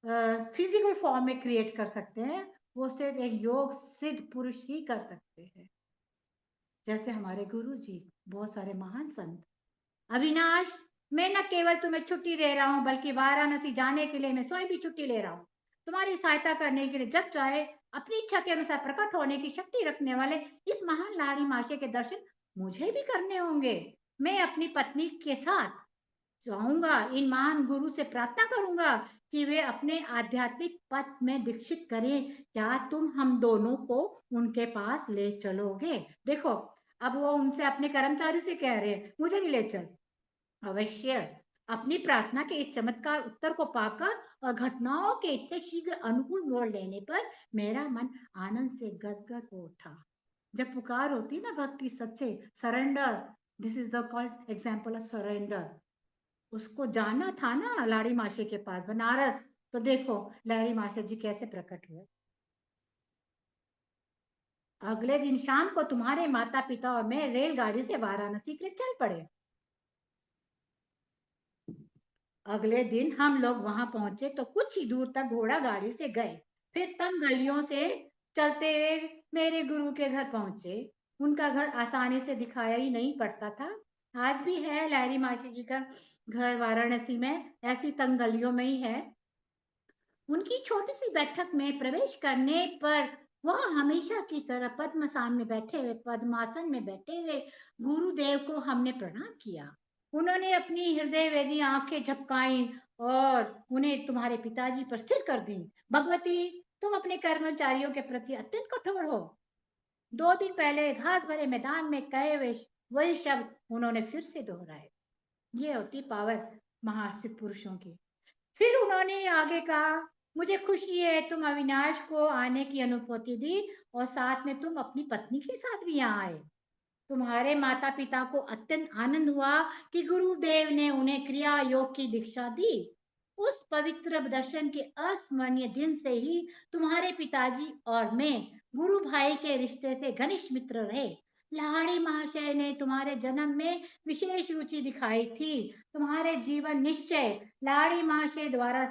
फिजिकल फॉर्म में क्रिएट कर सकते हैं। वो सिर्फ एक योग सिद्ध पुरुष ही कर सकते हैं, जैसे हमारे गुरु जी, बहुत सारे महान संत। अविनाश, मैं न केवल तुम्हें छुट्टी दे रहा हूँ बल्कि वाराणसी जाने के लिए मैं स्वयं भी छुट्टी ले रहा हूँ। तुम्हारी सहायता करने के लिए जब चाहे अपनी इच्छा के अनुसार प्रकट होने की शक्ति रखने वाले इस महान लाड़ी माशे के दर्शन मुझे भी करने होंगे। मैं अपनी पत्नी के साथ जाऊंगा, इन महान गुरु से प्रार्थना करूंगा कि वे अपने आध्यात्मिक पथ में दीक्षित करें। क्या तुम हम दोनों को उनके पास ले चलोगे? देखो, अब वो उनसे अपने कर्मचारी से कह रहे हैं, मुझे नहीं ले चल। अवश्य, अपनी प्रार्थना के इस चमत्कार उत्तर को पाकर और घटनाओं के इतने शीघ्र अनुकूल मोड़ लेने पर मेरा मन आनंद से गदगद हो उठा। जब पुकार होती ना भक्ति सच्चे, surrender, this is the called example of surrender. उसको जाना था ना लाड़ी माशे के पास बनारस, तो देखो लाड़ी माशे जी कैसे प्रकट हुए। अगले दिन शाम को तुम्हारे माता पिता और मैं रेलगाड़ी से वाराणसी के लिए चल पड़े। अगले दिन हम लोग वहां पहुंचे तो कुछ ही दूर तक घोड़ा गाड़ी से गए, फिर तंग गलियों से चलते हुए मेरे गुरु के घर पहुंचे। उनका घर आसानी से दिखाया ही नहीं पड़ता था। आज भी है लहरी मासी जी का घर वाराणसी में, ऐसी तंग गलियों में ही है। उनकी छोटी सी बैठक में प्रवेश करने पर वह हमेशा की तरह पद्मासन में बैठे हुए गुरुदेव को हमने प्रणाम किया। उन्होंने अपनी हृदय वेदी आंखें झपकाई और उन्हें तुम्हारे पिताजी पर स्थिर कर दी। भगवती, तुम अपने कर्मचारियों के प्रति अत्यंत कठोर हो। 2 दिन पहले घास भरे मैदान में कहे हुए वही शब्द उन्होंने फिर से दोहराए। ये होती पावर महासिद्ध पुरुषों की। फिर उन्होंने आगे कहा, मुझे खुशी है तुम अविनाश को आने की अनुमति दी और साथ में तुम अपनी पत्नी के साथ भी यहाँ आए। तुम्हारे माता पिता को अत्यंत आनंद हुआ कि गुरुदेव ने उन्हें क्रिया योग की दीक्षा दी। उस पवित्र दर्शन के अस्मरणीय दिन से ही तुम्हारे पिताजी और मैं गुरु भाई के रिश्ते से घनिष्ठ मित्र रहे। लाड़ी महाशय ने तुम्हारे जन्म में विशेष रुचि दिखाई थी। तुम्हारे जीवन निश्चय लाड़ी महाशय द्वारा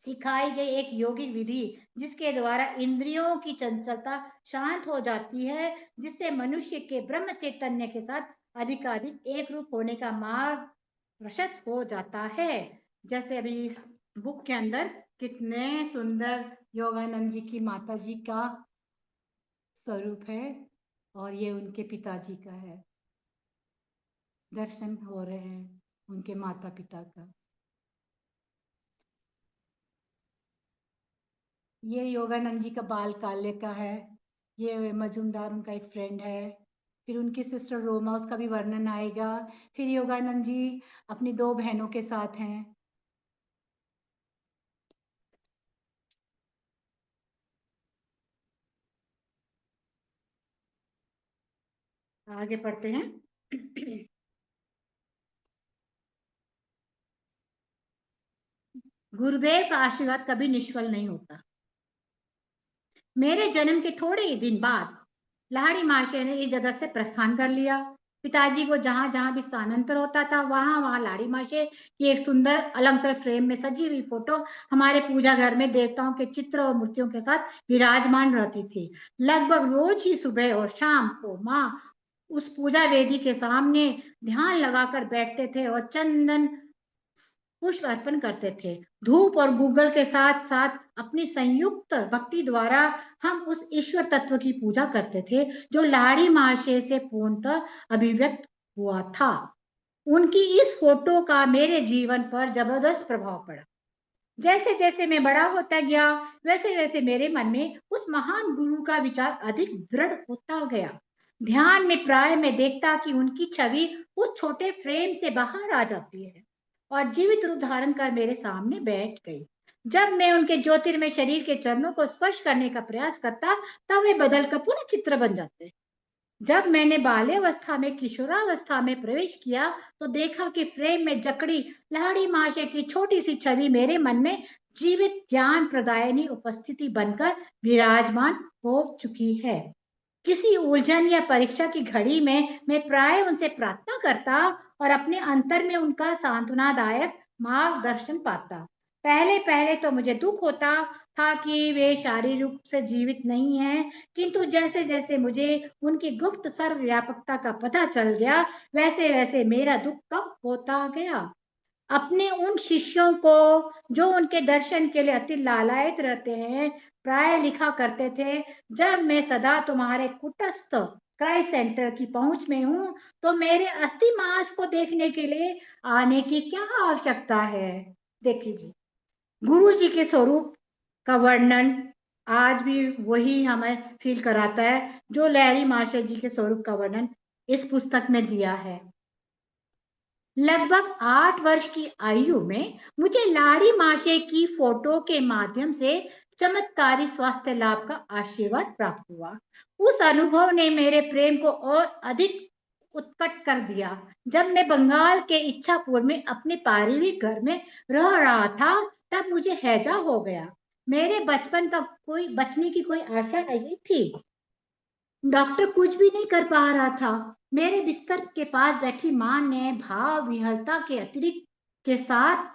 सिखाई गई एक योगिक विधि, जिसके द्वारा इंद्रियों की चंचलता शांत हो जाती है, जिससे मनुष्य के ब्रह्म चैतन्य के साथ अधिकाधिक एक रूप होने का मार्ग प्रशस्त हो जाता है। जैसे अभी इस बुक के अंदर कितने सुंदर योगानंद जी की माता जी का स्वरूप है और ये उनके पिताजी का है। दर्शन हो रहे हैं उनके माता पिता का। ये योगानंद जी का बाल काल्य का है। ये मजूमदार उनका एक फ्रेंड है। फिर उनकी सिस्टर रोमा, उसका भी वर्णन आएगा। फिर योगानंद जी अपनी 2 बहनों के साथ हैं। आगे पढ़ते हैं। गुरुदेव का आशीर्वाद कभी निष्फल नहीं होता। मेरे जन्म के थोड़े ही दिन बाद लाड़ी महाशय ने इस जगत से प्रस्थान कर लिया। पिताजी को जहां जहां भी स्थानांतर होता था, वहां वहां लाड़ी महाशय की एक सुंदर अलंकृत फ्रेम में सजी हुई फोटो हमारे पूजा घर में देवताओं के चित्र और मूर्तियों के साथ विराजमान रहती थी। लगभग रोज ही सुबह और शाम को माँ उस पूजा वेदी के सामने ध्यान लगाकर बैठते थे और चंदन पुष्प अर्पण करते थे। धूप और गूगल के साथ साथ अपनी संयुक्त भक्ति द्वारा हम उस ईश्वर तत्व की पूजा करते थे जो लाड़ी महाशय से पूर्णतः अभिव्यक्त हुआ था। उनकी इस फोटो का मेरे जीवन पर जबरदस्त प्रभाव पड़ा। जैसे जैसे मैं बड़ा होता गया, वैसे वैसे मेरे मन में उस महान गुरु का विचार अधिक दृढ़ होता गया। ध्यान में प्राय मैं देखता कि उनकी छवि उस छोटे फ्रेम से बाहर आ जाती है और जीवित रूप धारण कर मेरे सामने बैठ गई। जब मैं उनके ज्योतिर्मय शरीर के चरणों को स्पर्श करने का प्रयास करता, तब वे बदलकर पुनः चित्र बन जाते। जब मैंने बाल्यावस्था में किशोरावस्था में प्रवेश किया, तो देखा कि फ्रेम में जकड़ी लाड़ी माशे की छोटी सी छवि मेरे मन में जीवित ज्ञान प्रदायनी उपस्थिति बनकर विराजमान हो चुकी है। किसी उलझन या परीक्षा की घड़ी में मैं प्राय उनसे प्रार्थना करता और अपने अंतर में उनका सांत्वनादायक मार्गदर्शन पाता। पहले पहले तो मुझे दुख होता था कि वे शारीरिक रूप से जीवित नहीं हैं, किंतु जैसे जैसे मुझे उनकी गुप्त सर्वव्यापकता का पता चल गया, वैसे वैसे मेरा दुख कम होता गया। अपने उन शिष्यों को जो उनके दर्शन के लिए अति लालायित रहते हैं, प्राय लिखा करते थे, जब मैं सदा तुम्हारे कुटस्थ क्राइस्ट सेंटर की पहुंच में हूं, तो मेरे अस्थि मांस को देखने के लिए आने की क्या आवश्यकता है। देखिए जी, गुरु जी के स्वरूप का वर्णन आज भी वही हमें फील कराता है जो लहरी महाशय जी के स्वरूप का वर्णन इस पुस्तक में दिया है। लगभग 8 वर्ष की आयु में मुझे लाड़ी माशे की फोटो के माध्यम से चमत्कारी स्वास्थ्य लाभ का आशीर्वाद प्राप्त हुआ। उस अनुभव ने मेरे प्रेम को और अधिक उत्कट कर दिया। जब मैं बंगाल के इच्छापुर में अपने पारिवारिक घर में रह रहा था, तब मुझे हैजा हो गया। मेरे बचने की कोई आशा नहीं थी। डॉक्टर कुछ भी नहीं कर पा रहा था। मेरे बिस्तर के पास बैठी मां ने भाव विह्वलता के अतिरिक्त के साथ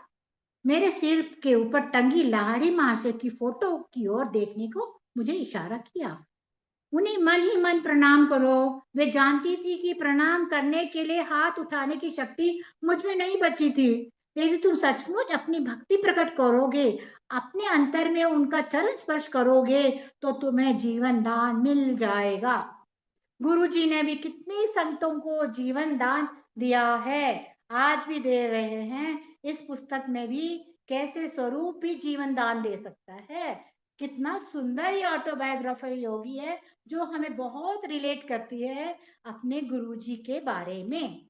मेरे सिर के ऊपर टंगी लाड़ी मासे की फोटो की ओर देखने को मुझे इशारा किया। उन्हें मन ही मन प्रणाम करो। वे जानती थी कि प्रणाम करने के लिए हाथ उठाने की शक्ति मुझ में नहीं बची थी। यदि तुम सचमुच अपनी भक्ति प्रकट करोगे, अपने अंतर में उनका चरण स्पर्श करोगे, तो तुम्हें जीवन दान मिल जाएगा। गुरुजी ने भी कितने संतों को जीवन दान दिया है, आज भी दे रहे हैं। इस पुस्तक में भी कैसे स्वरूप भी जीवन दान दे सकता है। कितना सुंदर ये ऑटोबायोग्राफी योगी है, जो हमें बहुत रिलेट करती है अपने गुरुजी के बारे में।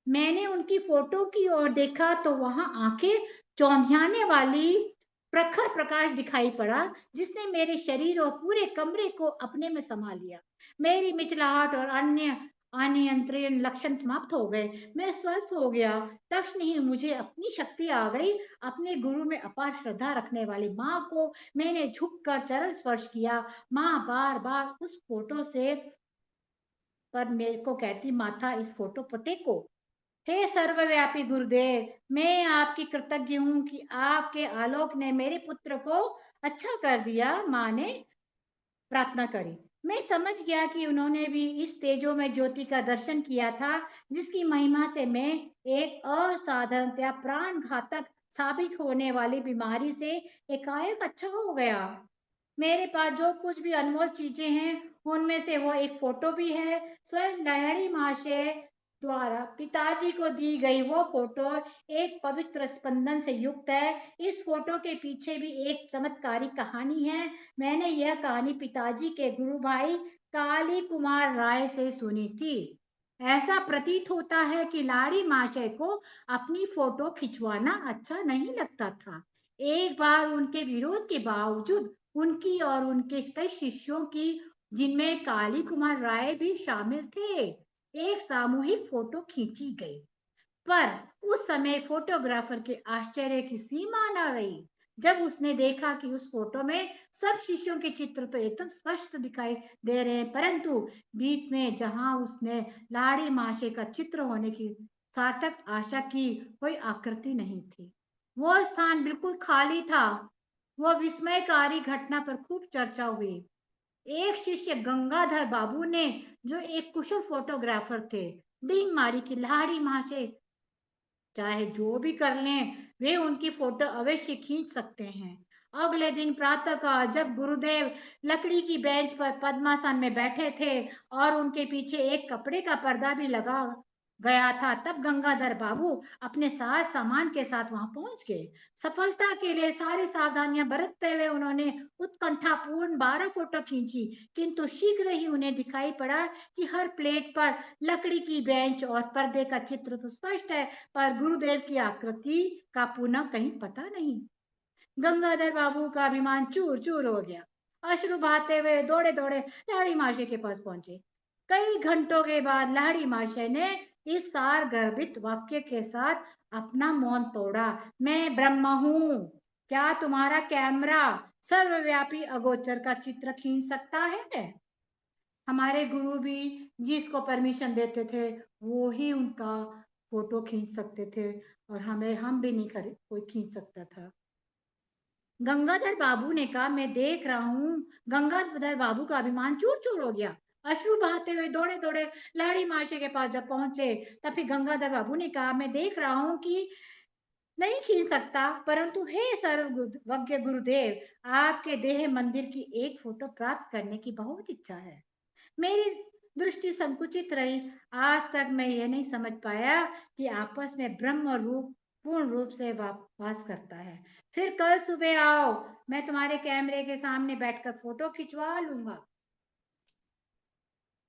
मैंने उनकी फोटो की ओर देखा तो वहां आंखें चौंधियाने वाली प्रखर प्रकाश दिखाई पड़ा, जिसने मेरे शरीर और पूरे कमरे को अपने में समा लिया। मेरी मिचलाहट और अन्य अनियंत्रित लक्षण समाप्त हो गए। मैं स्वस्थ हो गया। तक्षण ही मुझे अपनी शक्ति आ गई। अपने गुरु में अपार श्रद्धा रखने वाली माँ को मैंने झुककर चरण स्पर्श किया। माँ बार बार उस फोटो से पर मेरे को कहती, माथा इस फोटो पर टेको। हे सर्वव्यापी गुरुदेव, मैं आपकी कृतज्ञ हूँ कि आपके आलोक ने मेरे पुत्र को अच्छा कर दिया। माँ ने प्रार्थना करी। मैं समझ गया कि उन्होंने भी इस तेजो में ज्योति का दर्शन किया था, जिसकी महिमा से मैं एक असाधारणतया प्राण घातक साबित होने वाली बीमारी से एकाएक अच्छा हो गया। मेरे पास जो कुछ भी अनमोल चीजें हैं, उनमें से वो एक फोटो भी है। स्वयं लहरी महाशय द्वारा पिताजी को दी गई वो फोटो एक पवित्र स्पंदन से युक्त है। इस फोटो के पीछे भी एक चमत्कारी कहानी है। मैंने यह कहानी पिताजी के गुरु भाई काली कुमार राय से सुनी थी। ऐसा प्रतीत होता है कि लाड़ी माशय को अपनी फोटो खिंचवाना अच्छा नहीं लगता था। एक बार उनके विरोध के बावजूद उनकी और उनके कई शिष्यों की, जिनमें काली कुमार राय भी शामिल थे, एक सामूहिक फोटो खींची गई। पर उस समय फोटोग्राफर के आश्चर्य की सीमा न रही जब उसने देखा कि उस फोटो में सब शिष्यों के चित्र तो एकदम स्पष्ट दिखाई दे रहे हैं, परंतु बीच में जहां उसने लाड़ी माशे का चित्र होने की सार्थक आशा की, कोई आकृति नहीं थी। वो स्थान बिल्कुल खाली था। वह विस्मयकारी घटना पर खूब चर्चा हुई। एक शिष्य गंगाधर बाबू ने, जो एक कुशल फोटोग्राफर थे, डींग मारी कि लाड़ी माशे चाहे जो भी कर लें, वे उनकी फोटो अवश्य खींच सकते हैं। अगले दिन प्रातःकाल जब गुरुदेव लकड़ी की बेंच पर पद्मासन में बैठे थे और उनके पीछे एक कपड़े का पर्दा भी लगा गया था, तब गंगाधर बाबू अपने साज सामान के साथ वहां पहुंच गए। सफलता के लिए सारी सावधानियां बरतते हुए उन्होंने उत्कंठापूर्ण 12 फोटो खींची, किंतु शीघ्र ही उन्हें दिखाई पड़ा कि हर प्लेट पर लकड़ी की बेंच और पर्दे का चित्र तो स्पष्ट है, पर गुरुदेव की आकृति का पुनः कहीं पता नहीं। गंगाधर बाबू का अभिमान चूर चूर हो गया। अश्रु बहाते हुए दौड़े दौड़े लाड़ी माशे के पास पहुंचे। कई घंटों के बाद लाड़ी माशे ने इस सार गर्भित वाक्य के साथ अपना मौन तोड़ा, मैं ब्रह्म हूं। क्या तुम्हारा कैमरा सर्वव्यापी अगोचर का चित्र खींच सकता है? हमारे गुरु भी जिसको परमिशन देते थे, वो ही उनका फोटो खींच सकते थे, और हम भी नहीं खड़े कोई खींच सकता था। गंगाधर बाबू ने कहा, मैं देख रहा हूँ। गंगाधर बाबू का अभिमान चूर चूर हो गया। अश्रु बहाते हुए दौड़े दौड़े लाड़ी माशे के पास जब पहुंचे, तब फिर गंगाधर बाबू ने कहा, मैं देख रहा हूँ कि नहीं खींच सकता, परंतु हे सर्वज्ञ गुरुदेव, आपके देह मंदिर की एक फोटो प्राप्त करने की बहुत इच्छा है। मेरी दृष्टि संकुचित रही। आज तक मैं यह नहीं समझ पाया कि आपस में ब्रह्म रूप पूर्ण रूप से वास करता है। फिर कल सुबह आओ, मैं तुम्हारे कैमरे के सामने बैठकर फोटो खिंचवा लूंगा।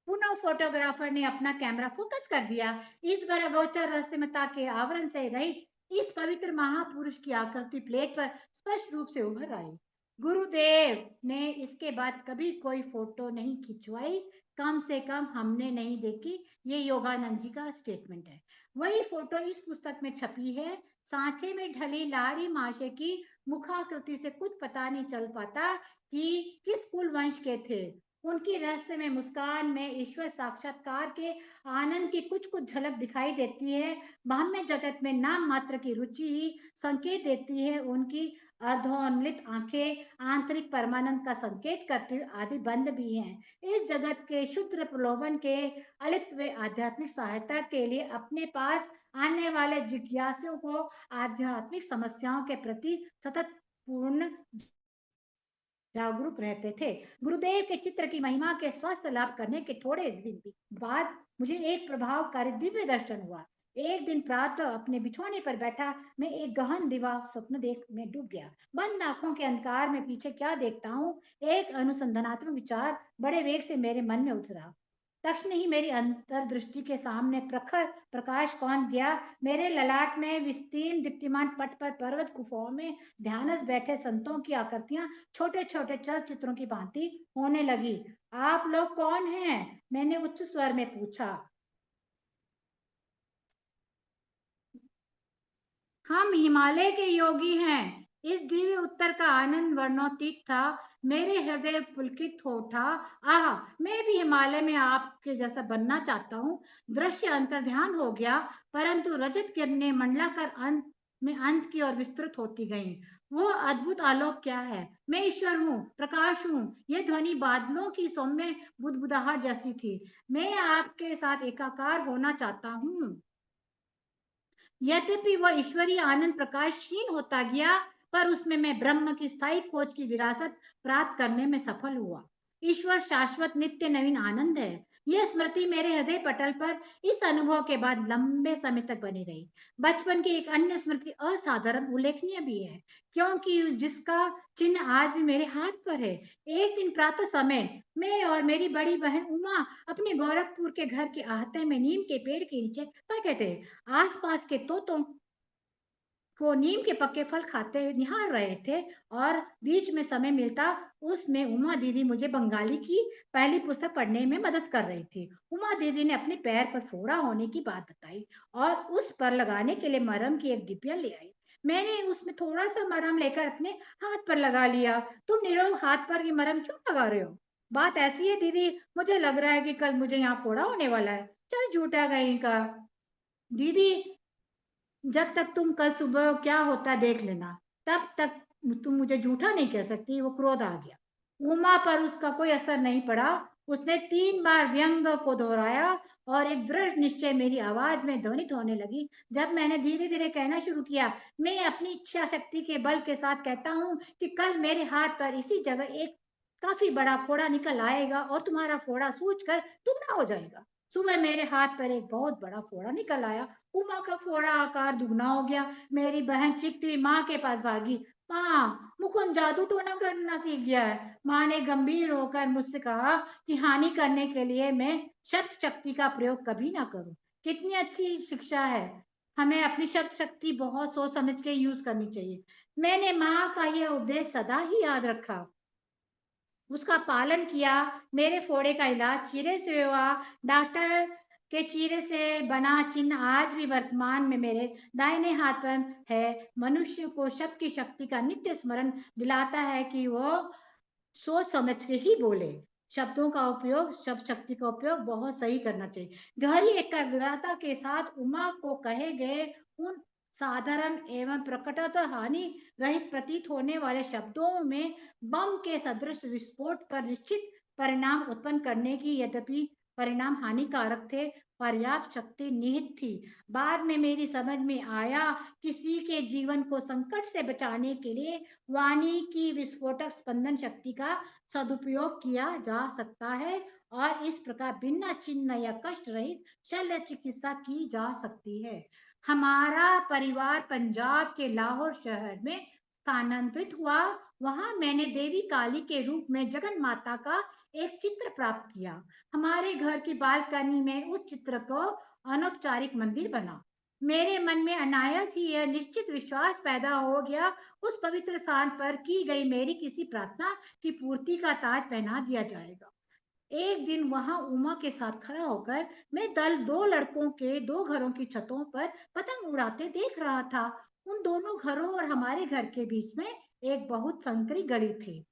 पुनः फोटोग्राफर ने अपना कैमरा फोकस कर दिया। इस बार अगोचर रहस्यमयता के आवरण से रहित इस पवित्र महापुरुष की आकृति प्लेट पर स्पष्ट रूप से उभर आई। गुरुदेव ने इसके बाद कभी कोई फोटो नहीं खिंचवाई, कम से कम हमने नहीं देखी। ये योगानंद जी का स्टेटमेंट है। वही फोटो इस पुस्तक में छपी है। सांचे में ढली लाड़ी माशे की मुखाकृति से कुछ पता नहीं चल पाता कि किस कुल वंश के थे। उनकी रहस्य में मुस्कान में ईश्वर साक्षात्कार के आनंद की कुछ कुछ झलक दिखाई देती है। ब्राह्म्य जगत में नाम मात्र की रुचि ही संकेत देती है। उनकी अर्धोन्मिलित आंखें आंतरिक परमानंद का संकेत करती हुई आदि बंद भी हैं। इस जगत के शुद्र प्रलोभन के अलिप्त व आध्यात्मिक सहायता के लिए अपने पास आने वाले जिज्ञासुओं को आध्यात्मिक समस्याओं के प्रति सतत पूर्ण जागरूक रहते थे। गुरुदेव के चित्र की महिमा के स्वास्थ्य लाभ करने के थोड़े दिन बाद मुझे एक प्रभावकारी दिव्य दर्शन हुआ। एक दिन प्रातः अपने बिछौने पर बैठा मैं एक गहन दिवा स्वप्न देख में डूब गया। बंद आंखों के अंधकार में पीछे क्या देखता हूँ, एक अनुसंधानात्मक विचार बड़े वेग से मेरे मन में उतरा। तक्षण ही मेरी अंतर्दृष्टि के सामने प्रखर प्रकाश कौंध गया। मेरे ललाट में विस्तीर्ण दीप्तिमान पट पर पर्वत गुफाओं में ध्यानस्थ बैठे संतों की आकृतियां छोटे छोटे चलचित्रों की भांति होने लगी। आप लोग कौन हैं? मैंने उच्च स्वर में पूछा। हम हिमालय के योगी हैं। इस दिव्य उत्तर का आनंद वर्णोतीत था। मेरे हृदय पुलकित हो उठा। आह, मैं भी हिमालय में आपके जैसा बनना चाहता हूँ। दृश्य अंतर्ध्यान हो गया, परंतु रजत किरणें मंडलाकर अंत की ओर विस्तृत होती गईं। वो अद्भुत आलोक क्या है? मैं ईश्वर हूँ, प्रकाश हूँ। यह ध्वनि बादलों की सौम्य बुदबुदाहट जैसी थी। मैं आपके साथ एकाकार होना चाहता हूँ। यद्यपि वह ईश्वरीय आनंद प्रकाश क्षीण होता गया, पर उसमें मैं ब्रह्म की स्थायी खोज की विरासत प्राप्त करने में सफल हुआ। ईश्वर शाश्वत नित्य नवीन आनंद है। यह स्मृति मेरे हृदय पटल पर इस अनुभव के बाद लंबे समय तक बनी रही। बचपन की एक अन्य स्मृति असाधारण उल्लेखनीय भी है, क्योंकि जिसका चिन्ह आज भी मेरे हाथ पर है। एक दिन प्रातः समय मैं और मेरी बड़ी बहन उमा अपने गोरखपुर के घर के आहते में नीम के पेड़ के नीचे बैठे थे। आसपास के तोतों को नीम के पक्के फल खाते हुए निहार रहे थे और बीच में समय मिलता उसमें उमा दीदी मुझे बंगाली की पहली पुस्तक पढ़ने में मदद कर रही थी। उमा दीदी ने अपने पैर पर फोड़ा होने की बात बताई और उस पर लगाने के लिए मरहम की एक डिबिया ले आई। मैंने उसमें थोड़ा सा मरहम लेकर अपने हाथ पर लगा लिया। तुम निरोग हाथ पर ये मरहम क्यों लगा रहे हो? बात ऐसी है दीदी, मुझे लग रहा है कि कल मुझे यहाँ फोड़ा होने वाला है। चल झूठा कहीं का। दीदी, जब तक तुम कल सुबह क्या होता देख लेना, तब तक तुम मुझे झूठा नहीं कह सकती। वो क्रोध आ गया। उमा पर उसका कोई असर नहीं पड़ा। उसने 3 बार व्यंग को दोहराया और एक दृढ़ निश्चय मेरी आवाज में ध्वनित होने लगी। जब मैंने धीरे धीरे कहना शुरू किया, मैं अपनी इच्छा शक्ति के बल के साथ कहता हूँ कि कल मेरे हाथ पर इसी जगह एक काफी बड़ा फोड़ा निकल आएगा और तुम्हारा फोड़ा सूजकर दुगना हो जाएगा। सुबह मेरे हाथ पर एक बहुत बड़ा फोड़ा निकल आया। उमा का फोड़ा आकार दुगना हो गया। मेरी बहन चीखती हुई माँ के पास भागी। माँ, मुकुंद जादू टोना करना सीख गया है। माँ ने गंभीर होकर मुझसे कहा कि हानि करने के लिए मैं शब्द शक्ति का प्रयोग कभी ना करूं। कितनी अच्छी शिक्षा है। हमें अपनी शब्द शक्ति बहुत सोच समझ के यूज करनी चाहिए। मैंने माँ का यह उपदेश सदा ही याद रखा, उसका पालन किया। मेरे फोड़े का इलाज चीरे से हुआ। डॉक्टर के चीरे से बना चिन्ह आज भी वर्तमान में मेरे दाहिने हाथ पर है। मनुष्य को शब्द की शक्ति का नित्य स्मरण दिलाता है कि वो सोच समझ के ही बोले। शब्दों का उपयोग, शब्द शक्ति का उपयोग बहुत सही करना चाहिए। गहरी एकाग्रता के साथ उमा को कहे गए उन साधारण एवं प्रकटतः हानि रहित प्रतीत होने वाले शब्दों में बम के सदृश विस्फोट पर निश्चित परिणाम उत्पन्न करने की, यद्यपि परिणाम हानिकारक थे, पर्याप्त शक्ति निहित थी। बाद में मेरी समझ में आया, किसी के जीवन को संकट से बचाने के लिए वाणी की विस्फोटक स्पंदन शक्ति का सदुपयोग किया जा सकता है और इस प्रकार बिना चिन्ह या कष्ट रहित शल्य चिकित्सा की जा सकती है। हमारा परिवार पंजाब के लाहौर शहर में स्थानांतरित हुआ। वहां मैंने देवी काली के रूप में जगन माता का एक चित्र प्राप्त किया। हमारे घर की बालकनी में उस चित्र को अनौपचारिक मंदिर बना। मेरे मन में अनायास ही यह निश्चित विश्वास पैदा हो गया, उस पवित्र स्थान पर की गई मेरी किसी प्रार्थना की पूर्ति का ताज पहना दिया जाएगा। एक दिन वहां उमा के साथ खड़ा होकर मैं दो लड़कों के दो घरों की छतों पर पतंग उड़ाते देख रहा था। उन दोनों घरों और हमारे घर के बीच में एक बहुत संकरी गली थी।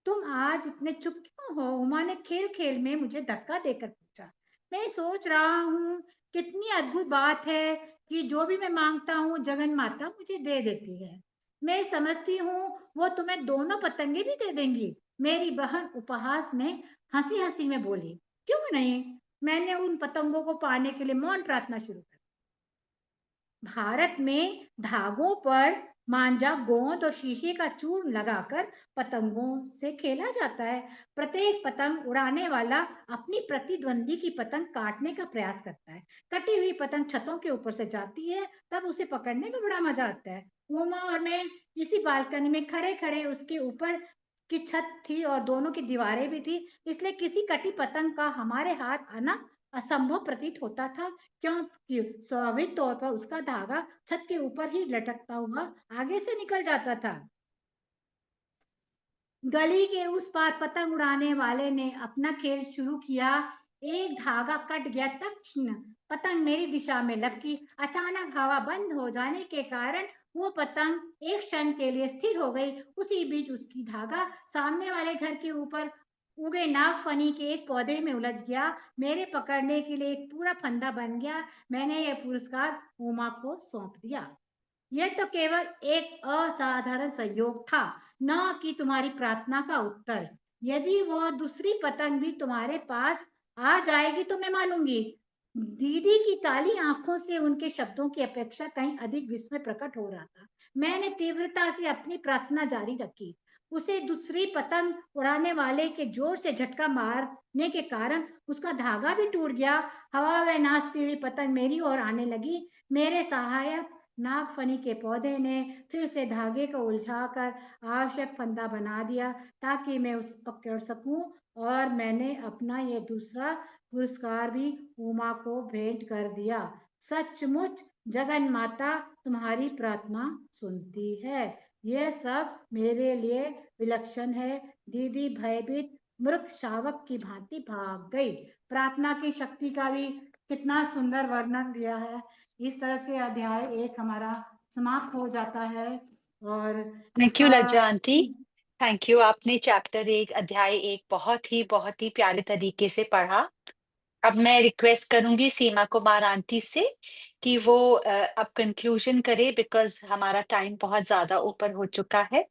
तुम आज इतने चुप क्यों हो? उमा ने खेल खेल में मुझे धक्का देकर पूछा। मैं सोच रहा हूँ, कितनी अद्भुत बात है कि जो भी मैं मांगता हूँ जगन माता मुझे दे देती है। मैं समझती हूँ वो तुम्हें दोनों पतंगे भी दे देंगी। मेरी बहन उपहास में हंसी हंसी में बोली। क्यों नहीं? मैंने उन पतंगों को पाने के लिए मौन प्रार्थना शुरू कर। भारत में धागों पर मांझा, गोंद और शीशे का चूर्ण लगाकर पतंगों से खेला जाता है। प्रत्येक पतंग उड़ाने वाला अपनी प्रतिद्वंदी की पतंग काटने का प्रयास करता है। कटी हुई पतंग छतों के ऊपर से जाती है, तब उसे पकड़ने में बड़ा मजा आता है। उमा और मैं इसी बालकनी में खड़े खड़े, उसके ऊपर की छत थी और दोनों की दीवारें भी थी, इसलिए किसी कटी पतंग का हमारे हाथ आना असंभव प्रतीत होता था, क्योंकि स्वाभाविक तौर पर उसका धागा छत के ऊपर ही लटकता हुआ आगे से निकल जाता था। गली के उस पार पतंग उड़ाने वाले ने अपना खेल शुरू किया। एक धागा कट गया, तक्षण पतंग मेरी दिशा में लपकी। अचानक हवा बंद हो जाने के कारण वो पतंग एक क्षण के लिए स्थिर हो गई। उसी बीच उसकी धागा सामने वाले घर के ऊपर उगे नागफनी के एक पौधे में उलझ गया। मेरे पकड़ने के लिए एक पूरा फंदा बन गया। मैंने यह पुरस्कार उमा को सौंप दिया। यह तो केवल एक असाधारण संयोग था, न कि तुम्हारी प्रार्थना का उत्तर। यदि वह दूसरी पतंग भी तुम्हारे पास आ जाएगी तो मैं मानूंगी। दीदी की काली आंखों से उनके शब्दों की अपेक्षा कहीं अधिक विस्मय प्रकट हो रहा था। मैंने तीव्रता से अपनी प्रार्थना जारी रखी। उसे दूसरी पतंग उड़ाने वाले के जोर से झटका मारने के कारण उसका धागा भी टूट गया। हवा में नाचती हुई पतंग मेरी ओर आने लगी। मेरे सहायक नागफनी के पौधे ने फिर से धागे को उलझाकर आवश्यक फंदा बना दिया, ताकि मैं उस पकड़ सकूं, और मैंने अपना ये दूसरा पुरस्कार भी उमा को भेंट कर दिया। सचमुच जगन माता तुम्हारी प्रार्थना सुनती है। यह सब मेरे लिए विलक्षण है। दीदी भयभीत मूर्ख शावक की भांति भाग गई। प्रार्थना की शक्ति का भी कितना सुंदर वर्णन दिया है। इस तरह से अध्याय 1 हमारा समाप्त हो जाता है। और थैंक यू इसका लज्जा आंटी। थैंक यू, आपने चैप्टर 1 अध्याय 1 बहुत ही प्यारे तरीके से पढ़ा। अब मैं रिक्वेस्ट करूंगी सीमा कुमार आंटी से कि वो अब कंक्लूजन करे, बिकॉज हमारा टाइम बहुत ज्यादा ऊपर हो चुका है।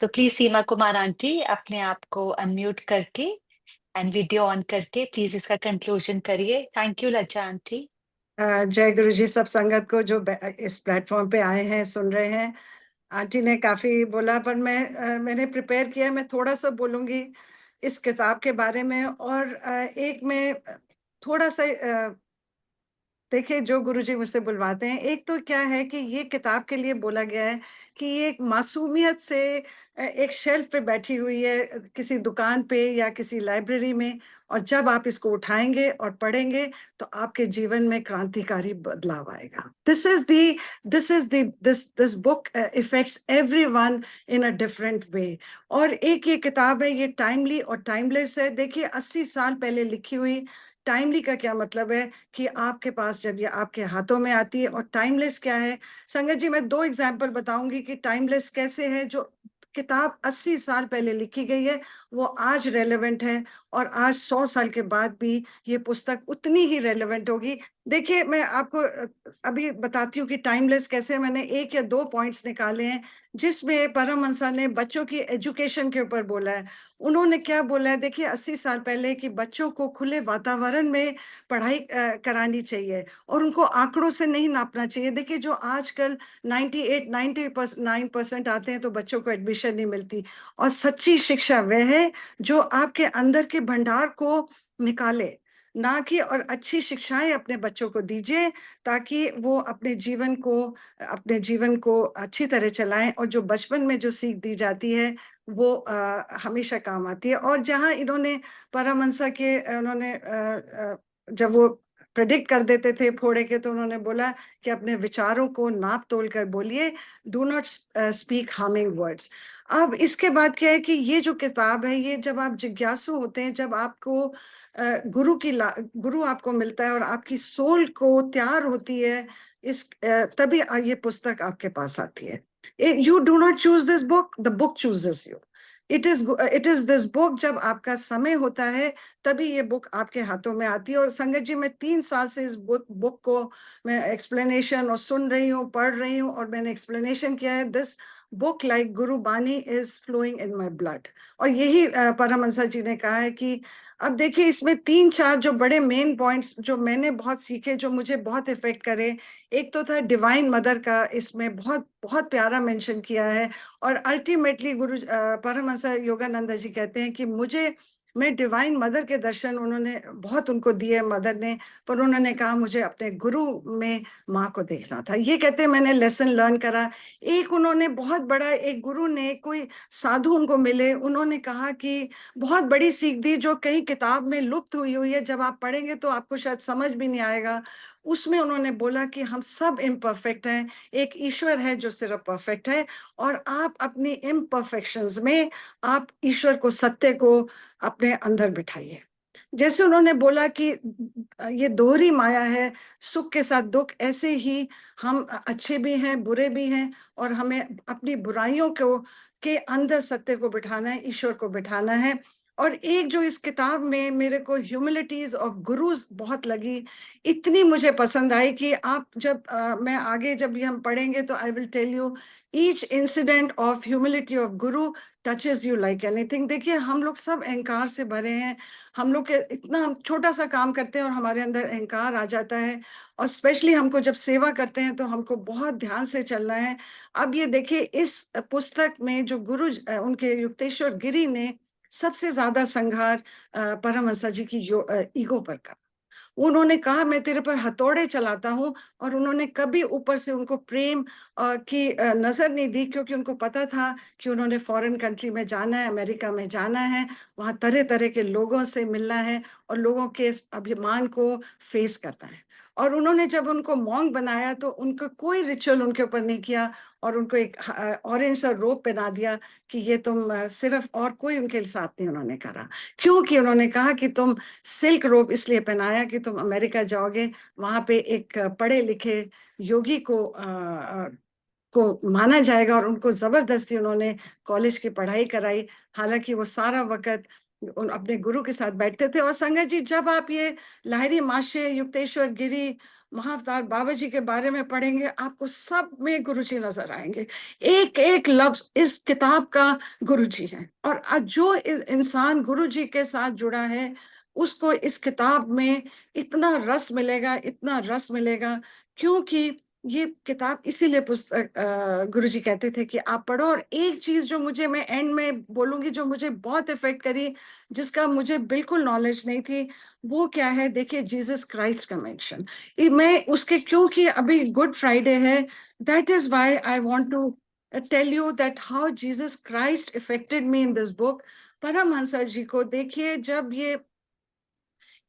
तो प्लीज सीमा कुमार आंटी अपने आप को अनम्यूट करके एंड वीडियो ऑन करके प्लीज इसका कंक्लूजन करिए। थैंक यू लज्जा आंटी। जय गुरु जी सब संगत को जो इस प्लेटफॉर्म पे आए हैं, सुन रहे हैं। आंटी ने काफी बोला, पर मैंने प्रिपेयर किया, मैं थोड़ा सा बोलूंगी इस किताब के बारे में। और एक मैं थोड़ा सा देखिए, जो गुरुजी मुझसे बुलवाते हैं, एक तो क्या है कि ये किताब के लिए बोला गया है कि ये एक मासूमियत से एक शेल्फ पे बैठी हुई है, किसी दुकान पे या किसी लाइब्रेरी में, और जब आप इसको उठाएंगे और पढ़ेंगे तो आपके जीवन में क्रांतिकारी बदलाव आएगा। This book effects everyone in a different way. और एक ये किताब है, ये टाइमली और टाइमलेस है। देखिए, 80 साल पहले लिखी हुई। टाइमली का क्या मतलब है कि आपके पास जब ये आपके हाथों में आती है। और टाइमलेस क्या है? संगत जी, मैं 2 एग्जाम्पल बताऊंगी कि टाइमलेस कैसे है। जो किताब 80 साल पहले लिखी गई है वो आज रेलेवेंट है, और आज 100 साल के बाद भी ये पुस्तक उतनी ही रेलेवेंट होगी। देखिए, मैं आपको अभी बताती हूँ कि टाइमलेस कैसे। मैंने 1 या 2 पॉइंट्स निकाले हैं जिसमें परमहंसा ने बच्चों की एजुकेशन के ऊपर बोला है। उन्होंने क्या बोला है? देखिए, 80 साल पहले कि बच्चों को खुले वातावरण में पढ़ाई करानी चाहिए और उनको आंकड़ों से नहीं नापना चाहिए। देखिए, जो आजकल 98-99% आते हैं तो बच्चों को एडमिशन नहीं मिलती। और सच्ची शिक्षा वह है जो आपके अंदर के भंडार को निकाले, ना कि, और अच्छी शिक्षाएं अपने बच्चों को दीजिए ताकि वो अपने जीवन को अच्छी तरह चलाएं। और जो बचपन में जो सीख दी जाती है वो हमेशा काम आती है। और जहाँ इन्होंने परमहंसा के उन्होंने जब वो प्रेडिक्ट कर देते थे फोड़े के, तो उन्होंने बोला कि अपने विचारों को नाप तोल कर बोलिए, do not speak harming words. अब इसके बाद क्या है कि ये जो किताब है, ये जब आप जिज्ञासु होते हैं, जब आपको गुरु आपको मिलता है और आपकी सोल को तैयार होती है तभी ये पुस्तक आपके पास आती है। You do not choose this book, the book chooses you. It is this book, जब आपका समय होता है तभी ये बुक आपके हाथों में आती है। और संगत जी, मैं 3 साल से इस बुक को मैं एक्सप्लेनेशन और सुन रही हूँ, पढ़ रही हूँ, और मैंने एक्सप्लेनेशन किया है। This book like Guru Bani is flowing in my blood. और यही परमहंसा जी ने कहा है कि अब देखिए, इसमें 3-4 जो बड़े मेन पॉइंट्स जो मैंने बहुत सीखे, जो मुझे बहुत इफेक्ट करे। एक तो था डिवाइन मदर का, इसमें बहुत बहुत प्यारा मेंशन किया है। और अल्टीमेटली परमहंस योगानंद जी कहते हैं कि मैं डिवाइन मदर के दर्शन उन्होंने बहुत उनको दिए, मदर ने। पर उन्होंने कहा मुझे अपने गुरु में माँ को देखना था। ये कहते हैं मैंने लेसन लर्न करा। एक उन्होंने बहुत बड़ा, एक गुरु ने, कोई साधु उनको मिले, उन्होंने कहा कि बहुत बड़ी सीख दी जो कहीं किताब में लुप्त हुई हुई है, जब आप पढ़ेंगे तो आपको शायद समझ भी नहीं आएगा। उसमें उन्होंने बोला कि हम सब इम्परफेक्ट हैं, एक ईश्वर है जो सिर्फ परफेक्ट है, और आप अपनी इम्परफेक्शंस में आप ईश्वर को, सत्य को अपने अंदर बिठाइए। जैसे उन्होंने बोला कि ये दोहरी माया है, सुख के साथ दुख, ऐसे ही हम अच्छे भी हैं, बुरे भी हैं, और हमें अपनी बुराइयों को के अंदर सत्य को बिठाना है, ईश्वर को बिठाना है। और एक जो इस किताब में मेरे को ह्यूमिलिटीज ऑफ गुरुज बहुत लगी, इतनी मुझे पसंद आई कि आप जब मैं आगे जब ये हम पढ़ेंगे तो I will tell you each incident of humility of guru touches you like anything. देखिए, हम लोग सब अहंकार से भरे हैं, हम लोग के इतना, हम छोटा सा काम करते हैं और हमारे अंदर अहंकार आ जाता है। और स्पेशली हमको जब सेवा करते हैं तो हमको बहुत ध्यान से चलना है। अब ये देखिए, इस पुस्तक में जो उनके युक्तेश्वर गिरी ने सबसे ज्यादा संघार परमहंस जी की ईगो पर का। उन्होंने कहा मैं तेरे पर हथौड़े चलाता हूँ, और उन्होंने कभी ऊपर से उनको प्रेम की नजर नहीं दी, क्योंकि उनको पता था कि उन्होंने फॉरेन कंट्री में जाना है, अमेरिका में जाना है, वहाँ तरह तरह के लोगों से मिलना है और लोगों के अभिमान को फेस करना है। और उन्होंने जब उनको मॉन्क बनाया तो उनको कोई रिचुअल उनके ऊपर नहीं किया, और उनको एक ऑरेंज सा रोब पहना दिया कि ये तुम सिर्फ, और कोई उनके साथ नहीं उन्होंने करा। क्योंकि उन्होंने कहा कि तुम सिल्क रोब इसलिए पहनाया कि तुम अमेरिका जाओगे, वहां पे एक पढ़े लिखे योगी को माना जाएगा। और उनको जबरदस्ती उन्होंने कॉलेज की पढ़ाई कराई, हालांकि वो सारा वक्त अपने गुरु के साथ बैठते थे। और संगत जी, जब आप ये लाहिरी माशे, युक्तेश्वर गिरी, महाअवतार बाबा जी के बारे में पढ़ेंगे, आपको सब में गुरु जी नजर आएंगे। एक एक लफ्ज इस किताब का गुरु जी है। और जो इंसान गुरु जी के साथ जुड़ा है, उसको इस किताब में इतना रस मिलेगा, इतना रस मिलेगा। क्योंकि ये किताब इसीलिए पुस्तक गुरुजी कहते थे कि आप पढ़ो। और एक चीज जो मुझे, मैं एंड में बोलूंगी, जो मुझे बहुत इफेक्ट करी, जिसका मुझे बिल्कुल नॉलेज नहीं थी, वो क्या है, देखिए, जीसस क्राइस्ट का मेंशन। मैं उसके, क्योंकि अभी गुड फ्राइडे है, that is why I want to tell you that how Jesus Christ affected me in this book. Paramahansa ji को देखिए, जब ये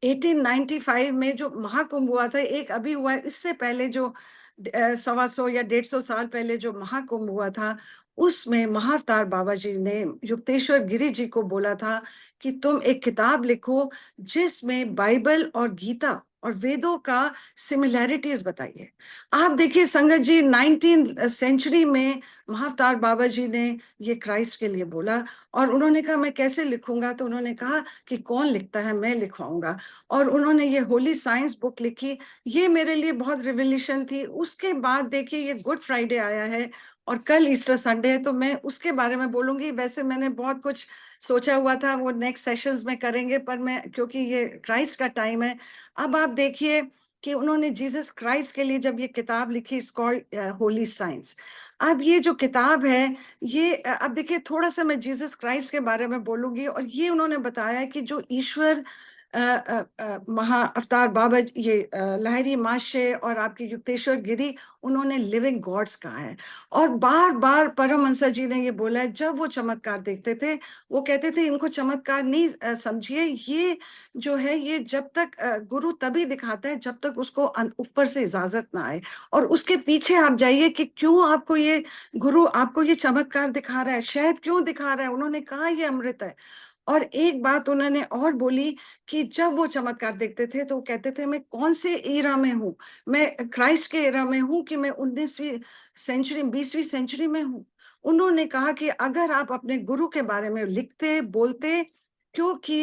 1895 में जो महाकुंभ हुआ था, एक अभी हुआ है, इससे पहले जो 125 या 150 साल पहले जो महाकुंभ हुआ था, उसमें महाअवतार बाबा जी ने युक्तेश्वर गिरी जी को बोला था कि तुम एक किताब लिखो जिसमें बाइबल और गीता और वेदों का सिमिलैरिटीज बताइए। आप देखिए संगत जी, 19th सेंचुरी में महाअवतार बाबा जी ने ये क्राइस्ट के लिए बोला। और उन्होंने कहा मैं कैसे लिखूंगा, तो उन्होंने कहा कि कौन लिखता है, मैं लिखवाऊंगा। और उन्होंने ये होली साइंस बुक लिखी। ये मेरे लिए बहुत रिवोल्यूशन थी। उसके बाद देखिए, ये गुड फ्राइडे आया है और कल ईस्टर संडे है, तो मैं उसके बारे में बोलूंगी। वैसे मैंने बहुत कुछ सोचा हुआ था, वो नेक्स्ट सेशंस में करेंगे, पर मैं, क्योंकि ये क्राइस्ट का टाइम है। अब आप देखिए कि उन्होंने जीसस क्राइस्ट के लिए जब ये किताब लिखी, इट्स कॉल्ड होली साइंस। अब ये जो किताब है, ये अब देखिए, थोड़ा सा मैं जीसस क्राइस्ट के बारे में बोलूंगी। और ये उन्होंने बताया कि जो ईश्वर महा अवतार बाबा ये लहरी माशे और आपके युक्तेश्वर गिरी, उन्होंने लिविंग गॉड्स कहा है। और बार बार परमहंस जी ने ये बोला है, जब वो चमत्कार देखते थे वो कहते थे इनको चमत्कार नहीं समझिए, ये जो है ये जब तक गुरु तभी दिखाता है जब तक उसको ऊपर से इजाजत ना आए, और उसके पीछे आप जाइए कि क्यों आपको ये गुरु आपको ये चमत्कार दिखा रहा है, शायद क्यों दिखा रहा है। उन्होंने कहा ये अमृत है। और एक बात उन्होंने और बोली कि जब वो चमत्कार देखते थे तो वो कहते थे मैं कौन से एरा में हूँ, मैं क्राइस्ट के एरा में हूँ कि मैं 19वीं सेंचुरी 20वीं सेंचुरी में हूँ। उन्होंने कहा कि अगर आप अपने गुरु के बारे में लिखते बोलते, क्योंकि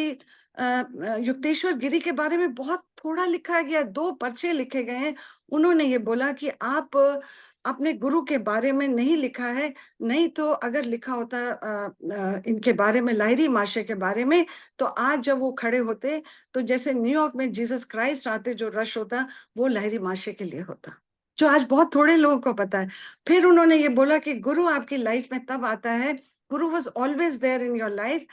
युक्तेश्वर गिरी के बारे में बहुत थोड़ा लिखा गया, 2 पर्चे लिखे गए हैं। उन्होंने ये बोला कि आप अपने गुरु के बारे में नहीं लिखा है, नहीं तो अगर लिखा होता इनके बारे में, लाहिरी माशे के बारे में, तो आज जब वो खड़े होते तो जैसे न्यूयॉर्क में जीसस क्राइस्ट आते जो रश होता वो लाहिरी माशे के लिए होता, जो आज बहुत थोड़े लोगों को पता है। फिर उन्होंने ये बोला कि गुरु आपकी लाइफ में तब आता है, guru was always there in your life,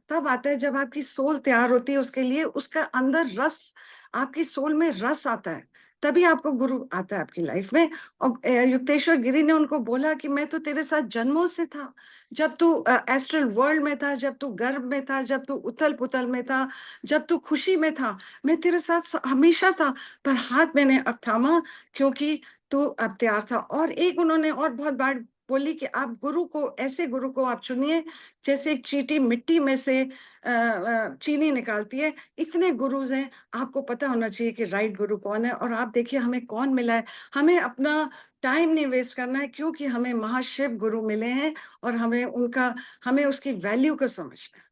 तब आता है जब आपकी सोल तैयार होती है उसके लिए, उसका अंदर रस, आपकी सोल में रस आता है, तभी आपको गुरु आता है आपकी लाइफ में। और युक्तेश्वर गिरी ने उनको बोला कि मैं तो तेरे साथ जन्मों से था, जब तू एस्ट्रल वर्ल्ड में था, जब तू गर्भ में था, जब तू उथल पुथल में था, जब तू खुशी में था, मैं तेरे साथ हमेशा था, पर हाथ मैंने अब थामा क्योंकि तू अब तैयार था। और एक उन्होंने और बहुत बार बोली कि आप गुरु को, ऐसे गुरु को आप चुनिए जैसे एक चींटी मिट्टी में से चीनी निकालती है, इतने गुरुज हैं, आपको पता होना चाहिए कि राइट गुरु कौन है। और आप देखिए हमें कौन मिला है, हमें अपना टाइम नहीं वेस्ट करना है, क्योंकि हमें महाशिव गुरु मिले हैं और हमें उसकी वैल्यू को समझना है,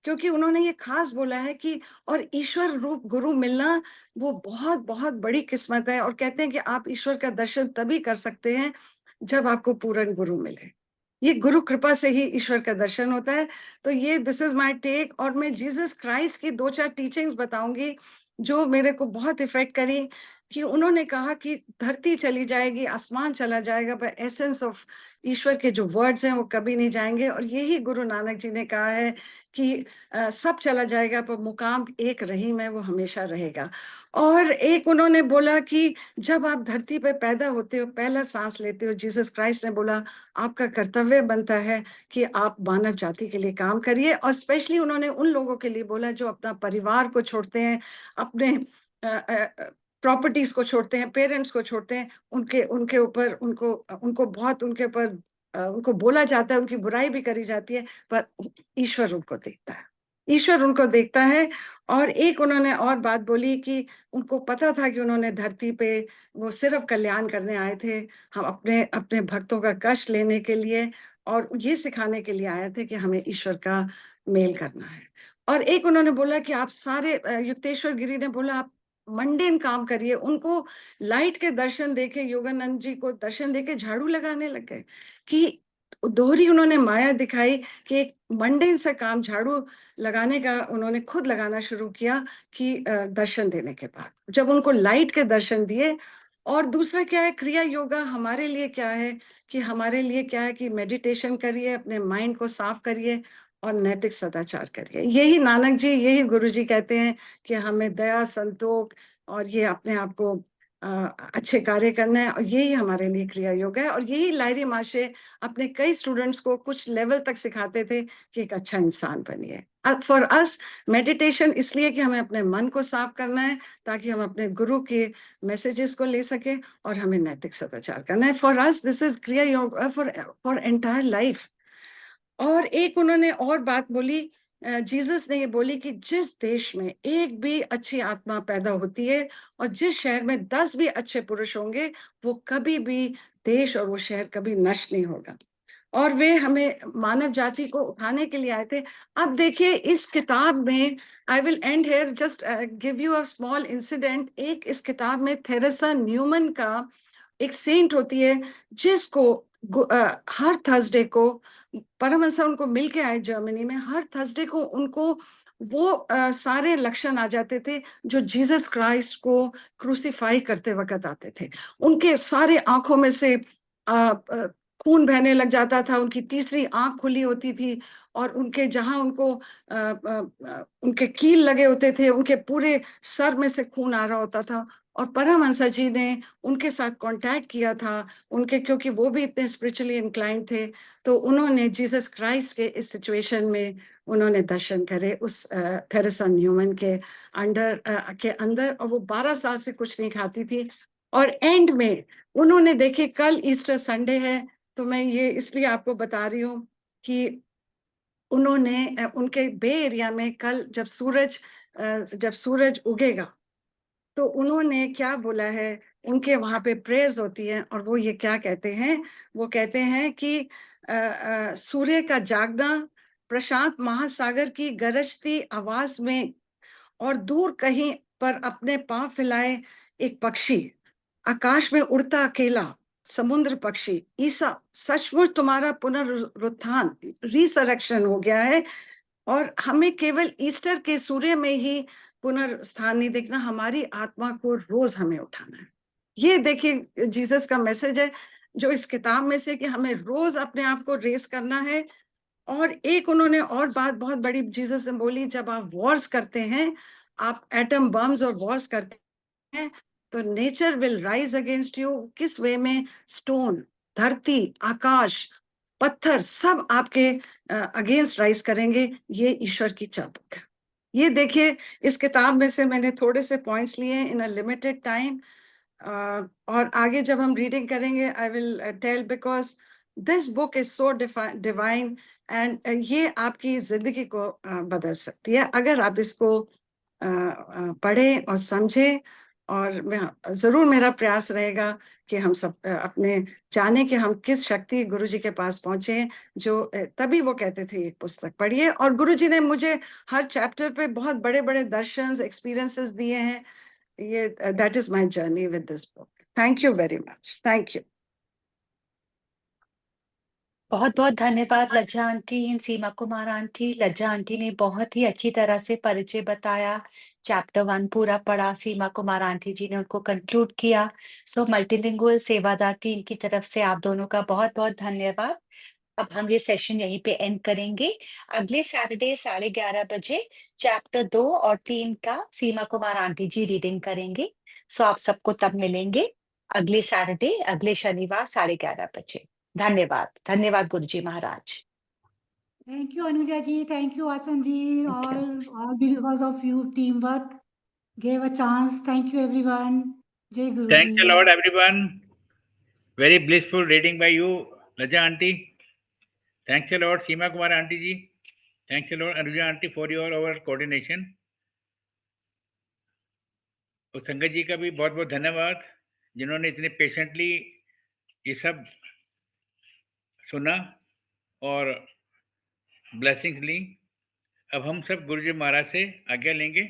क्योंकि उन्होंने ये खास बोला है कि और ईश्वर रूप गुरु मिलना वो बहुत बहुत बड़ी किस्मत है। और कहते हैं कि आप ईश्वर का दर्शन तभी कर सकते हैं जब आपको पूर्ण गुरु मिले, ये गुरु कृपा से ही ईश्वर का दर्शन होता है। तो ये दिस इज माय टेक। और मैं जीसस क्राइस्ट की 2-4 टीचिंग्स बताऊंगी जो मेरे को बहुत इफेक्ट करी। कि उन्होंने कहा कि धरती चली जाएगी, आसमान चला जाएगा, पर एसेंस ऑफ ईश्वर के जो वर्ड्स हैं वो कभी नहीं जाएंगे। और यही गुरु नानक जी ने कहा है कि सब चला जाएगा पर मुकाम एक रहीम है, वो हमेशा रहेगा। और एक उन्होंने बोला कि जब आप धरती पे पैदा होते हो, पहला सांस लेते हो, जीसस क्राइस्ट ने बोला आपका कर्तव्य बनता है कि आप मानव जाति के लिए काम करिए। और स्पेशली उन्होंने उन लोगों के लिए बोला जो अपना परिवार को छोड़ते हैं, अपने प्रॉपर्टीज को छोड़ते हैं, पेरेंट्स को छोड़ते हैं, उनके ऊपर उनको बहुत उनके ऊपर उनको बोला जाता है, उनकी बुराई भी करी जाती है, पर ईश्वर उनको देखता है, ईश्वर उनको देखता है। और एक उन्होंने और बात बोली कि उनको पता था कि उन्होंने धरती पे वो सिर्फ कल्याण करने आए थे, हम अपने अपने भक्तों का कष्ट लेने के लिए और ये सिखाने के लिए आए थे कि हमें ईश्वर का मेल करना है। और एक उन्होंने बोला कि आप सारे युक्तेश्वर गिरी ने बोला आप मंडेन काम करिए। उनको लाइट के दर्शन देके, योगानंद जी को दर्शन देके झाड़ू लगाने लग गए कि दोहरी उन्होंने माया दिखाई कि एक मंडेन से काम झाड़ू लगाने का उन्होंने खुद लगाना शुरू किया कि दर्शन देने के बाद जब उनको लाइट के दर्शन दिए। और दूसरा क्या है, क्रिया योगा हमारे लिए क्या है कि हमारे लिए क्या है कि मेडिटेशन करिए, अपने माइंड को साफ करिए और नैतिक सदाचार करिए। यही नानक जी, यही गुरु जी कहते हैं कि हमें दया, संतोष और ये अपने आप को अच्छे कार्य करना है, और यही हमारे लिए क्रिया योग है। और यही लाहिरी माशे अपने कई स्टूडेंट्स को कुछ लेवल तक सिखाते थे कि एक अच्छा इंसान बनिए। फॉर अस मेडिटेशन इसलिए कि हमें अपने मन को साफ करना है ताकि हम अपने गुरु के मैसेजेस को ले सके, और हमें नैतिक सदाचार करना है। फॉर अस दिस इज क्रिया योग फॉर एंटायर लाइफ। और एक उन्होंने और बात बोली, जीसस ने ये बोली कि जिस देश में एक भी अच्छी आत्मा पैदा होती है और जिस शहर में 10 भी अच्छे पुरुष होंगे, वो कभी भी देश और वो शहर कभी नष्ट नहीं होगा। और वे हमें मानव जाति को उठाने के लिए आए थे। अब देखिए इस किताब में, I will end here, just give you a small incident. एक इस किताब में थेरेसा न्यूमन का एक सेंट होती है जिसको हर थर्सडे को परमहंस उनको मिलके आए जर्मनी में, हर थर्सडे को उनको वो सारे लक्षण आ जाते थे जो जीसस क्राइस्ट को क्रूसीफाई करते वक्त आते थे। उनके सारे आंखों में से खून बहने लग जाता था, उनकी तीसरी आँख खुली होती थी और उनके जहाँ उनको उनके कील लगे होते थे, उनके पूरे सर में से खून आ रहा होता था। और परमहंस जी ने उनके साथ कॉन्टैक्ट किया था, उनके क्योंकि वो भी इतने स्पिरिचुअली इंक्लाइंड थे, तो उन्होंने जीसस क्राइस्ट के इस सिचुएशन में उन्होंने दर्शन करे उस थेरेसा न्यूमैन के अंदर, और वो 12 साल से कुछ नहीं खाती थी। और एंड में उन्होंने, देखिए कल ईस्टर संडे है, तो मैं ये इसलिए आपको बता रही हूँ कि उन्होंने उनके बे एरिया में कल जब सूरज उगेगा, तो उन्होंने क्या बोला है, उनके वहां पे प्रेयर्स होती हैं, और वो ये क्या कहते हैं, वो कहते हैं कि सूर्य का जागना प्रशांत महासागर की गरजती आवाज में, और दूर कहीं पर अपने पांव फैलाए एक पक्षी, आकाश में उड़ता अकेला समुद्र पक्षी, ईसा सचमुच तुम्हारा पुनरुत्थान रिसरेक्शन हो गया है, और हमें केवल ईस्टर के सूर्य में ही पुनर्स्थान नहीं देखना, हमारी आत्मा को रोज हमें उठाना है। ये देखिए जीसस का मैसेज है जो इस किताब में से, कि हमें रोज अपने आप को रेस करना है। और एक उन्होंने और बात बहुत बड़ी जीसस ने बोली, जब आप वॉर्स करते हैं, आप एटम बम्स और वॉर्स करते हैं, तो nature will rise against you. किस वे में? स्टोन, धरती, आकाश, पत्थर सब आपके अगेंस्ट राइज करेंगे। ये ईश्वर की चाबुक है। ये देखिए इस किताब में से मैंने थोड़े से पॉइंट्स लिए इन अ लिमिटेड टाइम, और आगे जब हम रीडिंग करेंगे I will tell, because this book is so divine, and ये आपकी जिंदगी को बदल सकती है अगर आप इसको पढ़ें और समझें। और मैं जरूर, मेरा प्रयास रहेगा कि हम सब अपने जाने कि हम किस शक्ति गुरु जी के पास पहुंचे, जो तभी वो कहते थे ये पुस्तक पढ़िए। और गुरु जी ने मुझे हर चैप्टर पे बहुत बड़े बड़े दर्शन एक्सपीरियंसेस दिए हैं। ये that is my journey with this book. Thank you very much. Thank you. बहुत बहुत धन्यवाद लज्जा aunty and Seema Kumar aunty. लज्जा आंटी ने बहुत ही अच्छी तरह से परिचय बताया, चैप्टर 1 पूरा पढ़ा, सीमा कुमार आंटी जी ने उनको कंक्लूड किया। सो मल्टीलिंगुअल सेवादार टीम की तरफ से आप दोनों का बहुत बहुत धन्यवाद। अब हम ये सेशन यहीं पे एंड करेंगे। अगले सैटरडे 11:30 बजे चैप्टर 2 और 3 का सीमा कुमार आंटी जी रीडिंग करेंगे। सो आप सबको तब मिलेंगे अगले सैटरडे, अगले शनिवार 11:30 बजे। धन्यवाद, धन्यवाद गुरुजी महाराज। Thank you, Anuja ji. Thank you, Asan ji. Thank you. All because of you, teamwork gave a chance. Thank you, everyone. Jai Guru Thanks ji. a lot, everyone. Very blissful reading by you, Laja auntie. Thanks a lot, Seema Kumar auntie ji. Thanks a lot, Anuja auntie, for your our coordination. और संगत जी का भी बहुत बहुत धन्यवाद, जिन्होंने इतने patiently ये सब सुना और ब्लेसिंग्स ली। अब हम सब गुरुजी महाराज से आज्ञा लेंगे।